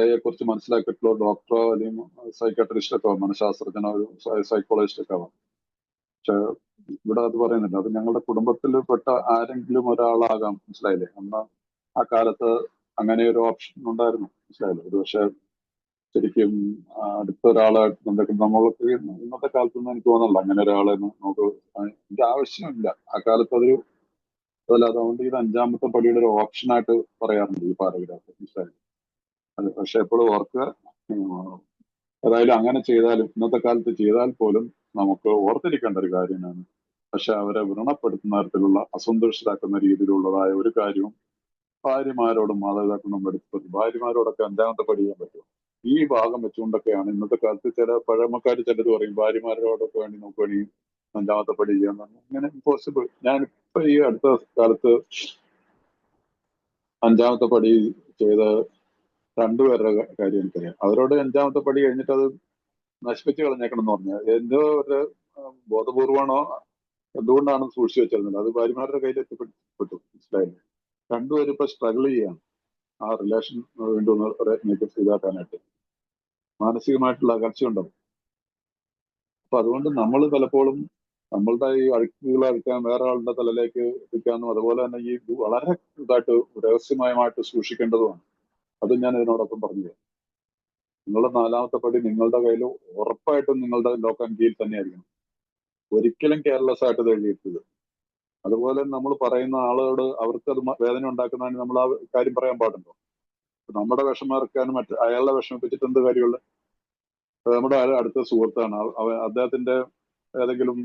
എയെ കുറിച്ച് മനസ്സിലാക്കിയിട്ടുള്ള ഡോക്ടറോ അല്ലെങ്കിൽ സൈക്കാട്രിസ്റ്റൊക്കെ മനഃശാസ്ത്രജ്ഞനോ സൈക്കോളജിസ്റ്റ് ഒക്കെ ആവാം. പക്ഷെ ഇവിടെ അത് പറയുന്നില്ല. അത് ഞങ്ങളുടെ കുടുംബത്തിൽ പെട്ട ആരെങ്കിലും ഒരാളാകാം, മനസ്സിലായില്ലേ. അന്ന് ആ കാലത്ത് അങ്ങനെ ഒരു ഓപ്ഷൻ ഉണ്ടായിരുന്നു, മനസ്സിലായില്ലേ. ഒരു പക്ഷെ ശരിക്കും അടുത്തൊരാളായിട്ട് നമ്മൾക്ക് ഇന്നത്തെ കാലത്തൊന്നും എനിക്ക് തോന്നുന്നില്ല അങ്ങനെ ഒരാളെ നമുക്ക് എനിക്ക് ആവശ്യമില്ല. ആ കാലത്ത് അതൊരു അതല്ല. അതുകൊണ്ട് ഇത് 5ാമത്തെ പടിയുടെ ഒരു ഓപ്ഷനായിട്ട് പറയാറുണ്ട് ഈ പാരഗ്രാഫ്, മനസ്സിലായി. അത് പക്ഷെ എപ്പോഴും ഓർക്കുക, ഏതായാലും അങ്ങനെ ചെയ്താലും ഇന്നത്തെ കാലത്ത് ചെയ്താൽ പോലും നമുക്ക് ഓർത്തിരിക്കേണ്ട ഒരു കാര്യമാണ്. പക്ഷെ അവരെ വ്രണപ്പെടുത്തുന്ന തരത്തിലുള്ള അസന്തുഷ്ടരാക്കുന്ന രീതിയിലുള്ളതായ ഒരു കാര്യവും ഭാര്യമാരോടും മാതാപിതാക്കളോടും എടുത്ത് ഭാര്യമാരോടൊക്കെ 5ാമത്തെ പടി ചെയ്യാൻ പറ്റും. ഈ ഭാഗം വെച്ചുകൊണ്ടൊക്കെയാണ് ഇന്നത്തെ കാലത്ത് ചില പഴമക്കാർ ചിലത് പറയും ഭാര്യമാരോടൊക്കെ വേണ്ടി നമുക്ക് വേണമെങ്കിൽ 5ാമത്തെ പടി ചെയ്യാൻ പറഞ്ഞു. ഇങ്ങനെ ഇമ്പോസിബിൾ. ഞാനിപ്പോ ഈ അടുത്ത കാലത്ത് 5ാമത്തെ പടി ചെയ്ത 2 പേരുടെ കാര്യം എനിക്കറിയാം. അവരോട് 5ാമത്തെ പടി കഴിഞ്ഞിട്ട് അത് നശിപ്പിച്ച് കളഞ്ഞേക്കണം എന്ന് പറഞ്ഞാൽ എന്തോ ഒരു ബോധപൂർവമാണോ എന്തുകൊണ്ടാണ് സൂക്ഷിച്ചു വെച്ചിരുന്നത്. അത് ഭാര്യമാരുടെ കയ്യിൽ എത്തിപ്പെട്ടു, മനസ്സിലായില്ലേ. 2 പേരും ഇപ്പൊ സ്ട്രഗിൾ ചെയ്യാണ് ആ റിലേഷൻ വീണ്ടും ഇതാക്കാനായിട്ട്. മാനസികമായിട്ടുള്ള അകർച്ചയുണ്ടാവും. അപ്പൊ അതുകൊണ്ട് നമ്മൾ പലപ്പോഴും നമ്മളുടെ ഈ അഴുക്കുകൾ അഴുക്കാൻ വേറെ ആളുടെ തലയിലേക്ക് എത്തിക്കാനും അതുപോലെ തന്നെ ഈ വളരെ ഇതായിട്ട് രഹസ്യമയമായിട്ട് സൂക്ഷിക്കേണ്ടതുമാണ്. അത് ഞാൻ ഇതിനോടൊപ്പം പറഞ്ഞു. നിങ്ങളുടെ 4ാമത്തെ പടി നിങ്ങളുടെ കയ്യിൽ ഉറപ്പായിട്ടും നിങ്ങളുടെ ലോക്ക് ആൻഡ് കീയിൽ തന്നെയായിരിക്കണം. ഒരിക്കലും കെയർലെസ് ആയിട്ട് ഇത് എഴുതിയിരുത്തത്. അതുപോലെ നമ്മൾ പറയുന്ന ആളോട് അവർക്ക് അത് വേദന ഉണ്ടാക്കുന്നതിന് നമ്മൾ ആ കാര്യം പറയാൻ പാടുണ്ടോ? നമ്മുടെ വിഷമം ഇറക്കാനും അയാളുടെ വിഷമിപ്പിച്ചിട്ട് എന്ത് കാര്യമുള്ള? നമ്മുടെ അടുത്ത സുഹൃത്താണ്. അദ്ദേഹത്തിന്റെ ഏതെങ്കിലും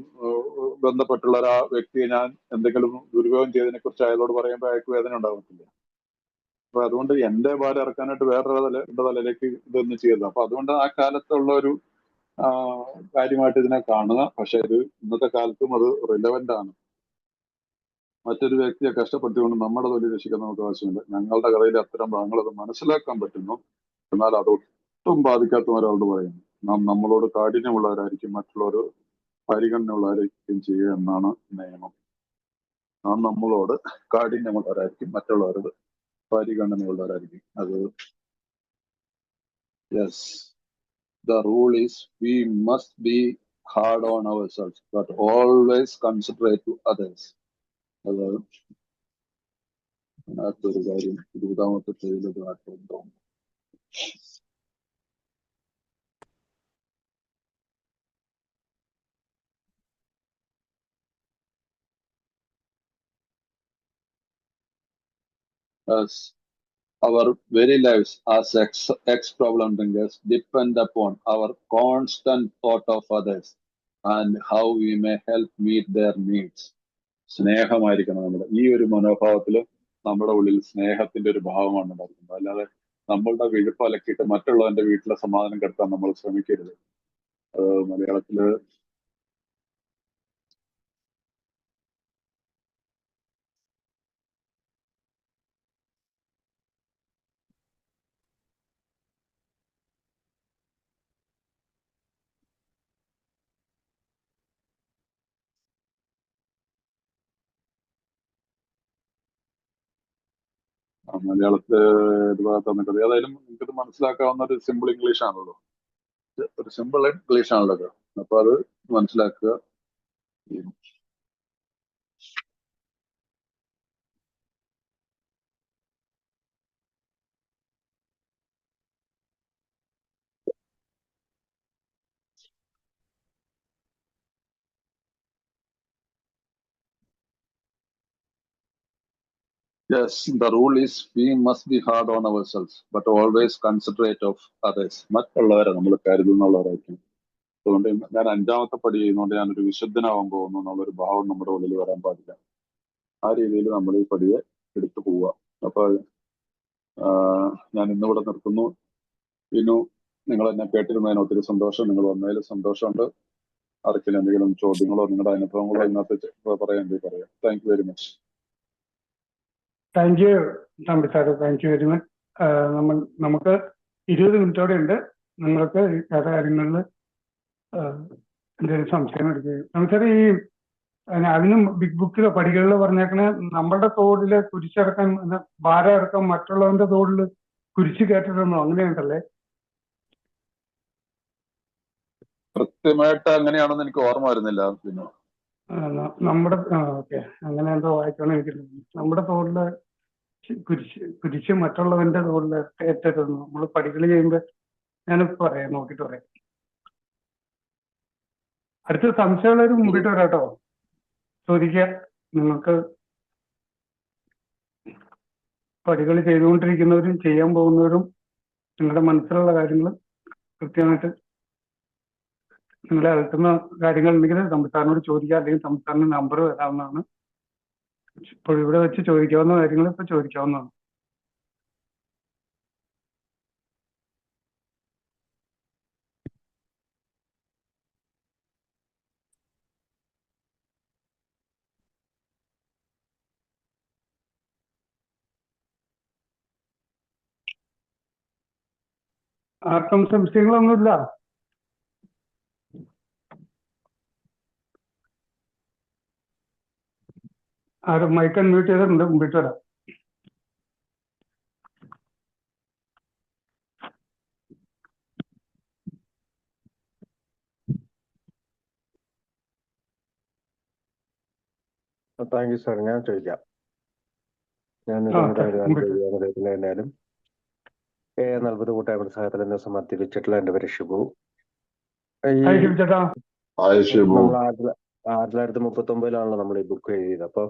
ബന്ധപ്പെട്ടുള്ള ഒരു വ്യക്തിയെ ഞാൻ എന്തെങ്കിലും ദുരുപയോഗം ചെയ്തതിനെ കുറിച്ച് അയാളോട് പറയുമ്പോൾ അയാൾക്ക് വേദന ഉണ്ടാകത്തില്ല. അപ്പൊ അതുകൊണ്ട് എന്റെ ഭാരം ഇറക്കാനായിട്ട് വേറൊരു തലയിലേക്ക് ഇതൊന്നും ചെയ്തത്. അപ്പൊ അതുകൊണ്ട് ആ കാലത്തുള്ള ഒരു കാര്യമായിട്ട് ഇതിനെ കാണുക. പക്ഷെ ഇത് ഇന്നത്തെ കാലത്തും അത് റിലവന്റ് ആണ്. മറ്റൊരു വ്യക്തിയെ കഷ്ടപ്പെടുത്തിക്കൊണ്ട് നമ്മുടെ തൊഴിൽ രക്ഷിക്കാൻ നമുക്ക് ആവശ്യമില്ല. ഞങ്ങളുടെ കഥയിലെ അത്തരം ഭാഗങ്ങൾ അത് മനസ്സിലാക്കാൻ പറ്റുന്നു. എന്നാൽ അത് ഒട്ടും ബാധിക്കാത്ത ഒരാളോട് പറയുന്നു. നാം നമ്മളോട് കാഠിന്യമുള്ളവരായിരിക്കും മറ്റുള്ളവർ പരിഗണനയുള്ളവരായിരിക്കും ചെയ്യുക എന്നാണ് നിയമം. നാം നമ്മളോട് കാഠിന്യമുള്ളവരായിരിക്കും മറ്റുള്ളവരോട് പരിഗണനയുള്ളവരായിരിക്കും. അത് yes, the rule is we must be hard on ourselves but always considerate to others. അത് അതിനകത്തൊരു കാര്യം 20ാമത്തെ പേജിലത് ആയിട്ടുണ്ടോ? As our very lives as ex-problem drinkers depend upon our constant thought of others and how we may help meet their needs. സ്നേഹമായിരിക്കണം നമ്മുടെ ഈ ഒരു മനോഭാവത്തിൽ നമ്മുടെ ഉള്ളിൽ സ്നേഹത്തിന്റെ ഒരു ഭാവമാണ് ഉണ്ടാക്കുന്നത്. അല്ലാതെ നമ്മളുടെ വിഴുപ്പ് അലക്കിയിട്ട് മറ്റുള്ളവന്റെ വീട്ടിലെ സമാധാനം കെടുത്താൻ നമ്മൾ ശ്രമിക്കരുത്. മലയാളത്തില് തന്നിട്ടുണ്ട്. ഏതായാലും എനിക്കത് മനസ്സിലാക്കാവുന്ന ഒരു സിമ്പിൾ ഇംഗ്ലീഷ് ആണല്ലോ, ഒരു സിമ്പിൾ ഇംഗ്ലീഷ് ആണല്ലോ. അപ്പൊ അത് മനസ്സിലാക്കുക. Yes, the rule is we must be hard on ourselves, but always considerate of others. മറ്റുള്ളവരെ നമ്മൾ കരുതുന്നുള്ളവരായിരിക്കും. അതുകൊണ്ട് ഞാൻ 5ാമത്തെ പടി ചെയ്യുന്നതുകൊണ്ട് ഞാനൊരു വിശുദ്ധനാവാൻ പോകുന്നു എന്നുള്ളൊരു ഭാവം നമ്മുടെ ഉള്ളിൽ വരാൻ പാടില്ല. ആ രീതിയിൽ നമ്മൾ ഈ പടിയെ എടുത്തു പോവുക. അപ്പൊ ഞാൻ ഇന്നിവിടെ നിർത്തുന്നു. ഇന്നു നിങ്ങൾ എന്നെ കേട്ടിരുന്നതിന് ഒത്തിരി സന്തോഷം. നിങ്ങൾ വന്നതിൽ സന്തോഷമുണ്ട്. ആർക്കെങ്കിലും എന്തെങ്കിലും ചോദ്യങ്ങളോ നിങ്ങളുടെ അനുഭവങ്ങളോ ഇതിനകത്ത് പറയാൻ പറയാം. Thank you very much. Thank you Thampi sir, thank you very much. നമുക്ക് 20 മിനിറ്റോടെ ഉണ്ട്. നിങ്ങൾക്ക് പല കാര്യങ്ങളിൽ എന്തെങ്കിലും സംശയം എടുക്കുക. നമുക്കത് ഈ അതിനും ബിഗ് ബുക്കിലോ പടികളിലോ പറഞ്ഞേക്കണേ നമ്മളുടെ തോടില് കുരിശിറക്കാൻ ഭാരം ഇറക്കാൻ മറ്റുള്ളവന്റെ തോടില് കുരിശ് കയറ്റിടണോ, അങ്ങനെയുണ്ടല്ലേ? കൃത്യമായിട്ട് അങ്ങനെയാണെന്ന് എനിക്ക് ഓർമ്മ വരുന്നില്ല. പിന്നെ നമ്മുടെ ഓക്കെ, അങ്ങനെ എന്തോ വായിക്കണം എനിക്ക്. നമ്മുടെ തോടില് കുരിശ് മറ്റുള്ളവന്റെ തോടില് കയറ്റരുന്നു. നമ്മൾ പടികൾ ചെയ്യുമ്പോ ഞാനിപ്പോ പറയാം, നോക്കിട്ട് പറയാം. അടുത്ത സംശയമുള്ളവർ മുമ്പിട്ട് വരാട്ടോ, ചോദിക്കുക. നിങ്ങൾക്ക് പടികൾ ചെയ്തുകൊണ്ടിരിക്കുന്നവരും ചെയ്യാൻ പോകുന്നവരും നിങ്ങളുടെ മനസ്സിലുള്ള കാര്യങ്ങൾ കൃത്യമായിട്ട് നിങ്ങളെ അകത്തുന്ന കാര്യങ്ങൾ ഉണ്ടെങ്കിൽ സംസ്ഥാനോട് ചോദിക്കുക, അല്ലെങ്കിൽ സംസ്ഥാന നമ്പർ വരാവുന്നതാണ്. ഇപ്പോൾ ഇവിടെ വെച്ച് ചോദിക്കാവുന്ന കാര്യങ്ങൾ ഇപ്പൊ ചോദിക്കാവുന്നതാണ്. ആർക്കും സംശയങ്ങളൊന്നുമില്ല. ആരും മൈക്ക് അൺമ്യൂട്ട് ചെയ്തിട്ടുണ്ട്, മുമ്പിട്ട് വരാം. Thank you sir. ഞാൻ ചോദിക്കാം. ഞാൻ എന്തായാലും 40 കൂട്ടായ്മ സഹത്തിൽ എന്നെ സമർപ്പിച്ചിട്ടുള്ള എന്റെ പേര് ഷിബു. നമ്മൾ 1939 നമ്മൾ ഈ ബുക്ക് എഴുതിയത്. അപ്പൊ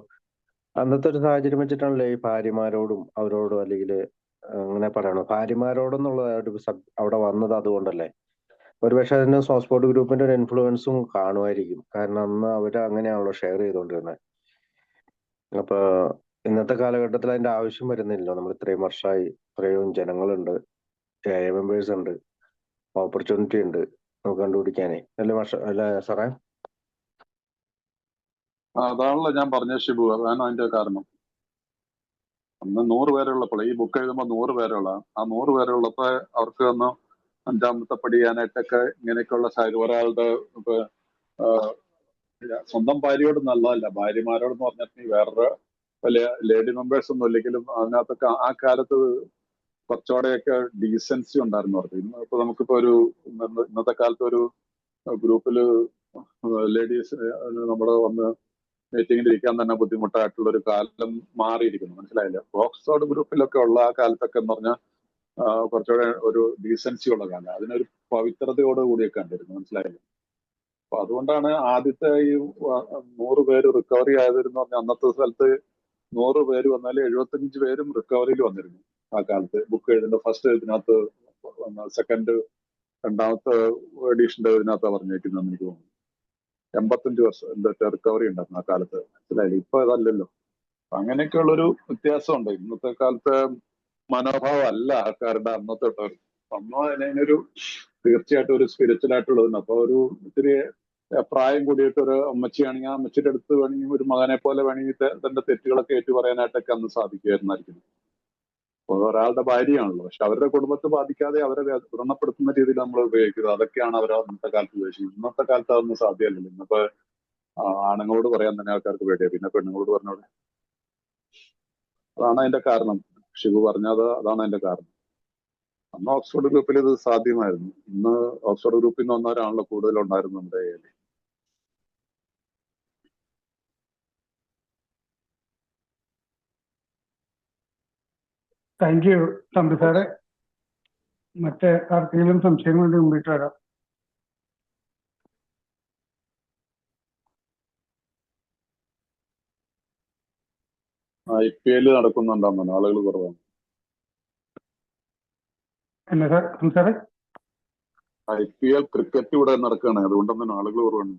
അന്നത്തെ ഒരു സാഹചര്യം വെച്ചിട്ടാണല്ലോ ഈ ഭാര്യമാരോടും അവരോടും, അല്ലെങ്കിൽ അങ്ങനെ പറയണോ, ഭാര്യമാരോടെന്നുള്ള ഒരു അവിടെ വന്നത് അതുകൊണ്ടല്ലേ? ഒരുപക്ഷെ അതിന് സോസ്പോർട്ട് ഗ്രൂപ്പിന്റെ ഒരു ഇൻഫ്ലുവൻസും കാണുമായിരിക്കും. കാരണം അന്ന് അവര് അങ്ങനെയാണല്ലോ ഷെയർ ചെയ്തുകൊണ്ടിരുന്നത്. അപ്പൊ ഇന്നത്തെ കാലഘട്ടത്തിൽ അതിന്റെ ആവശ്യം വരുന്നില്ലല്ലോ. നമ്മൾ ഇത്രയും വർഷമായി, ഇത്രയും ജനങ്ങളുണ്ട്, മെമ്പേഴ്സ് ഉണ്ട്, ഓപ്പർച്യൂണിറ്റി ഉണ്ട് നമുക്ക് കണ്ടുപിടിക്കാനേ. അല്ലേ സാറേ? അതാണല്ലോ ഞാൻ പറഞ്ഞ ഷിബു. അതാണ് അതിന്റെ കാരണം. അന്ന് 100 പേരുള്ളപ്പോൾ, ഈ ബുക്ക് എഴുതുമ്പോൾ 100 പേരുള്ള, ആ 100 പേരുള്ളപ്പോ അവർക്ക് അന്ന് 5ാമത്തെ പടി ചെയ്യാനായിട്ടൊക്കെ ഇങ്ങനെയൊക്കെയുള്ള സാഹചര്യം. ഒരാളുടെ സ്വന്തം ഭാര്യയോട് നല്ലതല്ല, ഭാര്യമാരോടെന്ന് പറഞ്ഞിട്ടുണ്ടെങ്കിൽ വേറൊരു വലിയ ലേഡി മെമ്പേഴ്സ് ഒന്നും ഇല്ലെങ്കിലും അതിനകത്തൊക്കെ ആ കാലത്ത് കുറച്ചുകൂടെയൊക്കെ ഡീസൻസി ഉണ്ടായിരുന്നു അവർക്ക്. ഇപ്പൊ നമുക്കിപ്പോ ഒരു ഇന്നത്തെ കാലത്ത് ഒരു ഗ്രൂപ്പില് ലേഡീസ് നമ്മുടെ വന്ന് മീറ്റിങ്ങിൽ ഇരിക്കാൻ തന്നെ ബുദ്ധിമുട്ടായിട്ടുള്ള ഒരു കാലം മാറിയിരിക്കുന്നു, മനസ്സിലായില്ല? ഓക്സ്ഫോർഡ് ഗ്രൂപ്പിലൊക്കെ ഉള്ള ആ കാലത്തൊക്കെ എന്ന് പറഞ്ഞാൽ കുറച്ചുകൂടെ ഒരു ഡീസൻസി ഉള്ള കാലം, അതിനൊരു പവിത്രതയോട് കൂടിയൊക്കെ കണ്ടിരുന്നു, മനസ്സിലായില്ല? അപ്പൊ അതുകൊണ്ടാണ് ആദ്യത്തെ ഈ 100 പേര് റിക്കവറി ആയതെന്ന് പറഞ്ഞാൽ അന്നത്തെ സ്ഥലത്ത് 100 പേര് വന്നാൽ 75 പേരും റിക്കവറിയിൽ വന്നിരുന്നു ആ കാലത്ത്. ബുക്ക് എഴുതുന്ന ഫസ്റ്റ് ഇതിനകത്ത്, സെക്കൻഡ് രണ്ടാമത്തെ എഡീഷന്റെ ഇതിനകത്ത് പറഞ്ഞേക്കുന്നതെന്ന് എനിക്ക് തോന്നുന്നു. 85% റിക്കവറി ഉണ്ടായിരുന്നു ആ കാലത്ത്. മനസ്സിലായില്ലേ? ഇപ്പൊ അതല്ലല്ലോ. അങ്ങനെയൊക്കെയുള്ളൊരു വ്യത്യാസമുണ്ട്. ഇന്നത്തെ കാലത്തെ മനോഭാവം അല്ല ആൾക്കാരുടെ അന്നത്തെ അന്നോ അതിനൊരു തീർച്ചയായിട്ടും ഒരു സ്പിരിച്വൽ ആയിട്ടുള്ളതുണ്ട്. അപ്പൊ ഒരു ഇത്തിരി പ്രായം കൂടിയിട്ട് ഒരു അമ്മച്ചിയാണെങ്കിൽ ആ അമ്മച്ചിയുടെ അടുത്ത് വേണമെങ്കിൽ ഒരു മകനെ പോലെ വേണമെങ്കിൽ തന്റെ തെറ്റുകളൊക്കെ ഏറ്റു പറയാനായിട്ടൊക്കെ അന്ന് സാധിക്കുമായിരുന്നായിരിക്കും. അപ്പോൾ ഒരാളുടെ ഭാര്യയാണല്ലോ. പക്ഷെ അവരുടെ കുടുംബത്തെ ബാധിക്കാതെ അവരെ വ്രണപ്പെടുത്തുന്ന രീതിയിൽ നമ്മൾ ഉപയോഗിക്കുന്നത്. അതൊക്കെയാണ് അവർ അന്നത്തെ കാലത്ത് ഉദ്ദേശിക്കുന്നത്. ഇന്നത്തെ കാലത്ത് അതൊന്നും സാധ്യമല്ലല്ലോ. ഇന്നിപ്പോ ആണുങ്ങളോട് പറയാൻ തന്നെ ആൾക്കാർക്ക് പേടിയാണ്, പിന്നെ പെണ്ണുങ്ങളോട് പറഞ്ഞോടെ. അതാണ് അതിന്റെ കാരണം. ഷിബു പറഞ്ഞത് അതാണ് അതിന്റെ കാരണം. അന്ന് ഓക്സ്ഫോർഡ് ഗ്രൂപ്പിൽ ഇത് സാധ്യമായിരുന്നു. ഇന്ന് ഓക്സ്ഫോർഡ് ഗ്രൂപ്പിൽ നിന്ന് വന്നവരാണല്ലോ കൂടുതൽ ഉണ്ടായിരുന്നു നമ്മുടെ കയ്യിൽ. താങ്ക് യു തമ്പി സാറെ. മറ്റേ ആർക്കെങ്കിലും സംശയം കൊണ്ട് മുമ്പിട്ട് വരാം. IPL നടക്കുന്നുണ്ടാകുന്നു, ആളുകൾ കുറവാണ്. എന്നാ സാർ സാറേ? IPL ക്രിക്കറ്റ് ഇവിടെ നടക്കുകയാണ്, അതുകൊണ്ടൊന്നും ആളുകൾ കുറവാണ്.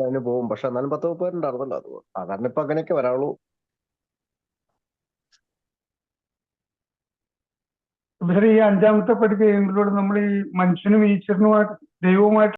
അതിന് പോകും. പക്ഷെ എന്നാലും 10-30 പേരുണ്ടായിരുന്നല്ലോ. അത് സാധാരണ ഇപ്പൊ അങ്ങനെയൊക്കെ വരാവുള്ളൂ. ഈ 5ാമത്തെ പടി കഴിയുമ്പോഴോട് നമ്മൾ ഈ മനുഷ്യനും ഈശ്വരനുമായിട്ട് ദൈവവുമായിട്ട്